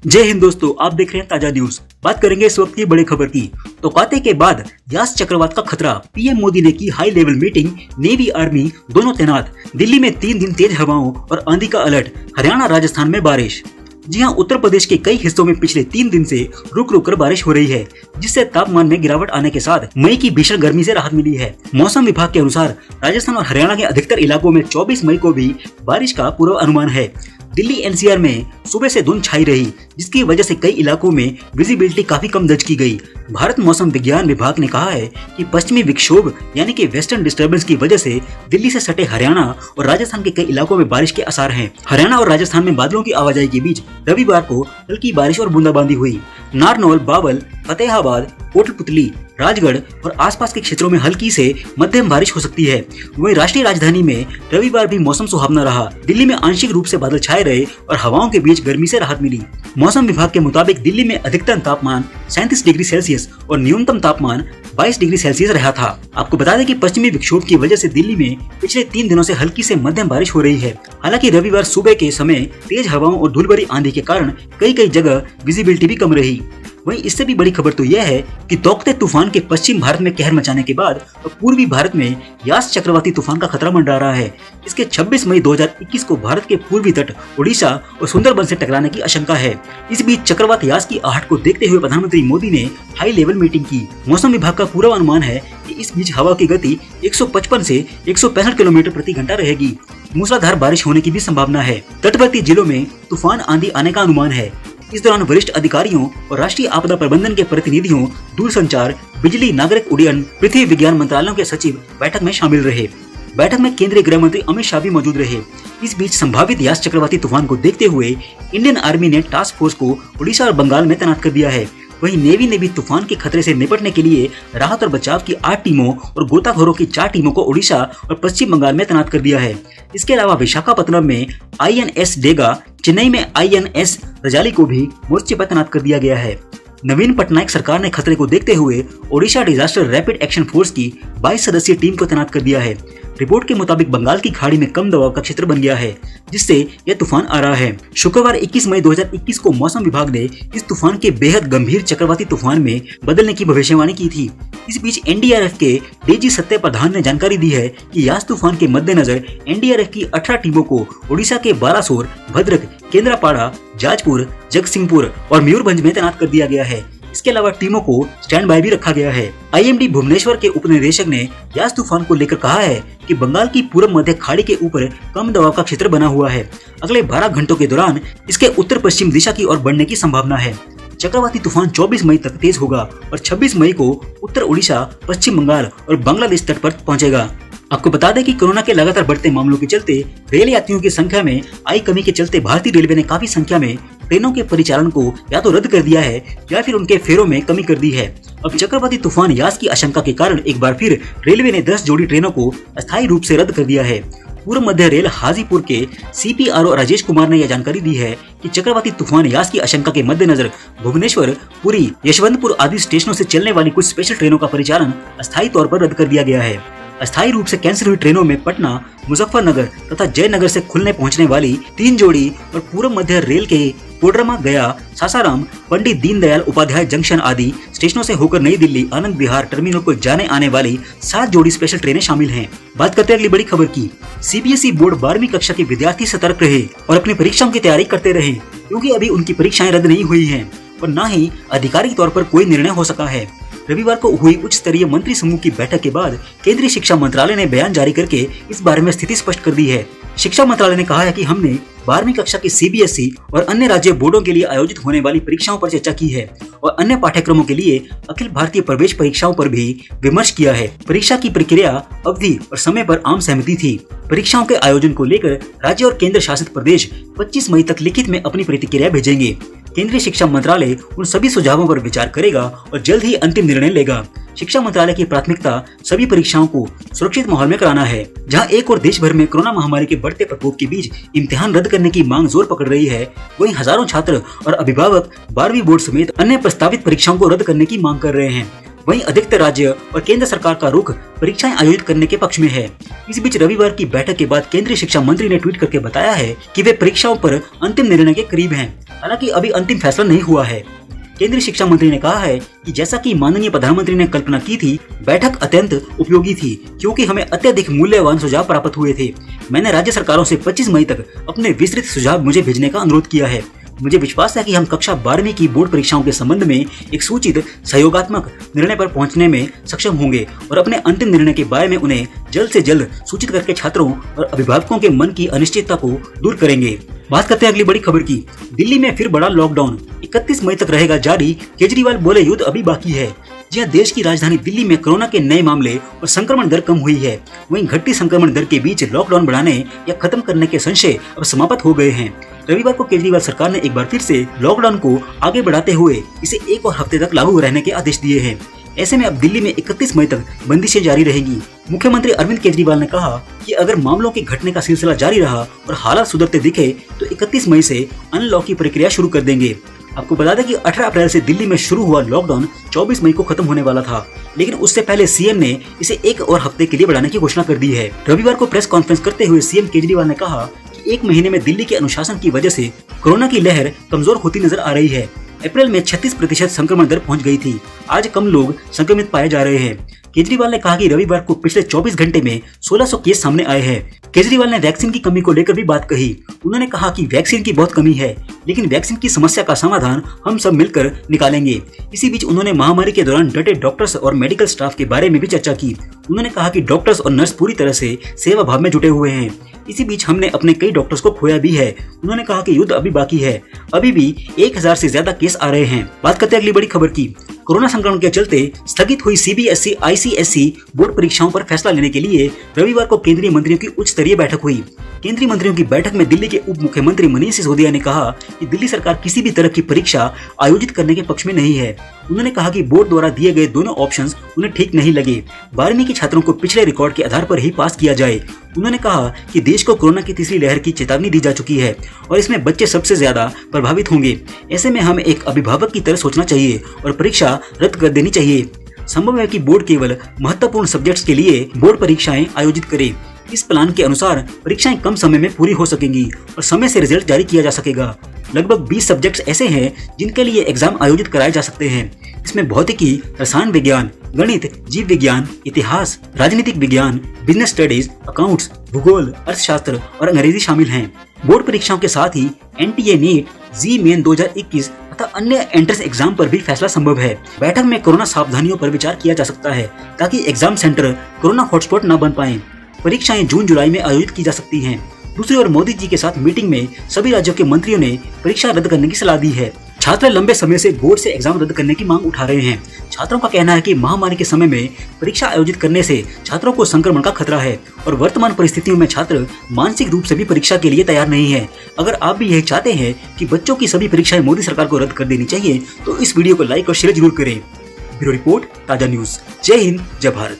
जय हिंद दोस्तों, आप देख रहे हैं ताजा न्यूज। बात करेंगे इस वक्त की बड़ी खबर की। तो काते के बाद यास चक्रवात का खतरा, PM मोदी ने की high level meeting, navy army दोनों तैनात। दिल्ली में 3 दिन तेज हवाओं और आंधी का अलर्ट, हरियाणा राजस्थान में बारिश। जी हां, उत्तर प्रदेश के कई हिस्सों में पिछले 3 दिन से रुक रुक कर बारिश हो रही है, जिससे तापमान में गिरावट आने के साथ मई की भीषण गर्मी से राहत मिली है। मौसम विभाग के अनुसार राजस्थान और हरियाणा के अधिकतर इलाकों में 24 मई को भी बारिश का पूर्वानुमान है। दिल्ली NCR में सुबह से धुंध छाई रही, जिसकी वजह से कई इलाकों में विजिबिलिटी काफी कम दर्ज की गई। भारत मौसम विज्ञान विभाग ने कहा है कि पश्चिमी विक्षोभ यानी कि वेस्टर्न डिस्टर्बेंस की वजह से दिल्ली से सटे हरियाणा और राजस्थान के कई इलाकों में बारिश के आसार हैं। हरियाणा और राजस्थान में बादलों की आवाजाही के बीच रविवार को हल्की बारिश और बूंदाबांदी हुई। नारनौल, बावल, फतेहाबाद, कोटपुतली, राजगढ़ और आसपास के क्षेत्रों में हल्की से मध्यम बारिश हो सकती है। वहीं राष्ट्रीय राजधानी में रविवार भी मौसम सुहावना रहा। दिल्ली में आंशिक रूप से बादल छाए रहे और हवाओं के बीच गर्मी से राहत मिली। मौसम विभाग के मुताबिक दिल्ली में अधिकतम तापमान 37 डिग्री सेल्सियस और न्यूनतम तापमान 22 डिग्री सेल्सियस रहा था। आपको बता दें कि पश्चिमी विक्षोभ की वजह से दिल्ली में पिछले 3 दिनों से हल्की से मध्यम बारिश हो रही है। हालांकि रविवार सुबह के समय तेज हवाओं और धूलभरी आंधी के कारण कई जगह विजिबिलिटी भी कम रही। वहीं इससे भी बड़ी खबर तो यह है कि तौकते तूफान के पश्चिम भारत में कहर मचाने के बाद पूर्वी भारत में यास चक्रवाती तूफान का खतरा मंडरा रहा है। इसके 26 मई 2021 को भारत के पूर्वी तट ओडिशा और सुंदरबन से टकराने की आशंका है। इस बीच चक्रवात यास की आहट को देखते हुए प्रधानमंत्री मोदी ने हाई लेवल मीटिंग की। मौसम विभाग का पूरा अनुमान है कि इस बीच हवा की गति 155 से 165 किलोमीटर प्रति घंटा रहेगी। मूसलाधार बारिश होने की भी संभावना है। तटवर्ती जिलों में तूफान आंधी आने का अनुमान है। इस दौरान वरिष्ठ अधिकारियों और राष्ट्रीय आपदा प्रबंधन के प्रतिनिधियों, दूरसंचार, बिजली, नागरिक उड्डयन, पृथ्वी विज्ञान मंत्रालयों के सचिव बैठक में शामिल रहे। बैठक में केंद्रीय गृह मंत्री अमित शाह भी मौजूद रहे। इस बीच संभावित यास चक्रवाती तूफान को देखते हुए इंडियन आर्मी ने टास्क फोर्स को उड़ीसा और बंगाल में तैनात कर दिया है। वहीं नेवी ने भी तूफान के खतरे से निपटने के लिए राहत और बचाव की 8 टीमों और गोताखोरों की 4 टीमों को उड़ीसा और पश्चिम बंगाल में तैनात कर दिया है। इसके अलावा विशाखापत्तनम में INS डेगा, चेन्नई में INS रजाली को भी मोर्चे पर तैनात कर दिया गया है। नवीन पटनायक सरकार ने खतरे को देखते हुए Odisha disaster rapid action force की 22 सदस्यीय टीम को तैनात कर दिया है। रिपोर्ट के मुताबिक बंगाल की खाड़ी में कम दबाव का क्षेत्र बन गया है, जिससे यह तूफान आ रहा है। शुक्रवार 21 मई 2021 को मौसम विभाग ने इस तूफान के बेहद गंभीर चक्रवाती तूफान में बदलने की भविष्यवाणी की थी। इस बीच NDRF के DG सत्य प्रधान ने जानकारी दी है कि यास तूफान के मद्देनजर NDRF की 18 टीमों को ओडिशा के बालासोर, भद्रक, केंद्रापाड़ा, जाजपुर, जगतसिंहपुर और मयूरभंज में तैनात कर दिया गया है। इसके अलावा टीमों को स्टैंड बाय भी रखा गया है। IMD भुवनेश्वर के उप निदेशक ने यास तूफान को लेकर कहा है कि बंगाल की पूर्व मध्य खाड़ी के ऊपर कम दबाव का क्षेत्र बना हुआ है। अगले 12 घंटों के दौरान इसके उत्तर पश्चिम दिशा की ओर बढ़ने की संभावना है। चक्रवाती तूफान 24 मई तक तेज होगा और 26 मई को उत्तर ओडिशा, पश्चिम बंगाल और बांग्लादेश तट पर पहुंचेगा। आपको बता दें कि कोरोना के लगातार बढ़ते मामलों के चलते रेल यात्रियों की संख्या में आई कमी के चलते भारतीय रेलवे ने काफी संख्या में ट्रेनों के परिचालन को या तो रद्द कर दिया है या फिर उनके फेरों में कमी कर दी है। अब चक्रवाती तूफान यास की आशंका के कारण एक बार फिर रेलवे ने 10 जोड़ी ट्रेनों को अस्थायी रूप से रद्द कर दिया है। पूर्व मध्य रेल हाजीपुर के CPRO राजेश कुमार ने यह जानकारी दी है कि चक्रवाती तूफान यास की आशंका के मद्देनजर भुवनेश्वर, पुरी, यशवंतपुर आदि स्टेशनों से चलने वाली कुछ स्पेशल ट्रेनों का परिचालन अस्थायी तौर पर रद्द कर दिया गया है। अस्थायी रूप से कैंसिल हुई ट्रेनों में पटना, मुजफ्फरनगर तथा जयनगर से खुलने पहुंचने वाली 3 जोड़ी और पूर्व मध्य रेल के कोडरमा, गया, सासाराम, पंडित दीनदयाल उपाध्याय जंक्शन आदि स्टेशनों से होकर नई दिल्ली, आनंद विहार टर्मिनल को जाने आने वाली 7 जोड़ी स्पेशल ट्रेनें शामिल हैं। बात करते हैं अगली बड़ी खबर की। CBSE बोर्ड 12वीं कक्षा के विद्यार्थी सतर्क रहे और अपनी परीक्षाओं की तैयारी करते रहे, क्योंकि अभी उनकी परीक्षाएं रद्द नहीं हुई हैं और न ही आधिकारिक तौर पर कोई निर्णय हो सका है। रविवार को हुई उच्च स्तरीय मंत्री समूह की बैठक के बाद केंद्रीय शिक्षा मंत्रालय ने बयान जारी करके इस बारे में स्थिति स्पष्ट कर दी है। शिक्षा मंत्रालय ने कहा है कि हमने 12वीं कक्षा के CBSE और अन्य राज्य बोर्डों के लिए आयोजित होने वाली परीक्षाओं पर चर्चा की है और अन्य पाठ्यक्रमों के लिए अखिल भारतीय प्रवेश परीक्षाओं पर भी विमर्श किया है। परीक्षा की प्रक्रिया, अवधि और समय पर आम सहमति थी। परीक्षाओं के आयोजन को लेकर राज्य और केंद्र शासित प्रदेश 25 मई तक लिखित में अपनी प्रतिक्रिया भेजेंगे। केंद्रीय शिक्षा मंत्रालय उन सभी सुझावों पर विचार करेगा और जल्द ही अंतिम निर्णय लेगा। शिक्षा मंत्रालय की प्राथमिकता सभी परीक्षाओं को सुरक्षित माहौल में कराना है। जहां एक और देश भर में कोरोना महामारी के बढ़ते प्रकोप के बीच इम्तिहान रद्द करने की मांग जोर पकड़ रही है, वहीं हजारों छात्र और अभिभावक 12वीं बोर्ड समेत अन्य प्रस्तावित परीक्षाओं को रद्द करने की मांग कर रहे हैं। वहीं अधिकतर राज्य और केंद्र सरकार का रुख परीक्षाएं आयोजित करने के पक्ष में है। इस बीच रविवार की बैठक के बाद केंद्रीय शिक्षा मंत्री ने ट्वीट करके बताया है कि वे परीक्षाओं पर अंतिम निर्णय के करीब हैं। हालांकि अभी अंतिम फैसला नहीं हुआ है। केंद्रीय शिक्षा मंत्री ने कहा है कि जैसा कि माननीय प्रधानमंत्री ने कल्पना की थी, बैठक अत्यंत उपयोगी थी क्योंकि हमें अत्यधिक मूल्यवान सुझाव प्राप्त हुए थे। मैंने राज्य सरकारों से 25 मई तक अपने विस्तृत सुझाव मुझे भेजने का अनुरोध किया है। मुझे विश्वास है कि हम कक्षा 12वीं की बोर्ड परीक्षाओं के संबंध में एक सूचित सहयोगात्मक निर्णय पर पहुंचने में सक्षम होंगे और अपने अंतिम निर्णय के बारे में उन्हें जल्द से जल्द सूचित करके छात्रों और अभिभावकों के मन की अनिश्चितता को दूर करेंगे। बात करते हैं अगली बड़ी खबर की। दिल्ली में फिर बड़ा लॉकडाउन 31 मई तक रहेगा जारी, केजरीवाल बोले युद्ध अभी बाकी है। जी देश की राजधानी दिल्ली में कोरोना के नए मामले और संक्रमण दर कम हुई है। वहीं घटती संक्रमण दर के बीच लॉकडाउन बढ़ाने या खत्म करने के संशय अब समाप्त हो गए हैं। रविवार को केजरीवाल सरकार ने एक बार फिर से लॉकडाउन को आगे बढ़ाते हुए इसे एक और हफ्ते तक लागू रहने के आदेश दिए हैं। ऐसे में अब दिल्ली में 31 मई तक बंदिशें जारी रहेंगी। मुख्यमंत्री अरविंद केजरीवाल ने कहा कि अगर मामलों के घटने का सिलसिला जारी रहा और हालात सुधरते दिखे तो 31 मई से अनलॉक की प्रक्रिया शुरू कर देंगे। आपको बता दें कि 18 अप्रैल से दिल्ली में शुरू हुआ लॉकडाउन 24 मई को खत्म होने वाला था, लेकिन उससे पहले सीएम ने इसे एक और हफ्ते के लिए बढ़ाने की घोषणा कर दी है। रविवार को प्रेस कॉन्फ्रेंस करते हुए सीएम केजरीवाल ने कहा कि 1 महीने में दिल्ली के अनुशासन की वजह से कोरोना की लहर कमजोर होती नजर आ रही है। अप्रैल में 36% संक्रमण दर पहुंच गई थी। आज कम लोग संक्रमित पाए जा रहे हैं। केजरीवाल ने कहा कि रविवार को पिछले 24 घंटे में 1600 केस सामने आए हैं। केजरीवाल ने वैक्सीन की कमी को लेकर भी बात कही। उन्होंने कहा कि वैक्सीन की बहुत कमी है, लेकिन वैक्सीन की समस्या का समाधान हम सब मिलकर निकालेंगे। इसी बीच उन्होंने महामारी के दौरान डटे डॉक्टर्स और मेडिकल स्टाफ के बारे में भी चर्चा की। उन्होंने कहा कि डॉक्टर्स और नर्स पूरी तरह से सेवा भाव में जुटे हुए हैं। इसी बीच हमने अपने कई डॉक्टर्स को खोया भी है। उन्होंने कहा कि युद्ध अभी बाकी है, अभी भी 1000 से ज्यादा केस आ रहे हैं। बात करते हैं अगली बड़ी खबर की। कोरोना संक्रमण के चलते स्थगित हुई CBSE ICSE बोर्ड परीक्षाओं पर फैसला लेने के लिए रविवार को केंद्रीय मंत्रियों की उच्च स्तरीय बैठक हुई। केंद्रीय मंत्रियों की बैठक में दिल्ली के उप मुख्यमंत्री मनीष सिसोदिया ने कहा कि दिल्ली सरकार किसी भी तरह की परीक्षा आयोजित करने के पक्ष में नहीं है। उन्होंने कहा कि बोर्ड द्वारा दिए गए दोनों ऑप्शंस उन्हें ठीक नहीं लगे। 12वीं के छात्रों को पिछले रिकॉर्ड के आधार पर ही पास किया जाए। उन्होंने कहा कि देश को कोरोना की तीसरी लहर की चेतावनी दी जा चुकी है और इसमें बच्चे सबसे ज्यादा प्रभावित होंगे। ऐसे में हमें एक अभिभावक की तरह सोचना चाहिए और परीक्षा रद्द कर देनी चाहिए। संभव है कि बोर्ड केवल महत्वपूर्ण सब्जेक्ट्स के लिए बोर्ड परीक्षाएं आयोजित करे। इस प्लान के अनुसार परीक्षाएं कम समय में पूरी हो सकेंगी और समय से रिजल्ट जारी किया जा सकेगा। लगभग 20 सब्जेक्ट्स ऐसे हैं जिनके लिए एग्जाम आयोजित कराए जा सकते हैं। इसमें भौतिकी, रसायन विज्ञान, गणित, जीव विज्ञान, इतिहास, राजनीतिक विज्ञान, बिजनेस स्टडीज, अकाउंट्स, भूगोल, अर्थशास्त्र और अंग्रेजी शामिल हैं। बोर्ड परीक्षाओं के साथ ही NTA NEET, जी मेन 2021 तथा अन्य एंट्रेंस एग्जाम पर भी फैसला संभव है। बैठक में कोरोना सावधानियों पर विचार किया जा सकता है ताकि एग्जाम सेंटर कोरोना हॉटस्पॉट न बन पाए। परीक्षाएं जून जुलाई में आयोजित की जा सकती हैं। दूसरी ओर मोदी जी के साथ मीटिंग में सभी राज्यों के मंत्रियों ने परीक्षा रद्द करने की सलाह दी है। छात्र लंबे समय से बोर्ड से एग्जाम रद्द करने की मांग उठा रहे हैं। छात्रों का कहना है कि महामारी के समय में परीक्षा आयोजित करने से छात्रों को संक्रमण का खतरा है और वर्तमान परिस्थितियों में छात्र मानसिक रूप से भी परीक्षा के लिए तैयार नहीं है। अगर आप भी यही चाहते हैं कि बच्चों की सभी परीक्षाएं मोदी सरकार को रद्द कर देनी चाहिए तो इस वीडियो को लाइक और शेयर जरूर करें। ब्यूरो रिपोर्ट, ताजा न्यूज। जय हिंद, जय भारत।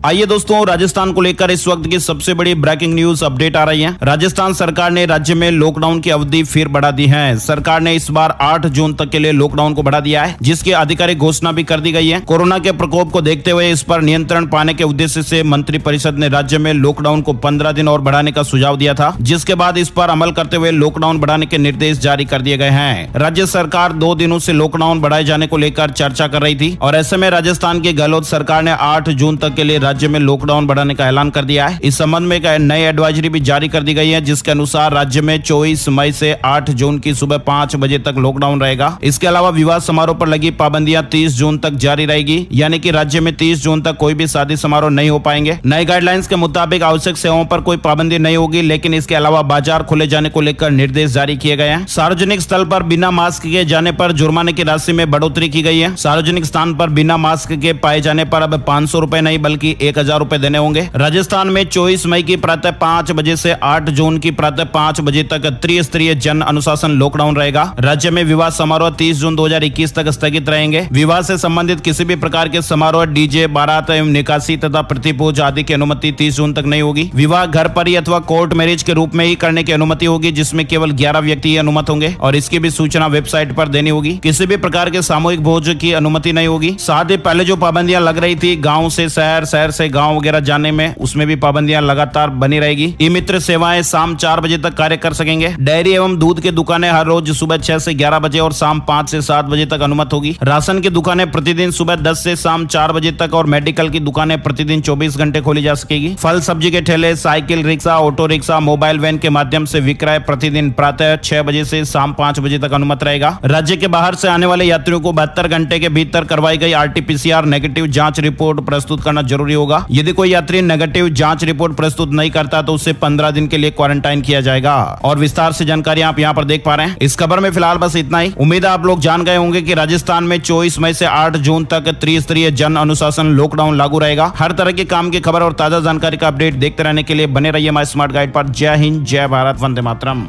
आइए दोस्तों, राजस्थान को लेकर इस वक्त की सबसे बड़ी ब्रेकिंग न्यूज अपडेट आ रही है। राजस्थान सरकार ने राज्य में लॉकडाउन की अवधि फिर बढ़ा दी है। सरकार ने इस बार 8 जून तक के लिए लॉकडाउन को बढ़ा दिया है, जिसकी आधिकारिक घोषणा भी कर दी गई है। कोरोना के प्रकोप को देखते हुए इस पर नियंत्रण पाने के उद्देश्य से मंत्रिपरिषद ने राज्य में लॉकडाउन को 15 दिन और बढ़ाने का सुझाव दिया था, जिसके बाद इस पर अमल करते हुए लॉकडाउन बढ़ाने के निर्देश जारी कर दिए गए हैं। राज्य सरकार 2 दिनों से लॉकडाउन बढ़ाए जाने को लेकर चर्चा कर रही थी और ऐसे में राजस्थान की गहलोत सरकार ने 8 जून तक के लिए राज्य में लॉकडाउन बढ़ाने का ऐलान कर दिया है। इस संबंध में एक नई एडवाइजरी भी जारी कर दी गई है, जिसके अनुसार राज्य में 24 मई से 8 जून की सुबह 5 बजे तक लॉकडाउन रहेगा। इसके अलावा विवाह समारोह पर लगी पाबंदियां 30 जून तक जारी रहेगी, यानी कि राज्य में 30 जून तक कोई भी शादी समारोह नहीं हो पाएंगे। नई गाइडलाइंस के मुताबिक आवश्यक सेवाओं पर कोई पाबंदी नहीं होगी, लेकिन इसके अलावा बाजार खोले जाने को लेकर निर्देश जारी किए गए हैं। सार्वजनिक स्थल पर बिना मास्क के जाने पर जुर्माने की राशि में बढ़ोतरी की गई है। सार्वजनिक स्थान पर बिना मास्क के पाए जाने पर अब 500 रुपए नहीं बल्कि 1000 रुपए देने होंगे। राजस्थान में 24 मई की प्रातः 5 बजे से 8 जून की प्रातः 5 बजे तक त्रिस्तरीय जन अनुशासन लॉकडाउन रहेगा। राज्य में विवाह समारोह 30 जून 2021 तक स्थगित रहेंगे। विवाह से संबंधित किसी भी प्रकार के समारोह, डीजे, बारात एवं निकासी तथा प्रतिभोज आदि की अनुमति 30 जून तक नहीं होगी। विवाह घर पर ही अथवा कोर्ट मैरिज के रूप में ही करने की अनुमति होगी, जिसमें केवल 11 व्यक्ति ही अनुमत होंगे और इसकी भी सूचना वेबसाइट पर देनी होगी। किसी भी प्रकार के सामूहिक भोज की अनुमति नहीं होगी। साथ ही पहले जो पाबंदियां लग रही थी गाँव से शहर, शहर से गाँव वगैरह जाने में, उसमें भी पाबंदियां लगातार बनी रहेगी। ई मित्र सेवाएं शाम 4 बजे तक कार्य कर सकेंगे। डेयरी एवं दूध की दुकानें हर रोज सुबह 6 से 11 बजे और शाम 5 से 7 बजे तक अनुमत होगी। राशन की दुकानें प्रतिदिन सुबह 10 से शाम 4 बजे तक और मेडिकल की दुकानें प्रतिदिन 24 घंटे खोली जा सकेगी। फल सब्जी के ठेले, cycle rickshaw, auto rickshaw, mobile van के माध्यम से विक्रय प्रतिदिन प्रातः 6 बजे से शाम 5 बजे तक अनुमत रहेगा। राज्य के बाहर से आने वाले यात्रियों को 72 घंटे के भीतर करवाई गई RT-PCR नेगेटिव जांच रिपोर्ट प्रस्तुत करना जरूरी होगा। यदि कोई यात्री नेगेटिव जांच रिपोर्ट प्रस्तुत नहीं करता तो उसे 15 दिन के लिए क्वारंटाइन किया जाएगा। और विस्तार से जानकारी आप यहां पर देख पा रहे हैं। इस खबर में फिलहाल बस इतना ही। उम्मीद है आप लोग जान गए होंगे कि राजस्थान में 24 मई से 8 जून तक त्रिस्तरीय जन अनुशासन लॉकडाउन लागू रहेगा। हर तरह के काम की खबर और ताजा जानकारी का अपडेट देखते रहने के लिए बने रहिए हमारे स्मार्ट गाइड पर। जय हिंद, जय भारत, वंदे मातरम।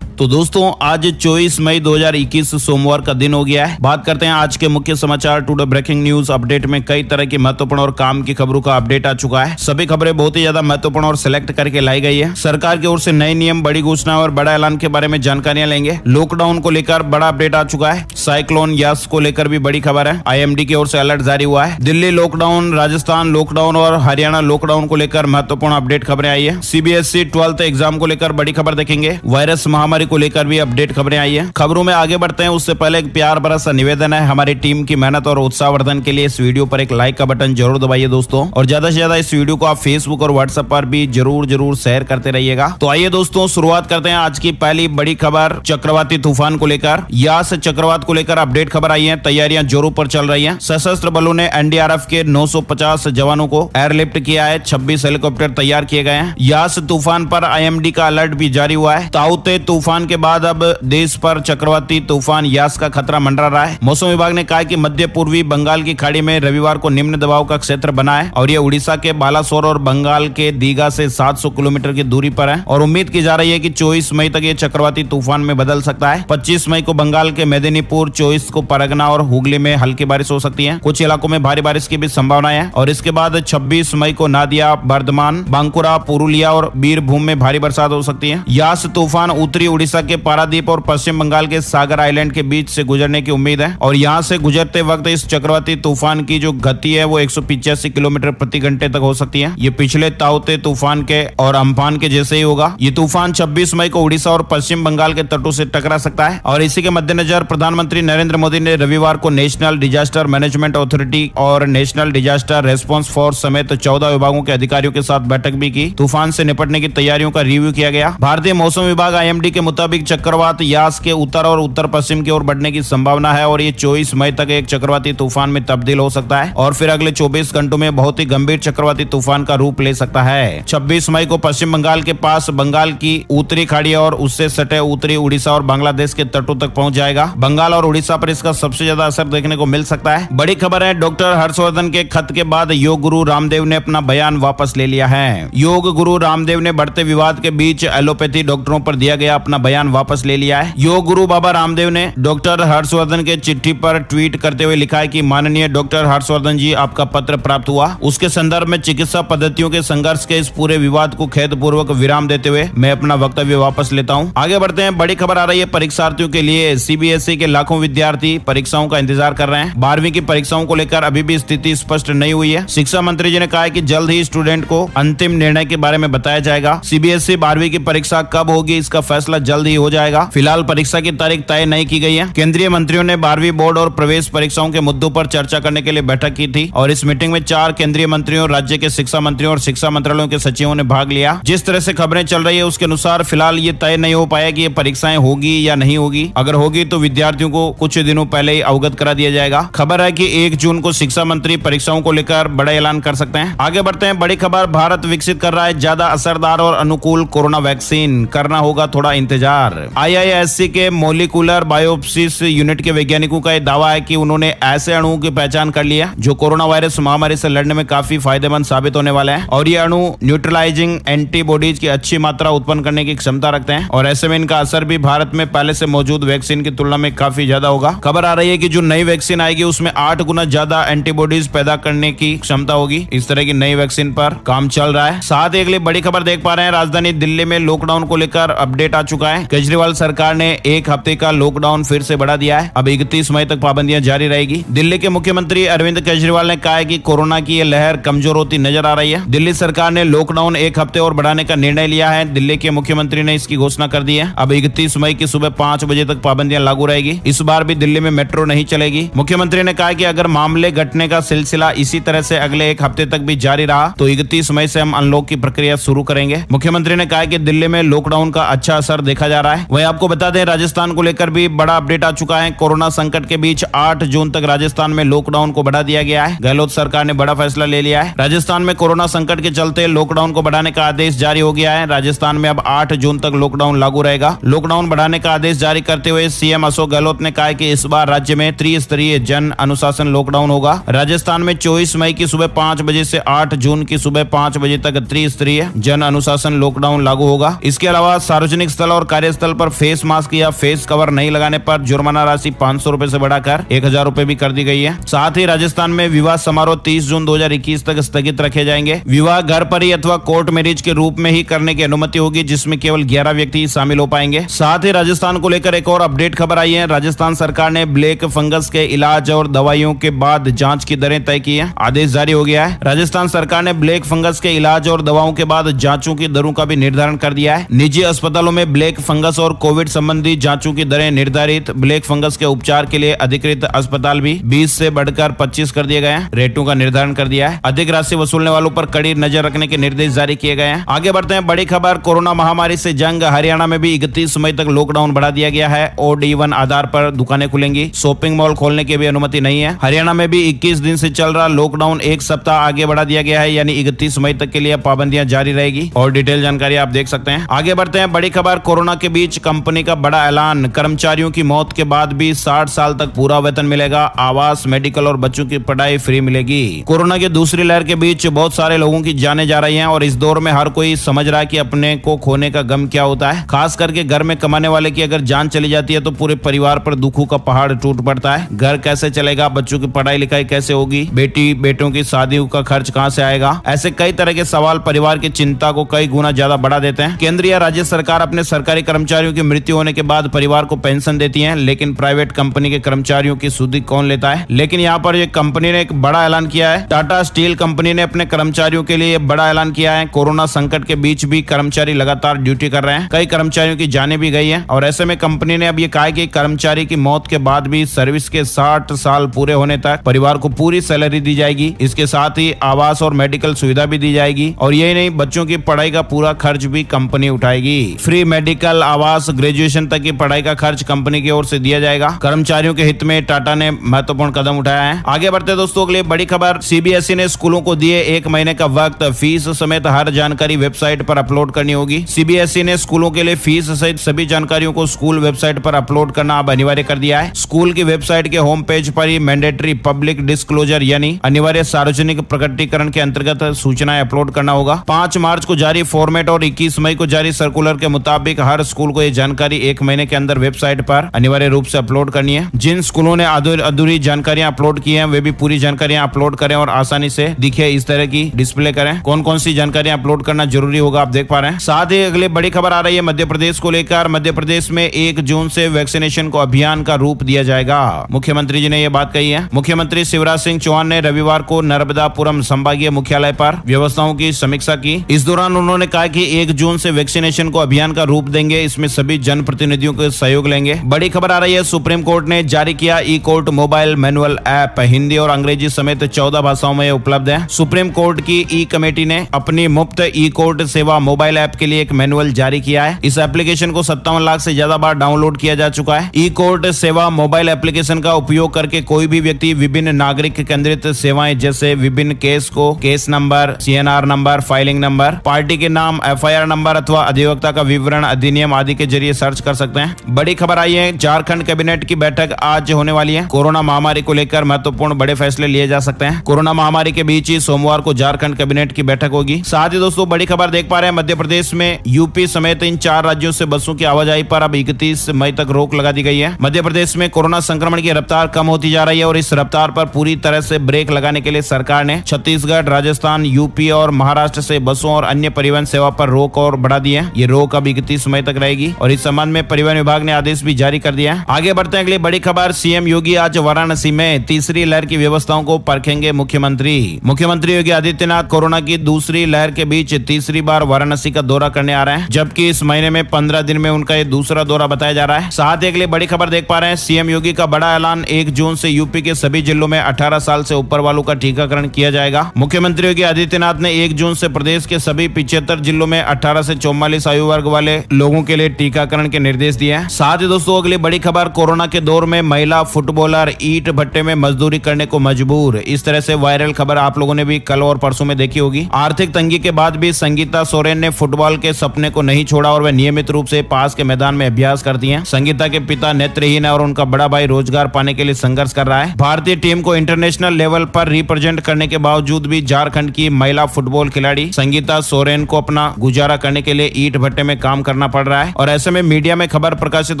तो दोस्तों, आज 24 मई 2021 सोमवार का दिन हो गया है। बात करते हैं आज के मुख्य समाचार टुडे ब्रेकिंग न्यूज अपडेट में। कई तरह की महत्वपूर्ण और काम की खबरों का अपडेट आ चुका है। सभी खबरें बहुत ही ज्यादा महत्वपूर्ण और सिलेक्ट करके लाई गई है। सरकार की ओर से नए नियम, बड़ी घोषणा और बड़ा ऐलान के बारे में जानकारियां लेंगे। लॉकडाउन को लेकर बड़ा अपडेट आ चुका है। साइक्लोन यास को लेकर भी बड़ी खबर है। IMD की ओर से अलर्ट जारी हुआ है। दिल्ली लॉकडाउन, राजस्थान लॉकडाउन और हरियाणा लॉकडाउन को लेकर महत्वपूर्ण अपडेट खबरें आई है। CBSE 12th एग्जाम को लेकर बड़ी खबर देखेंगे। वायरस महामारी को लेकर भी अपडेट खबरें आई है। खबरों में आगे बढ़ते हैं उससे पहले एक प्यार भरा सा निवेदन है। हमारी टीम की मेहनत और उत्साहवर्धन के लिए इस वीडियो पर एक लाइक का बटन जरूर दबाइए दोस्तों, और ज्यादा से ज्यादा इस वीडियो को आप फेसबुक और व्हाट्सएप पर भी जरूर शेयर करते रहिएगा। तो आइए दोस्तों, शुरुआत करते हैं आज की पहली बड़ी खबर चक्रवाती तूफान को लेकर। यास चक्रवात को लेकर अपडेट खबर आई है। तैयारियां जोरों पर चल रही है। सशस्त्र बलों ने NDRF के 950 जवानों को एयरलिफ्ट किया है। 26 हेलीकॉप्टर तैयार किए गए हैं। यास तूफान पर IMD का अलर्ट भी जारी हुआ है। ताउते तूफान के बाद अब देश पर चक्रवाती तूफान यास का खतरा मंडरा रहा है। मौसम विभाग ने कहा कि मध्य पूर्वी बंगाल की खाड़ी में रविवार को निम्न दबाव का क्षेत्र बना है और यह उड़ीसा के बालासोर और बंगाल के दीघा से 700 किलोमीटर की दूरी पर है और उम्मीद की जा रही है कि 24 मई तक ये चक्रवाती तूफान में बदल सकता है। 25 मई को बंगाल के मेदिनीपुर, 24 को परगना और हुगली में हल्की बारिश हो सकती है। कुछ इलाकों में भारी बारिश की भी संभावना है और इसके बाद 26 मई को नादिया, बर्धमान, बांकुरा, पुरुलिया और बीरभूम में भारी बरसात हो सकती है। यास तूफान उत्तरी उड़ीसा के पारादीप और पश्चिम बंगाल के सागर आइलैंड के बीच से गुजरने की उम्मीद है और यहां से गुजरते वक्त इस चक्रवाती तूफान की जो गति है वो 185 किलोमीटर प्रति घंटे तक हो सकती है। ये पिछले ताउते तूफान के और अम्फान के जैसे ही होगा। ये तूफान 26 मई को उड़ीसा और पश्चिम बंगाल के तटों से टकरा सकता है और इसी के मद्देनजर प्रधानमंत्री प्रधानमंत्री नरेंद्र मोदी ने रविवार को नेशनल डिजास्टर मैनेजमेंट अथॉरिटी और नेशनल डिजास्टर रेस्पॉन्स फोर्स समेत 14 विभागों के अधिकारियों के साथ बैठक भी की। तूफान से निपटने की तैयारियों का रिव्यू किया गया। भारतीय मौसम विभाग IMD के मुताबिक चक्रवात यास के उत्तर और उत्तर पश्चिम की ओर बढ़ने की संभावना है और ये 24 मई तक एक चक्रवाती तूफान में तब्दील हो सकता है और फिर अगले 24 घंटों में बहुत ही गंभीर चक्रवाती तूफान का रूप ले सकता है। 26 मई को पश्चिम बंगाल के पास बंगाल की उत्तरी खाड़ी और उससे सटे उत्तरी उड़ीसा और बांग्लादेश के तटों तक पहुंच जाएगा। बंगाल और उड़ीसा पर इसका सबसे ज्यादा असर देखने को मिल सकता है। बड़ी खबर है, डॉक्टर हर्षवर्धन के खत के बाद योग गुरु रामदेव ने अपना बयान वापस ले लिया है। योग गुरु रामदेव ने बढ़ते विवाद के बीच एलोपैथी डॉक्टरों पर दिया गया अपना बयान वापस ले लिया है। योग गुरु बाबा रामदेव ने डॉक्टर हर्षवर्धन के चिट्ठी पर ट्वीट करते हुए लिखा है कि माननीय डॉक्टर हर्षवर्धन जी, आपका पत्र प्राप्त हुआ। उसके संदर्भ में चिकित्सा पद्धतियों के संघर्ष के इस पूरे विवाद को खेदपूर्वक विराम देते हुए मैं अपना वक्तव्य वापस लेता हूं। आगे बढ़ते हैं। बड़ी खबर आ रही है परीक्षार्थियों के लिए। CBSE के लाखों विद्यार्थी परीक्षाओं का इंतजार कर रहे हैं। 12वीं की परीक्षाओं को लेकर अभी भी स्थिति स्पष्ट नहीं हुई है। शिक्षा मंत्री जी ने कहा है कि जल्द ही स्टूडेंट को अंतिम निर्णय के बारे में बताया जाएगा। CBSE 12वीं की परीक्षा कब होगी इसका फैसला जल्द ही हो जाएगा। फिलहाल परीक्षा की तारीख तय नहीं की गई है। केंद्रीय मंत्रियों ने 12वीं बोर्ड और प्रवेश परीक्षाओं के मुद्दों पर चर्चा करने के लिए बैठक की थी और इस मीटिंग में 4 केंद्रीय मंत्रियों, राज्य के शिक्षा मंत्रियों और शिक्षा मंत्रालयों के सचिवों ने भाग लिया। जिस तरह से खबरें चल रही है उसके अनुसार फिलहाल ये तय नहीं हो पाया कि ये परीक्षाएं होगी या नहीं होगी। अगर होगी तो विद्यार्थियों को कुछ दिनों पहले ही अवगत करा दिया जाएगा। खबर है कि 1 जून को शिक्षा मंत्री परीक्षाओं को लेकर बड़ा ऐलान कर सकते हैं। आगे बढ़ते हैं। बड़ी खबर, भारत विकसित कर रहा है ज्यादा असरदार और अनुकूल कोरोना वैक्सीन, करना होगा थोड़ा इंतजार। IISc के मोलिकुलर बायोप्सिस यूनिट के वैज्ञानिकों का यह दावा है कि उन्होंने ऐसे अणुओं की पहचान कर लिया जो कोरोना वायरस महामारी से लड़ने में काफी फायदेमंद साबित होने वाले हैं और ये अणु न्यूट्रलाइजिंग एंटीबॉडीज की अच्छी मात्रा उत्पन्न करने की क्षमता रखते हैं और ऐसे में इनका असर भी भारत में पहले से मौजूद वैक्सीन की तुलना में काफी ज्यादा होगा। खबर आ रही है कि जो नई वैक्सीन आएगी उसमें 8 गुना ज्यादा एंटीबॉडीज पैदा करने की क्षमता होगी। इस तरह की नई वैक्सीन पर काम चल रहा है। साथ ही अगली बड़ी खबर देख पा रहे हैं, राजधानी दिल्ली में लॉकडाउन को लेकर अपडेट आ चुका है। केजरीवाल सरकार ने 1 हफ्ते का लॉकडाउन फिर से बढ़ा दिया है। अब 31 मई तक पाबंदियां जारी रहेगी। दिल्ली के मुख्यमंत्री अरविंद केजरीवाल ने कहा है कि कोरोना की ये लहर कमजोर होती नजर आ रही है। दिल्ली सरकार ने लॉकडाउन 1 हफ्ते और बढ़ाने का निर्णय लिया है। दिल्ली के मुख्यमंत्री ने इसकी घोषणा कर दी है। अब 31 मई की सुबह 5 बजे तक पाबंदियां लागू रहेगी। इस बार भी दिल्ली में मेट्रो नहीं चलेगी। मुख्यमंत्री ने कहा कि अगर मामले घटने का सिलसिला इसी तरह से अगले 1 हफ्ते तक भी जारी रहा तो 31 मई से हम अनलॉक की प्रक्रिया शुरू करेंगे। मुख्यमंत्री ने कहा कि दिल्ली में लॉकडाउन का अच्छा असर देखा जा रहा है। वहीं आपको बता दें, राजस्थान को लेकर भी बड़ा अपडेट आ चुका है। कोरोना संकट के बीच 8 जून तक राजस्थान में लॉकडाउन को बढ़ा दिया गया है। गहलोत सरकार ने बड़ा फैसला ले लिया है। राजस्थान में कोरोना संकट के चलते लॉकडाउन को बढ़ाने का आदेश जारी हो गया है। राजस्थान में अब 8 जून तक लॉकडाउन लागू रहेगा। लॉकडाउन बढ़ाने का आदेश जारी करते हुए CM अशोक गहलोत ने कहा कि इस बार राज्य में त्रिस्तरीय जन अनुशासन लॉकडाउन होगा। राजस्थान में 24 मई की सुबह 5 बजे से 8 जून की सुबह 5 बजे तक त्रिस्तरीय जन अनुशासन लॉकडाउन लागू होगा। इसके अलावा सार्वजनिक स्थल और कार्यस्थल पर फेस मास्क या फेस कवर नहीं लगाने पर जुर्माना राशि 500 रुपए से बढ़ाकर 1000 रुपए भी कर दी गई है। साथ ही राजस्थान में विवाह समारोह 30 जून 2021 तक स्थगित रखे जाएंगे। विवाह घर पर ही अथवा कोर्ट मैरिज के रूप में ही करने की अनुमति होगी, जिसमें केवल 11 व्यक्ति शामिल हो पाएंगे। साथ ही राजस्थान को लेकर एक और अपडेट खबर आई है। राजस्थान सरकार ने ब्लैक फंगस के इलाज और दवाइयों के बाद जांच की दरें तय की है। आदेश जारी हो गया है। राजस्थान सरकार ने ब्लैक फंगस के इलाज और दवाओं के बाद जांचों की दरों का भी निर्धारण कर दिया है। निजी अस्पतालों में ब्लैक फंगस और कोविड संबंधी जांचों की दरें निर्धारित। ब्लैक फंगस के उपचार के लिए अधिकृत अस्पताल भी 20 से बढ़कर 25 कर दिए गए हैं। रेटों का निर्धारण कर दिया है। अधिक राशि वसूलने वालों पर कड़ी नजर रखने के निर्देश जारी किए गए हैं। आगे बढ़ते हैं। बड़ी खबर, कोरोना महामारी से जंग। हरियाणा में भी 31 मई तक लॉकडाउन बढ़ा दिया गया है। ओड इवन आधार पर दुकानें खुलेंगी। शॉपिंग मॉल खोलने की भी अनुमति नहीं है। हरियाणा में भी 21 दिन से चल रहा लॉकडाउन 1 सप्ताह आगे बढ़ा दिया गया है, यानी 31 मई तक के लिए पाबंदियां जारी रहेगी। और डिटेल जानकारी आप देख सकते हैं। आगे बढ़ते हैं। बड़ी खबर, कोरोना के बीच कंपनी का बड़ा ऐलान। कर्मचारियों की मौत के बाद भी 60 साल तक पूरा वेतन मिलेगा। आवास, मेडिकल और बच्चों की पढ़ाई फ्री मिलेगी। कोरोना की दूसरी लहर के बीच बहुत सारे लोगों की जाने जा रही हैं और इस दौर में हर कोई समझ रहा है कि अपने को खोने का गम क्या होता है। खास करके घर में कमाने वाले की अगर जान चली जाती है तो पूरे परिवार पर दुखों का पहाड़ टूट पड़ता है। घर कैसे चलेगा, बच्चों की पढ़ाई लिखाई कैसे होगी, बेटी बेटों की शादियों का खर्च कहां से आएगा, ऐसे कई तरह के सवाल परिवार की चिंता को कई गुना ज्यादा बढ़ा देते हैं। केंद्र या राज्य सरकार अपने सरकारी कर्मचारियों की मृत्यु होने के बाद परिवार को पेंशन देती है, लेकिन प्राइवेट कंपनी के कर्मचारियों की सुधि कौन लेता है। लेकिन यहाँ पर ये कंपनी ने एक बड़ा ऐलान किया है। टाटा स्टील कंपनी ने अपने कर्मचारियों के लिए बड़ा ऐलान किया है। कोरोना संकट के बीच भी कर्मचारी लगातार ड्यूटी कर रहे हैं। कई कर्मचारियों की जाने भी गई है और ऐसे में कंपनी ने अब ये कहा है कि कर्मचारी कर्मचारी की मौत के बाद भी सर्विस के 60 साल पूरे होने तक परिवार को पूरी सैलरी दी जाएगी। इसके साथ ही आवास और मेडिकल सुविधा भी दी जाएगी और यही नहीं, बच्चों की पढ़ाई का पूरा खर्च भी कंपनी उठाएगी। फ्री मेडिकल, आवास, ग्रेजुएशन तक की पढ़ाई का खर्च कंपनी की ओर से दिया जाएगा। कर्मचारियों के हित में टाटा ने महत्वपूर्ण कदम उठाया है। आगे बढ़ते दोस्तों, अगली बड़ी खबर, सीबीएसई ने स्कूलों को दिए 1 महीने का वक्त, फीस समेत हर जानकारी वेबसाइट पर अपलोड करनी होगी। सीबीएसई ने स्कूलों के लिए फीस सहित सभी जानकारियों को स्कूल वेबसाइट पर अपलोड करना अब अनिवार्य कर दिया है। स्कूल की वेबसाइट के होम पेज पर ही मैंडेटरी पब्लिक डिस्क्लोजर यानी अनिवार्य सार्वजनिक प्रकटीकरण के अंतर्गत सूचनाएं अपलोड करना होगा। 5 मार्च को जारी फॉर्मेट और 21 मई को जारी सर्कुलर के मुताबिक हर स्कूल को ये जानकारी 1 महीने के अंदर वेबसाइट पर अनिवार्य रूप से अपलोड करनी है। जिन स्कूलों ने अधूरी जानकारियां अपलोड की हैं, वे भी पूरी जानकारियां अपलोड करें और आसानी से दिखे इस तरह की डिस्प्ले करें। कौन कौन सी जानकारियां अपलोड करना जरूरी होगा आप देख पा रहे हैं। साथ ही अगली बड़ी खबर आ रही है मध्य प्रदेश को लेकर। मध्य प्रदेश में 1 जून से वैक्सीनेशन को अभियान का रूप दिया जाएगा। मुख्यमंत्री जी ने यह बात कही है। मुख्यमंत्री शिवराज सिंह चौहान ने रविवार को नर्मदापुरम संभागीय मुख्यालय पर व्यवस्थाओं की समीक्षा की। इस दौरान उन्होंने कहा कि 1 जून से वैक्सीनेशन को अभियान का रूप देंगे। इसमें सभी जनप्रतिनिधियों के सहयोग लेंगे। बड़ी खबर आ रही है, सुप्रीम कोर्ट ने जारी किया e court mobile manual app. Hindi और अंग्रेजी समेत 14 भाषाओं में उपलब्ध है। सुप्रीम कोर्ट की ई कमेटी ने अपनी मुफ्त ई कोर्ट सेवा मोबाइल ऐप के लिए एक मैनुअल जारी किया है। इस एप्लीकेशन को 57 लाख से ज्यादा बार डाउनलोड किया जा चुका है। ई कोर्ट सेवा मोबाइल एप्लीकेशन का उपयोग करके कोई भी व्यक्ति विभिन्न नागरिक केंद्रित सेवाएं जैसे विभिन्न केस को case number, CNR number, filing number, party के नाम, एफआईआर नंबर अथवा अधिवक्ता का विवरण, अधिनियम आदि के जरिए सर्च कर सकते हैं। बड़ी खबर आई है, झारखंड कैबिनेट की बैठक आज होने वाली है। कोरोना महामारी को लेकर महत्वपूर्ण बड़े फैसले लिए जा सकते हैं। कोरोना महामारी के बीच ही सोमवार को झारखंड कैबिनेट की बैठक होगी। साथ ही दोस्तों बड़ी खबर देख पा रहे हैं, मध्य प्रदेश में यूपी समेत इन 4 राज्यों से बसों की आवाजाही पर अब 31 मई तक रोक लगा दी गई है। मध्य प्रदेश में कोरोना संक्रमण की रफ्तार कम होती जा रही है और इस रफ्तार पर पूरी तरह से ब्रेक लगाने के लिए सरकार ने छत्तीसगढ़, राजस्थान, यूपी और महाराष्ट्र से बसों और अन्य परिवहन सेवा पर रोक और बढ़ा दी है। ये रोक अब 31 मई तक रहेगी और इस संबंध में परिवहन विभाग ने आदेश भी जारी कर दिया है। आगे बढ़ते हैं, अगली बड़ी खबर, सीएम योगी आज वाराणसी में तीसरी लहर की व्यवस्थाओं को परखेंगे मुख्यमंत्री। मुख्यमंत्री योगी आदित्यनाथ कोरोना की दूसरी लहर के बीच तीसरी बार वाराणसी का दौरा करने आ रहे हैं, जबकि इस महीने में 15 दिन में उनका ये दूसरा दौरा बताया जा रहा है। साथ ही अगली बड़ी खबर देख पा रहे हैं, सीएम योगी का बड़ा ऐलान, 1 जून से यूपी के सभी जिलों में 18 साल से ऊपर वालों का टीकाकरण किया जाएगा। मुख्यमंत्री योगी आदित्यनाथ ने 1 जून से प्रदेश के सभी 75 जिलों में 18 से 44 आयु वर्ग वाले लोगों के लिए टीकाकरण के निर्देश दिए हैं। साथ ही दोस्तों अगली बड़ी खबर, कोरोना के दौर में महिला फुटबॉलर ईंट भट्टे में मजदूरी करने को मजबूर। इस तरह से वायरल खबर आप लोगों ने भी कल और परसों में देखी होगी। आर्थिक तंगी के बाद भी संगीता सोरेन ने फुटबॉल के सपने को नहीं छोड़ा और वे नियमित रूप से पास के मैदान में अभ्यास करती हैं। संगीता के पिता नेत्रहीन है और उनका बड़ा भाई रोजगार पाने के लिए संघर्ष कर रहा है। भारतीय टीम को इंटरनेशनल लेवल पर रिप्रेजेंट करने के बावजूद भी झारखंड की महिला फुटबॉल खिलाड़ी संगीता सोरेन को अपना गुजारा करने के लिए ईंट भट्टे में काम करना पड़ रहा है और ऐसे में मीडिया में खबर प्रकाशित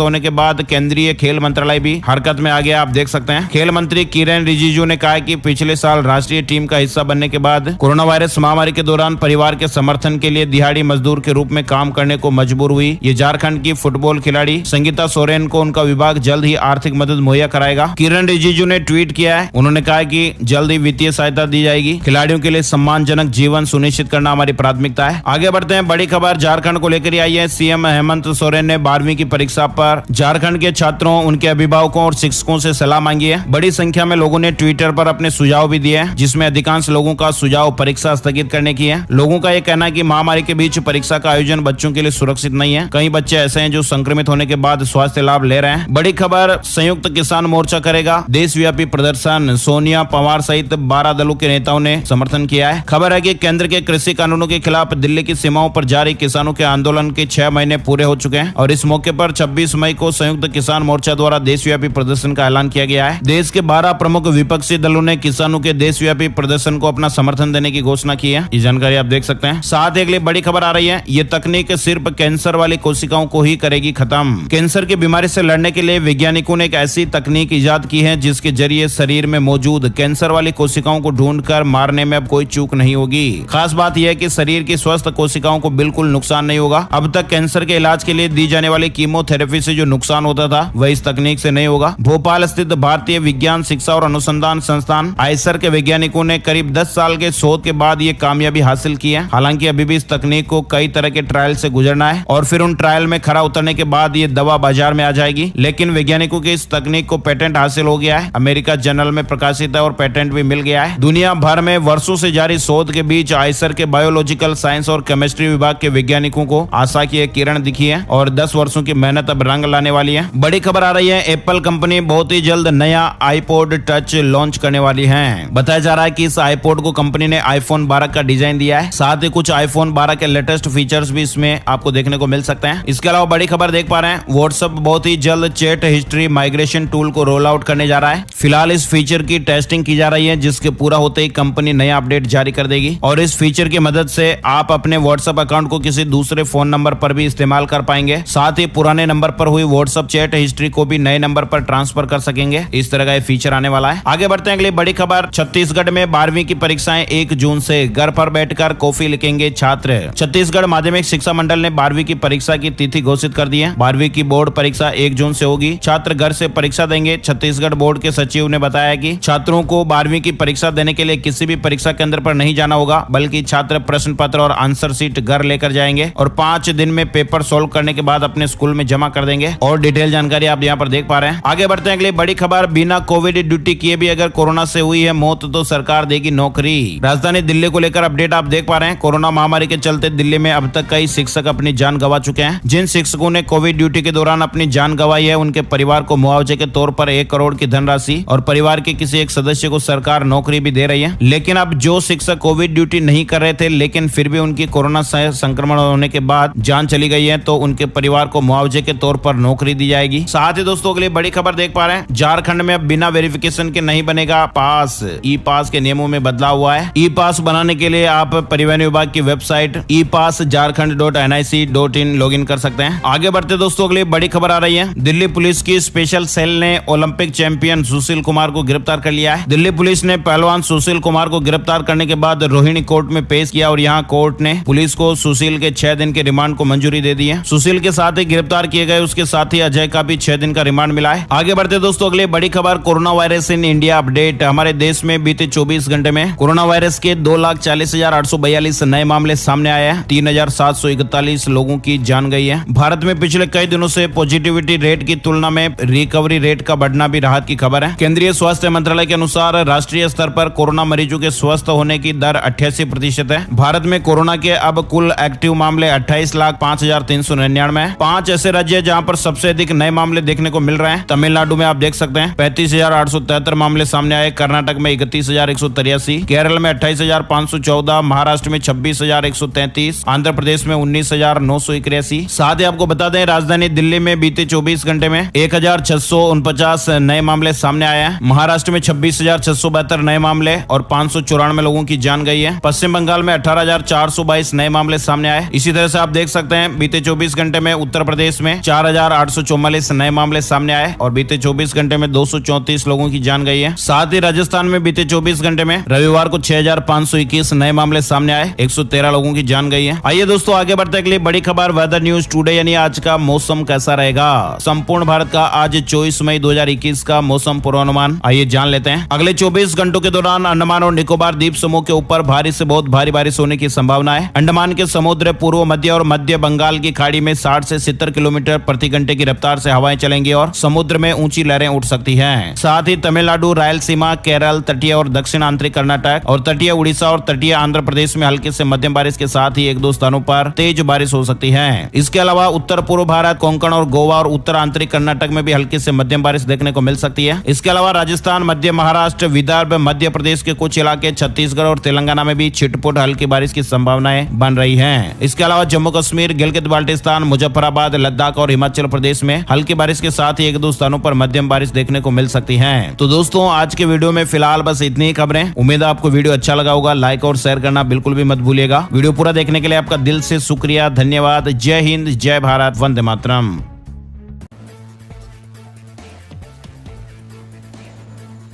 होने के बाद केंद्रीय खेल मंत्रालय भी हरकत में आ गया। आप देख सकते हैं, खेल मंत्री किरेन रिजिजू ने कहा कि पिछले साल राष्ट्रीय टीम का हिस्सा बनने के बाद कोरोना वायरस महामारी के दौरान परिवार के समर्थन के लिए दिहाड़ी मजदूर के रूप में काम करने को मजबूर हुई। ये झारखंड की फुटबॉल खिलाड़ी संगीता सोरेन को उनका विभाग जल्द ही आर्थिक मदद मुहैया कराएगा। किरेन रिजिजू ने ट्वीट किया है, उन्होंने कहा कि जल्द ही वित्तीय सहायता दी जाएगी। खिलाड़ियों के लिए सम्मानजनक जीवन सुनिश्चित करना हमारी प्राथमिकता है। आगे बढ़ते हैं, बड़ी खबर झारखंड को लेकर आई है। सीएम हेमंत सोरेन ने 12वीं की परीक्षा पर झारखंड के छात्रों, उनके अभिभावकों और शिक्षकों से सलाह मांगी है। बड़ी संख्या में लोगों ने ट्विटर पर अपने सुझाव भी दिए हैं, जिसमें अधिकांश लोगों का सुझाव परीक्षा स्थगित करने की है। लोगों का यह कहना है कि महामारी के बीच परीक्षा का आयोजन बच्चों के लिए सुरक्षित नहीं है। कई बच्चे ऐसे हैं जो संक्रमित होने के बाद स्वास्थ्य लाभ ले रहे हैं। बड़ी खबर, संयुक्त किसान मोर्चा करेगा देशव्यापी प्रदर्शन। सोनिया, पवार सहित 12 दलों के नेताओं ने समर्थन किया है। खबर है कि केंद्र के कृषि कानूनों के खिलाफ दिल्ली की सीमाओं पर जारी किसानों के आंदोलन के 6 महीने पूरे हो चुके हैं और इस मौके पर 26 मई को संयुक्त किसान मोर्चा द्वारा देशव्यापी प्रदर्शन का ऐलान किया गया है। देश के 12 प्रमुख विपक्षी दलों ने किसानों के देशव्यापी प्रदर्शन को अपना समर्थन देने की घोषणा की है। ये जानकारी आप देख सकते हैं। साथ ही अगली बड़ी खबर आ रही है, ये तकनीक सिर्फ कैंसर वाली कोशिकाओं को ही करेगी खत्म। कैंसर की बीमारी से लड़ने के लिए वैज्ञानिकों ने एक ऐसी तकनीक इजाद की है जिसके जरिए शरीर में मौजूद कैंसर वाली कोशिकाओं को ढूंढकर मारने में अब कोई चूक नहीं होगी। खास बात यह है कि शरीर की स्वस्थ कोशिकाओं को बिल्कुल नुकसान नहीं होगा। अब तक कैंसर के इलाज के लिए दी जाने वाली कीमोथेरेपी से जो नुकसान होता था वह इस तकनीक से नहीं होगा। भोपाल स्थित भारतीय विज्ञान शिक्षा और अनुसंधान संस्थान आईसर के वैज्ञानिकों ने करीब 10 साल के शोध के बाद ये कामयाबी हासिल की है। हालांकि अभी भी इस तकनीक को कई तरह के ट्रायल से गुजरना है और फिर उन ट्रायल में खरा उतरने के बाद ये दवा बाजार में आ जाएगी। लेकिन वैज्ञानिकों के इस तकनीक को पेटेंट हासिल हो गया है, अमेरिका जर्नल में प्रकाशित है और पेटेंट भी मिल गया है। दुनिया भर में वर्षों से जारी शोध के बीच आइसर के बायोलॉजिकल साइंस और केमिस्ट्री विभाग के वैज्ञानिकों को आशा की एक किरण दिखी है और 10 वर्षों की मेहनत अब रंग लाने वाली है। बड़ी खबर आ रही है, एप्पल कंपनी बहुत ही जल्द नया आईपॉड टच लॉन्च करने वाली है। बताया जा रहा है कि इस आईपॉड को कंपनी ने आईफोन 12 का डिजाइन दिया है, साथ ही कुछ आईफोन 12 के लेटेस्ट फीचर्स भी इसमें आपको देखने को मिल सकते हैं। इसके अलावा बड़ी खबर देख पा रहे हैं, व्हाट्सएप बहुत ही जल्द चैट हिस्ट्री माइग्रेशन टूल को रोल आउट करने जा रहा है। फिलहाल इस फीचर की टेस्टिंग की जा रही है, जिसके पूरा होते ही कंपनी नया अपडेट जारी कर देगी और इस फीचर की मदद से आप अपने व्हाट्सएप अकाउंट को किसी दूसरे फोन नंबर पर भी इस्तेमाल कर पाएंगे। साथ ही पुराने नंबर पर हुई व्हाट्सएप चैट हिस्ट्री को भी नए नंबर पर ट्रांसफर कर सकेंगे। इस तरह का ये फीचर आने वाला है। आगे बढ़ते हैं अगली बड़ी खबर, छत्तीसगढ़ में 12वीं की परीक्षाएं 1 जून से घर पर बैठकर कॉफी लिखेंगे छात्र। छत्तीसगढ़ माध्यमिक शिक्षा मंडल ने 12वीं की परीक्षा की तिथि घोषित कर दी है। 12वीं की बोर्ड परीक्षा 1 जून से होगी। छात्र घर से परीक्षा देंगे। छत्तीसगढ़ बोर्ड के सचिव ने बताया कि छात्रों को 12वीं की परीक्षा देने के लिए किसी भी परीक्षा केंद्र पर नहीं जाना होगा, बल्कि छात्र प्रश्न पत्र और आंसर सीट घर लेकर जाएंगे और 5 दिन में पेपर सोल्व करने के बाद अपने स्कूल में जमा कर देंगे। और डिटेल जानकारी आप यहाँ पर देख पा रहे हैं। आगे बढ़ते हैं अगली बड़ी खबर, बिना कोविड ड्यूटी किए भी अगर कोरोना से हुई है मौत तो सरकार देगी नौकरी। राजधानी दिल्ली को लेकर अपडेट आप देख पा रहे हैं। कोरोना महामारी के चलते दिल्ली में अब तक कई शिक्षक अपनी जान गंवा चुके हैं। जिन शिक्षकों ने कोविड ड्यूटी के दौरान अपनी जान गंवाई है, उनके परिवार को मुआवजे के तौर पर 1 करोड़ की धनराशि और परिवार के किसी एक सदस्य को सरकार नौकरी भी दे रही है। लेकिन अब जो शिक्षक कोविड ड्यूटी नहीं कर रहे थे, लेकिन फिर भी उनकी कोरोना संक्रमण होने के बाद जान चली गई है, तो उनके परिवार को मुआवजे के तौर पर नौकरी दी जाएगी। साथ ही दोस्तों अगली बड़ी खबर देख पा रहे हैं, झारखंड में अब बिना वेरिफिकेशन के नहीं बनेगा पास। ई पास के नियमों में बदलाव हुआ है। ई पास बनाने के लिए आप परिवहन विभाग की वेबसाइट epassjharkhand.nic.in लॉगिन कर सकते हैं। आगे बढ़ते दोस्तों अगली बड़ी खबर आ रही है, दिल्ली पुलिस की स्पेशल सेल ने ओलंपिक चैंपियन सुशील कुमार को गिरफ्तार कर लिया है। दिल्ली पुलिस ने पहलवान सुशील कुमार को गिरफ्तार करने के बाद रोहिणी कोर्ट में पेश किया और यहाँ कोर्ट ने पुलिस को सुशील के 6 दिन के रिमांड को मंजूरी दे दी है। सुशील के साथ ही गिरफ्तार किए गए उसके साथी अजय का भी 6 दिन का रिमांड मिला है। आगे बढ़ते दोस्तों अगली बड़ी खबर, corona virus in India update. हमारे देश में बीते 24 घंटे में कोरोना वायरस के 2,40,842 नए मामले सामने आए हैं। 3,741 लोगों की जान गई है। भारत में पिछले कई दिनों से पॉजिटिविटी रेट की तुलना में रिकवरी रेट का बढ़ना भी राहत की खबर है। केंद्रीय स्वास्थ्य मंत्रालय के अनुसार राष्ट्रीय स्तर पर कोरोना मरीजों के स्वस्थ होने की दर 88% है। भारत में कोरोना के अब कुल एक्टिव मामले 28,05,399 है। 5 ऐसे राज्य जहां पर सबसे अधिक नए मामले देखने को मिल रहे हैं। तमिलनाडु में आप देख सकते हैं 35,873 मामले सामने आए, कर्नाटक में 31,183, केरल में 28,514, महाराष्ट्र में 26,133, आंध्र प्रदेश में 19,981। साथ ही आपको बता दें राजधानी दिल्ली में बीते 24 घंटे में 1,649 नए मामले सामने आए हैं। महाराष्ट्र में 26,672 नए मामले और 594 लोगों की जान गई है। पश्चिम बंगाल में 18,422 नए मामले सामने आए। इसी तरह से आप देख सकते हैं बीते 24 घंटे में उत्तर प्रदेश में 4,844 नए मामले सामने आए और बीते 24 घंटे में 234 लोगों की जान गई है। साथ ही राजस्थान में बीते 24 घंटे में रविवार को 6,521 नए मामले सामने आए, 113 लोगों की जान गई है। आइए दोस्तों आगे बढ़ते के लिए बड़ी खबर, वेदर न्यूज टुडे यानी आज का मौसम कैसा रहेगा। संपूर्ण भारत का आज 24 मई 2021 का मौसम पूर्वानुमान आइए जान लेते हैं। अगले 24 घंटों के दौरान अंडमान और निकोबार द्वीप समूह के ऊपर भारी से बहुत भारी बारिश होने की संभावना है। अंडमान के समुद्र, पूर्व मध्य और मध्य बंगाल की खाड़ी में 60 से 70 किलोमीटर प्रति घंटे की रफ्तार से हवाएं चलेंगी और समुद्र में ऊंची लहरें उठ सकती हैं। साथ ही तमिलनाडु, रायलसीमा, केरल, तटीय और दक्षिण आंतरिक कर्नाटक और तटीय उड़ीसा और तटीय आंध्र प्रदेश में हल्की से मध्यम बारिश के साथ ही 1-2 स्थानों पर तेज बारिश हो सकती है। इसके अलावा उत्तर पूर्व भारत, कोंकण और गोवा और उत्तर आंतरिक कर्नाटक में भी हल्की से मध्यम बारिश देखने को मिल सकती है। इसके अलावा राजस्थान, मध्य महाराष्ट्र, विदर्भ, मध्य प्रदेश के कुछ इलाके, छत्तीसगढ़ और तेलंगाना में भी छिटपुट हल्की बारिश की संभावनाएं बन रही हैं। इसके अलावा जम्मू कश्मीर, गिलगित बाल्टिस्तान, मुजफ्फराबाद, लद्दाख और हिमाचल प्रदेश में हल्की बारिश के साथ ही 1-2 स्थानों पर मध्यम बारिश देखने को मिल सकती है। तो दोस्तों आज के वीडियो में फिलहाल बस इतनी ही खबरें। उम्मीद है आपको वीडियो अच्छा लगा होगा। लाइक और शेयर करना बिल्कुल भी मत भूलिएगा। वीडियो पूरा देखने के लिए आपका दिल से शुक्रिया, धन्यवाद। जय हिंद, जय भारत, वंदे मातरम।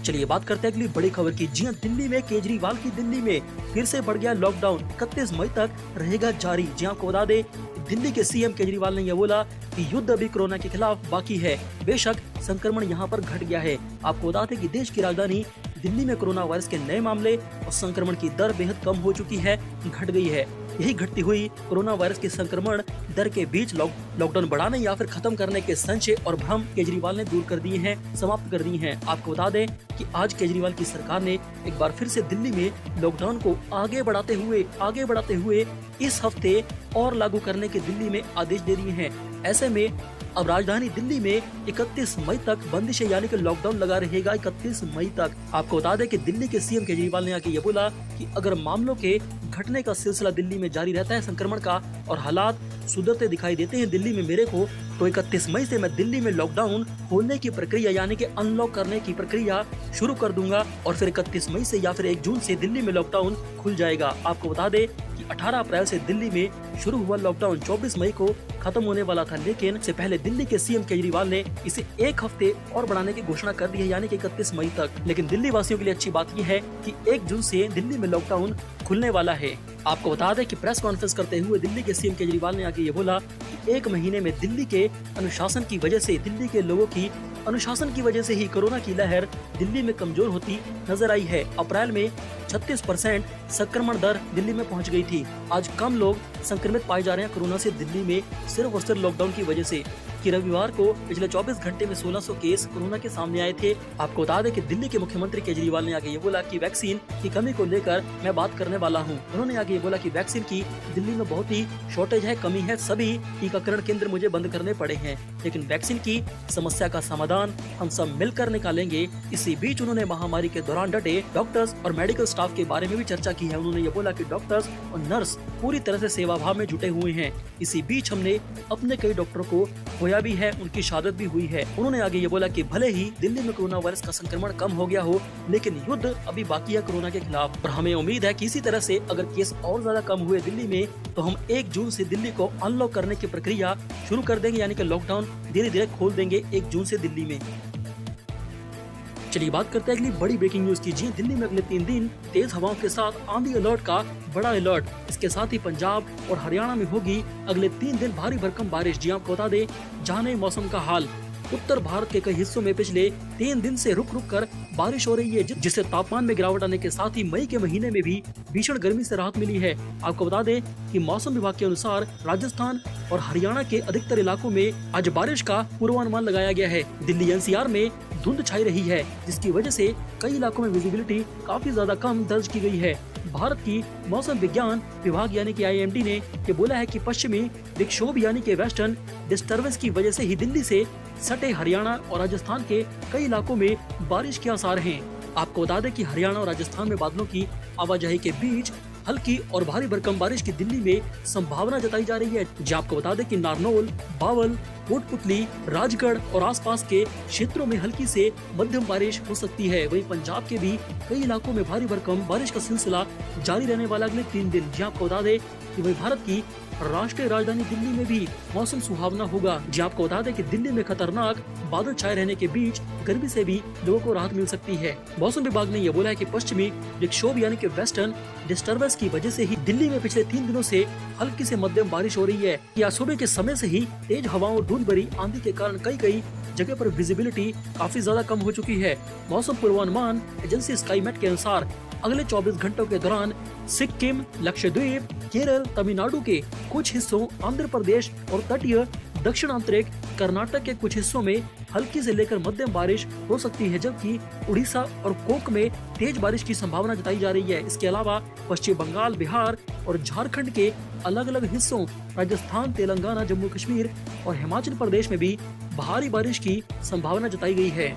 चलिए बात करते हैं अगली बड़ी खबर की। जी हां, दिल्ली में केजरीवाल की दिल्ली में फिर से बढ़ गया लॉकडाउन, 31 मई तक रहेगा जारी। जी हां, आपको बता दें दिल्ली के सीएम केजरीवाल ने यह बोला कि युद्ध अभी कोरोना के खिलाफ बाकी है। बेशक संक्रमण यहां पर घट गया है। आपको बता दें कि देश की राजधानी दिल्ली में कोरोना वायरस के नए मामले और संक्रमण की दर बेहद कम हो चुकी है, घट गई है। यही घटती हुई कोरोना वायरस के संक्रमण दर के बीच लॉकडाउन बढ़ाने या फिर खत्म करने के संशय और भ्रम केजरीवाल ने दूर कर दिए हैं, समाप्त कर दिए हैं। आपको बता दें कि आज केजरीवाल की सरकार ने एक बार फिर से दिल्ली में लॉकडाउन को आगे बढ़ाते हुए इस हफ्ते और लागू करने के दिल्ली में आदेश दे दिए हैं। ऐसे में अब राजधानी दिल्ली में 31 मई तक बंदिशें यानी कि लॉकडाउन लगा रहेगा 31 मई तक। आपको बता दें कि दिल्ली के सीएम केजरीवाल ने आके ये बोला कि अगर मामलों के घटने का सिलसिला दिल्ली में जारी रहता है संक्रमण का और हालात सुधरते दिखाई देते हैं दिल्ली में मेरे को, तो 31 मई से मैं दिल्ली में लॉकडाउन खोलने की प्रक्रिया यानी कि अनलॉक करने की प्रक्रिया शुरू कर दूंगा और फिर 31 मई से या फिर 1 जून से दिल्ली में लॉकडाउन खुल जाएगा। आपको बता दें कि 18 अप्रैल से दिल्ली में शुरू हुआ लॉकडाउन 24 मई को खत्म होने वाला था, लेकिन इससे पहले दिल्ली के सीएम केजरीवाल ने इसे 1 हफ्ते और बढ़ाने की घोषणा कर दी है यानी कि 31 मई तक। लेकिन दिल्ली वासियों के लिए अच्छी बात यह है कि 1 जून से दिल्ली में लॉकडाउन खुलने वाला है। आपको बता दें कि प्रेस कॉन्फ्रेंस करते हुए दिल्ली के सीएम केजरीवाल ने आगे ये बोला कि 1 महीने में दिल्ली के अनुशासन की वजह से, दिल्ली के लोगों की अनुशासन की वजह से ही कोरोना की लहर दिल्ली में कमजोर होती नजर आई है। अप्रैल में 36% संक्रमण दर दिल्ली में पहुंच गई थी। आज कम लोग संक्रमित पाए जा रहे हैं कोरोना से दिल्ली में सिर्फ और सिर्फ लॉकडाउन की वजह से कि रविवार को पिछले 24 घंटे में 1600 केस कोरोना के सामने आए थे। आपको बता दें कि दिल्ली के मुख्यमंत्री केजरीवाल ने आगे ये बोला कि वैक्सीन की कमी को लेकर मैं बात करने वाला हूं। उन्होंने आगे ये बोला कि वैक्सीन की दिल्ली में बहुत ही शॉर्टेज है, कमी है, सभी टीकाकरण केंद्र मुझे बंद करने पड़े हैं, लेकिन वैक्सीन की समस्या का समाधान हम सब मिलकर निकालेंगे। इसी बीच उन्होंने महामारी के दौरान डटे डॉक्टर्स और मेडिकल स्टाफ के बारे में भी चर्चा की है। उन्होंने ये बोला कि डॉक्टर्स और नर्स पूरी तरह से सेवा भाव में जुटे हुए हैं। इसी बीच हमने अपने कई डॉक्टरों को खोया भी है, उनकी शहादत भी हुई है। उन्होंने आगे ये बोला कि भले ही दिल्ली में कोरोना वायरस का संक्रमण कम हो गया हो, लेकिन युद्ध अभी बाकी है कोरोना के खिलाफ और हमें उम्मीद है कि इसी तरह से अगर केस और ज्यादा कम हुए दिल्ली में तो हम 1 जून से दिल्ली को अनलॉक करने की प्रक्रिया शुरू कर देंगे यानी कि लॉकडाउन धीरे धीरे खोल देंगे 1 जून से दिल्ली में। चलिए बात करते हैं अगली बड़ी ब्रेकिंग न्यूज की। जी दिल्ली में अगले 3 दिन तेज हवाओं के साथ आंधी अलर्ट का बड़ा अलर्ट। इसके साथ ही पंजाब और हरियाणा में होगी अगले 3 दिन भारी भरकम बारिश। जी आपको बता दें जाने मौसम का हाल। उत्तर भारत के कई हिस्सों में पिछले 3 दिन से रुक रुक कर बारिश हो रही है, जिससे तापमान में गिरावट आने के साथ ही मई के महीने में भी भीषण गर्मी से राहत मिली है। आपको बता दें कि मौसम विभाग के अनुसार राजस्थान और हरियाणा के अधिकतर इलाकों में आज बारिश का पूर्वानुमान लगाया गया है। दिल्ली एनसीआर में धुंध छाई रही है, जिसकी वजह से कई इलाकों में विजिबिलिटी काफी ज्यादा कम दर्ज की गई है। भारत की मौसम विज्ञान विभाग यानी कि IMD ने ये बोला है कि पश्चिमी विक्षोभ यानी कि वेस्टर्न डिस्टर्बेंस की वजह से ही दिल्ली से सटे हरियाणा और राजस्थान के कई इलाकों में बारिश के आसार हैं। आपको बता दें कि हरियाणा और राजस्थान में बादलों की आवाजाही के बीच हल्की और भारी भरकम बारिश की दिल्ली में संभावना जताई जा रही है। जी आपको बता दें कि नारनौल, बावल, कोटपुतली, राजगढ़ और आसपास के क्षेत्रों में हल्की से मध्यम बारिश हो सकती है। वहीं पंजाब के भी कई इलाकों में भारी भरकम बारिश का सिलसिला जारी रहने वाला अगले 3 दिन। जी आपको बता दें कि वही भारत की राष्ट्रीय राजधानी दिल्ली में भी मौसम सुहावना होगा। जी आपको बता दें कि दिल्ली में खतरनाक बादल छाए रहने के बीच गर्मी से भी लोगों को राहत मिल सकती है। मौसम विभाग ने यह बोला है कि पश्चिमी विक्षोभ यानी कि वेस्टर्न डिस्टर्बेंस की वजह से ही दिल्ली में पिछले 3 दिनों से हल्की से मध्यम बारिश हो रही है। या सुबह के समय से ही तेज हवाओं और धूल भरी आंधी के कारण कई जगह पर विजिबिलिटी काफी ज्यादा कम हो चुकी है। मौसम पूर्वानुमान एजेंसी स्काईमेट के अनुसार अगले 24 घंटों के दौरान सिक्किम, लक्षद्वीप, केरल, तमिलनाडु के कुछ हिस्सों, आंध्र प्रदेश और तटीय दक्षिण आंतरिक कर्नाटक के कुछ हिस्सों में हल्की से लेकर मध्यम बारिश हो सकती है, जबकि उड़ीसा और कोक में तेज बारिश की संभावना जताई जा रही है। इसके अलावा पश्चिम बंगाल, बिहार और झारखंड के अलग अलग हिस्सों, राजस्थान, तेलंगाना, जम्मू कश्मीर और हिमाचल प्रदेश में भी भारी बारिश की संभावना जताई गई है।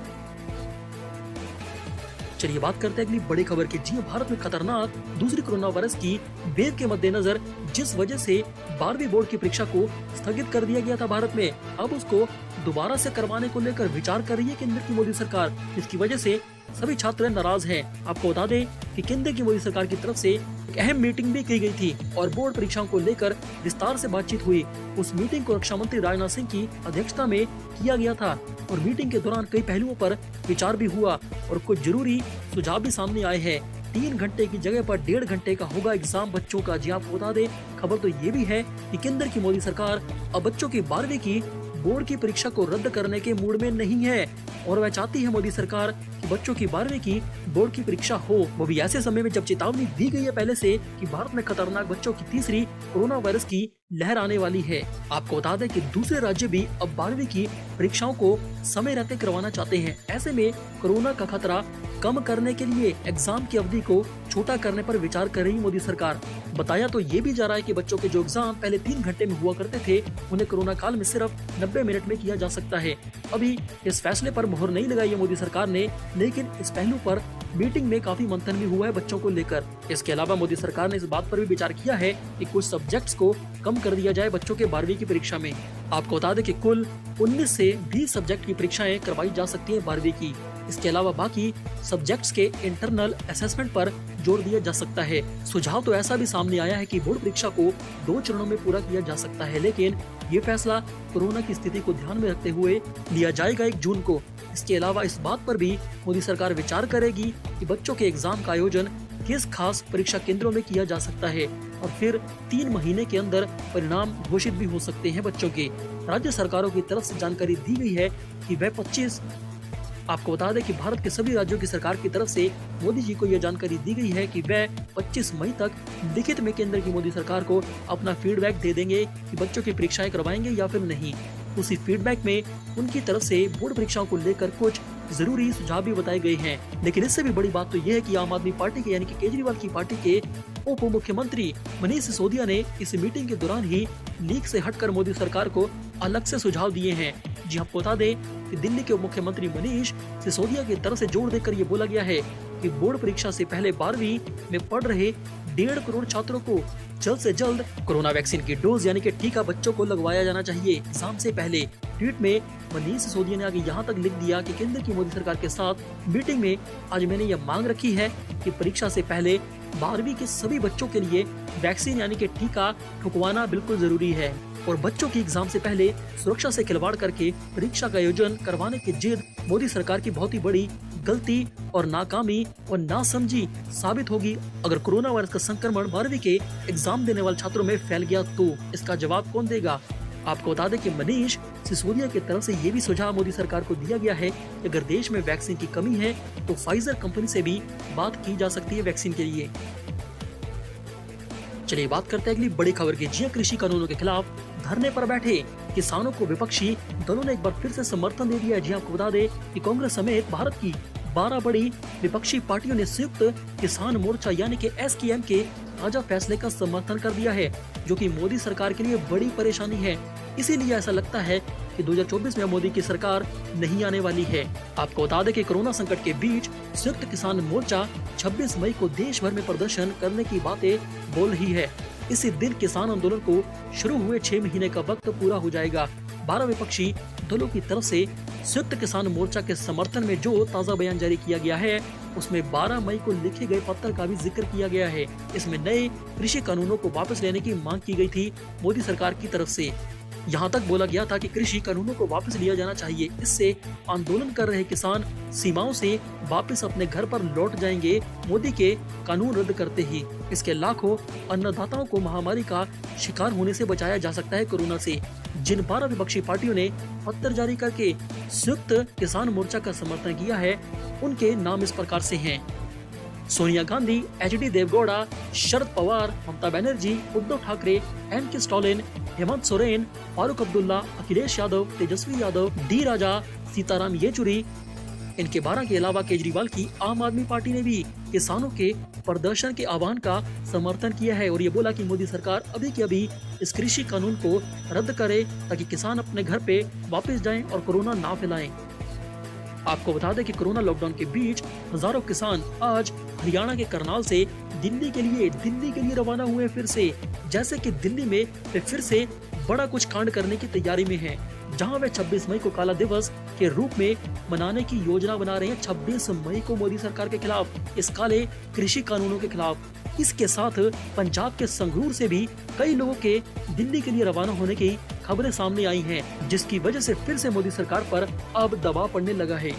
चलिए बात करते हैं अगली बड़ी खबर की। जी भारत में खतरनाक दूसरी कोरोना वायरस की वेव के मद्देनजर जिस वजह से 12वीं बोर्ड की परीक्षा को स्थगित कर दिया गया था भारत में, अब उसको दोबारा से करवाने को लेकर विचार कर रही है केंद्र की मोदी सरकार, जिसकी वजह से सभी छात्र नाराज हैं। आपको बता दें कि केंद्र की मोदी सरकार की तरफ से एक अहम मीटिंग भी की गई थी और बोर्ड परीक्षाओं को लेकर विस्तार से बातचीत हुई। उस मीटिंग को रक्षा मंत्री राजनाथ सिंह की अध्यक्षता में किया गया था और मीटिंग के दौरान कई पहलुओं पर विचार भी हुआ और कुछ जरूरी सुझाव भी सामने आए हैं। 3 घंटे की जगह पर 1.5 घंटे का होगा एग्जाम बच्चों का। जी आपको बता दें खबर तो ये भी है कि केंद्र की मोदी सरकार अब बच्चों की 12वीं की बोर्ड की परीक्षा को रद्द करने के मूड में नहीं है। और वह चाहती है मोदी सरकार कि बच्चों की 12वीं की बोर्ड की परीक्षा हो, वो भी ऐसे समय में जब चेतावनी दी गई है पहले से कि भारत में खतरनाक बच्चों की तीसरी कोरोना वायरस की लहर आने वाली है। आपको बता दें कि दूसरे राज्य भी अब 12वीं की परीक्षाओं को समय रहते करवाना चाहते हैं। ऐसे में कोरोना का खतरा कम करने के लिए एग्जाम की अवधि को छोटा करने पर विचार कर रही मोदी सरकार। बताया तो ये भी जा रहा है कि बच्चों के जो एग्जाम पहले 3 घंटे में हुआ करते थे, उन्हें कोरोना काल में सिर्फ 90 मिनट में किया जा सकता है। अभी इस फैसले पर मोहर नहीं लगाई है मोदी सरकार ने, लेकिन इस पहलू पर मीटिंग में काफी मंथन भी हुआ है बच्चों को लेकर। इसके अलावा मोदी सरकार ने इस बात पर भी विचार किया है कि कुछ सब्जेक्ट्स को कम कर दिया जाए बच्चों के 12वीं की परीक्षा में। आपको बता दें कि कुल 19 से 20 सब्जेक्ट की परीक्षाएं करवाई जा सकती है 12वीं की। इसके अलावा बाकी सब्जेक्ट्स के इंटरनल असेसमेंट पर जोर दिया जा सकता है। सुझाव तो ऐसा भी सामने आया है कि बोर्ड परीक्षा को 2 चरणों में पूरा किया जा सकता है, लेकिन ये फैसला कोरोना की स्थिति को ध्यान में रखते हुए लिया जाएगा 1 जून को। इसके अलावा इस बात पर भी मोदी सरकार विचार करेगी कि बच्चों के एग्जाम का आयोजन किस खास परीक्षा केंद्रों में किया जा सकता है और फिर 3 महीने के अंदर परिणाम घोषित भी हो सकते हैं बच्चों के। राज्य सरकारों की तरफ से जानकारी दी गई है कि वह 25 आपको बता दें कि भारत के सभी राज्यों की सरकार की तरफ से मोदी जी को यह जानकारी दी गई है कि वह 25 मई तक लिखित में केंद्र की मोदी सरकार को अपना फीडबैक दे देंगे कि बच्चों की परीक्षाएं करवाएंगे या फिर नहीं। उसी फीडबैक में उनकी तरफ से बोर्ड परीक्षाओं को लेकर कुछ जरूरी सुझाव भी बताए गए हैं। लेकिन इससे भी बड़ी बात तो यह है कि आम आदमी पार्टी के यानी कि केजरीवाल की पार्टी के उप मुख्यमंत्री मनीष सिसोदिया ने इस मीटिंग के दौरान ही लीक से हटकर मोदी सरकार को अलग से सुझाव दिए हैं। जी आपको बता दें कि दिल्ली के उप मुख्यमंत्री मनीष सिसोदिया की तरफ से जोर देकर ये बोला गया है कि बोर्ड परीक्षा से पहले 12वीं में पढ़ रहे 1.5 करोड़ छात्रों को जल्द से जल्द कोरोना वैक्सीन की डोज यानी कि टीका बच्चों को लगवाया जाना चाहिए एग्जाम से पहले। ट्वीट में मनीष सिसोदिया ने आगे यहाँ तक लिख दिया कि केंद्र की मोदी सरकार के साथ मीटिंग में आज मैंने यह मांग रखी है कि परीक्षा से पहले 12वीं के सभी बच्चों के लिए वैक्सीन यानी कि टीका ठुकवाना बिल्कुल जरूरी है और बच्चों की एग्जाम से पहले सुरक्षा से खिलवाड़ करके परीक्षा का आयोजन करवाने की जिद मोदी सरकार की बहुत ही बड़ी गलती और नाकामी और नासमझी साबित होगी। अगर कोरोना वायरस का संक्रमण 12वीं के एग्जाम देने वाले छात्रों में फैल गया तो इसका जवाब कौन देगा। आपको बता दें कि मनीष सिसोदिया की तरफ से ये भी सुझाव मोदी सरकार को दिया गया है कि अगर देश में वैक्सीन की कमी है तो फाइजर कंपनी से भी बात की जा सकती है वैक्सीन के लिए। चलिए बात करते हैं अगली बड़ी खबर की। जी कृषि कानूनों के खिलाफ धरने पर बैठे किसानों को विपक्षी दलों ने एक बार फिर से समर्थन दे दिया है। जी आपको बता दें कि कांग्रेस समेत भारत की 12 बड़ी विपक्षी पार्टियों ने संयुक्त किसान मोर्चा यानी कि एसकेएम के ताजा फैसले का समर्थन कर दिया है, जो कि मोदी सरकार के लिए बड़ी परेशानी है। इसीलिए ऐसा लगता है कि 2024 में मोदी की सरकार नहीं आने वाली है। आपको बता दें कि कोरोना संकट के बीच संयुक्त किसान मोर्चा 26 मई को देश भर में प्रदर्शन करने की बातें बोल रही है। इसी दिन किसान आंदोलन को शुरू हुए 6 महीने का वक्त पूरा हो जाएगा। 12 विपक्षी दलों की तरफ से संयुक्त किसान मोर्चा के समर्थन में जो ताजा बयान जारी किया गया है उसमें 12 मई को लिखे गए पत्र का भी जिक्र किया गया है। इसमें नए कृषि कानूनों को वापस लेने की मांग की गई थी मोदी सरकार की तरफ से। यहाँ तक बोला गया था कि कृषि कानूनों को वापस लिया जाना चाहिए, इससे आंदोलन कर रहे किसान सीमाओं से वापस अपने घर पर लौट जाएंगे मोदी के कानून रद्द करते ही। इसके लाखों अन्नदाताओं को महामारी का शिकार होने से बचाया जा सकता है कोरोना से। जिन 12 विपक्षी पार्टियों ने पत्र जारी करके संयुक्त किसान मोर्चा का समर्थन किया है उनके नाम इस प्रकार से हैं: Sonia Gandhi, HD Deve Gowda, Sharad Pawar, Mamata Banerjee, Uddhav Thackeray, MK. Stalin, Hemant Soren, Farooq Abdullah, Akhilesh Yadav, Tejashwi Yadav, D राजा, सीताराम येचुरी। इनके 12 के अलावा केजरीवाल की आम आदमी पार्टी ने भी किसानों के प्रदर्शन के आह्वान का समर्थन किया है और ये बोला कि मोदी सरकार अभी के अभी इस कृषि कानून को रद्द करे ताकि किसान अपने घर पे वापस जाएं और कोरोना ना फैलाएं। आपको बता दें कि कोरोना लॉकडाउन के बीच हजारों किसान आज हरियाणा के करनाल से दिल्ली के लिए रवाना हुए फिर से। जैसे कि दिल्ली में वे फिर से बड़ा कुछ कांड करने की तैयारी में हैं, जहां वे 26 मई को काला दिवस के रूप में मनाने की योजना बना रहे हैं। 26 मई को मोदी सरकार के खिलाफ, इस काले कृषि कानूनों के खिलाफ। इसके साथ पंजाब के संगरूर से भी कई लोगों के दिल्ली के लिए रवाना होने की खबरें सामने आई हैं, जिसकी वजह से फिर से मोदी सरकार पर अब दबाव पड़ने लगा है।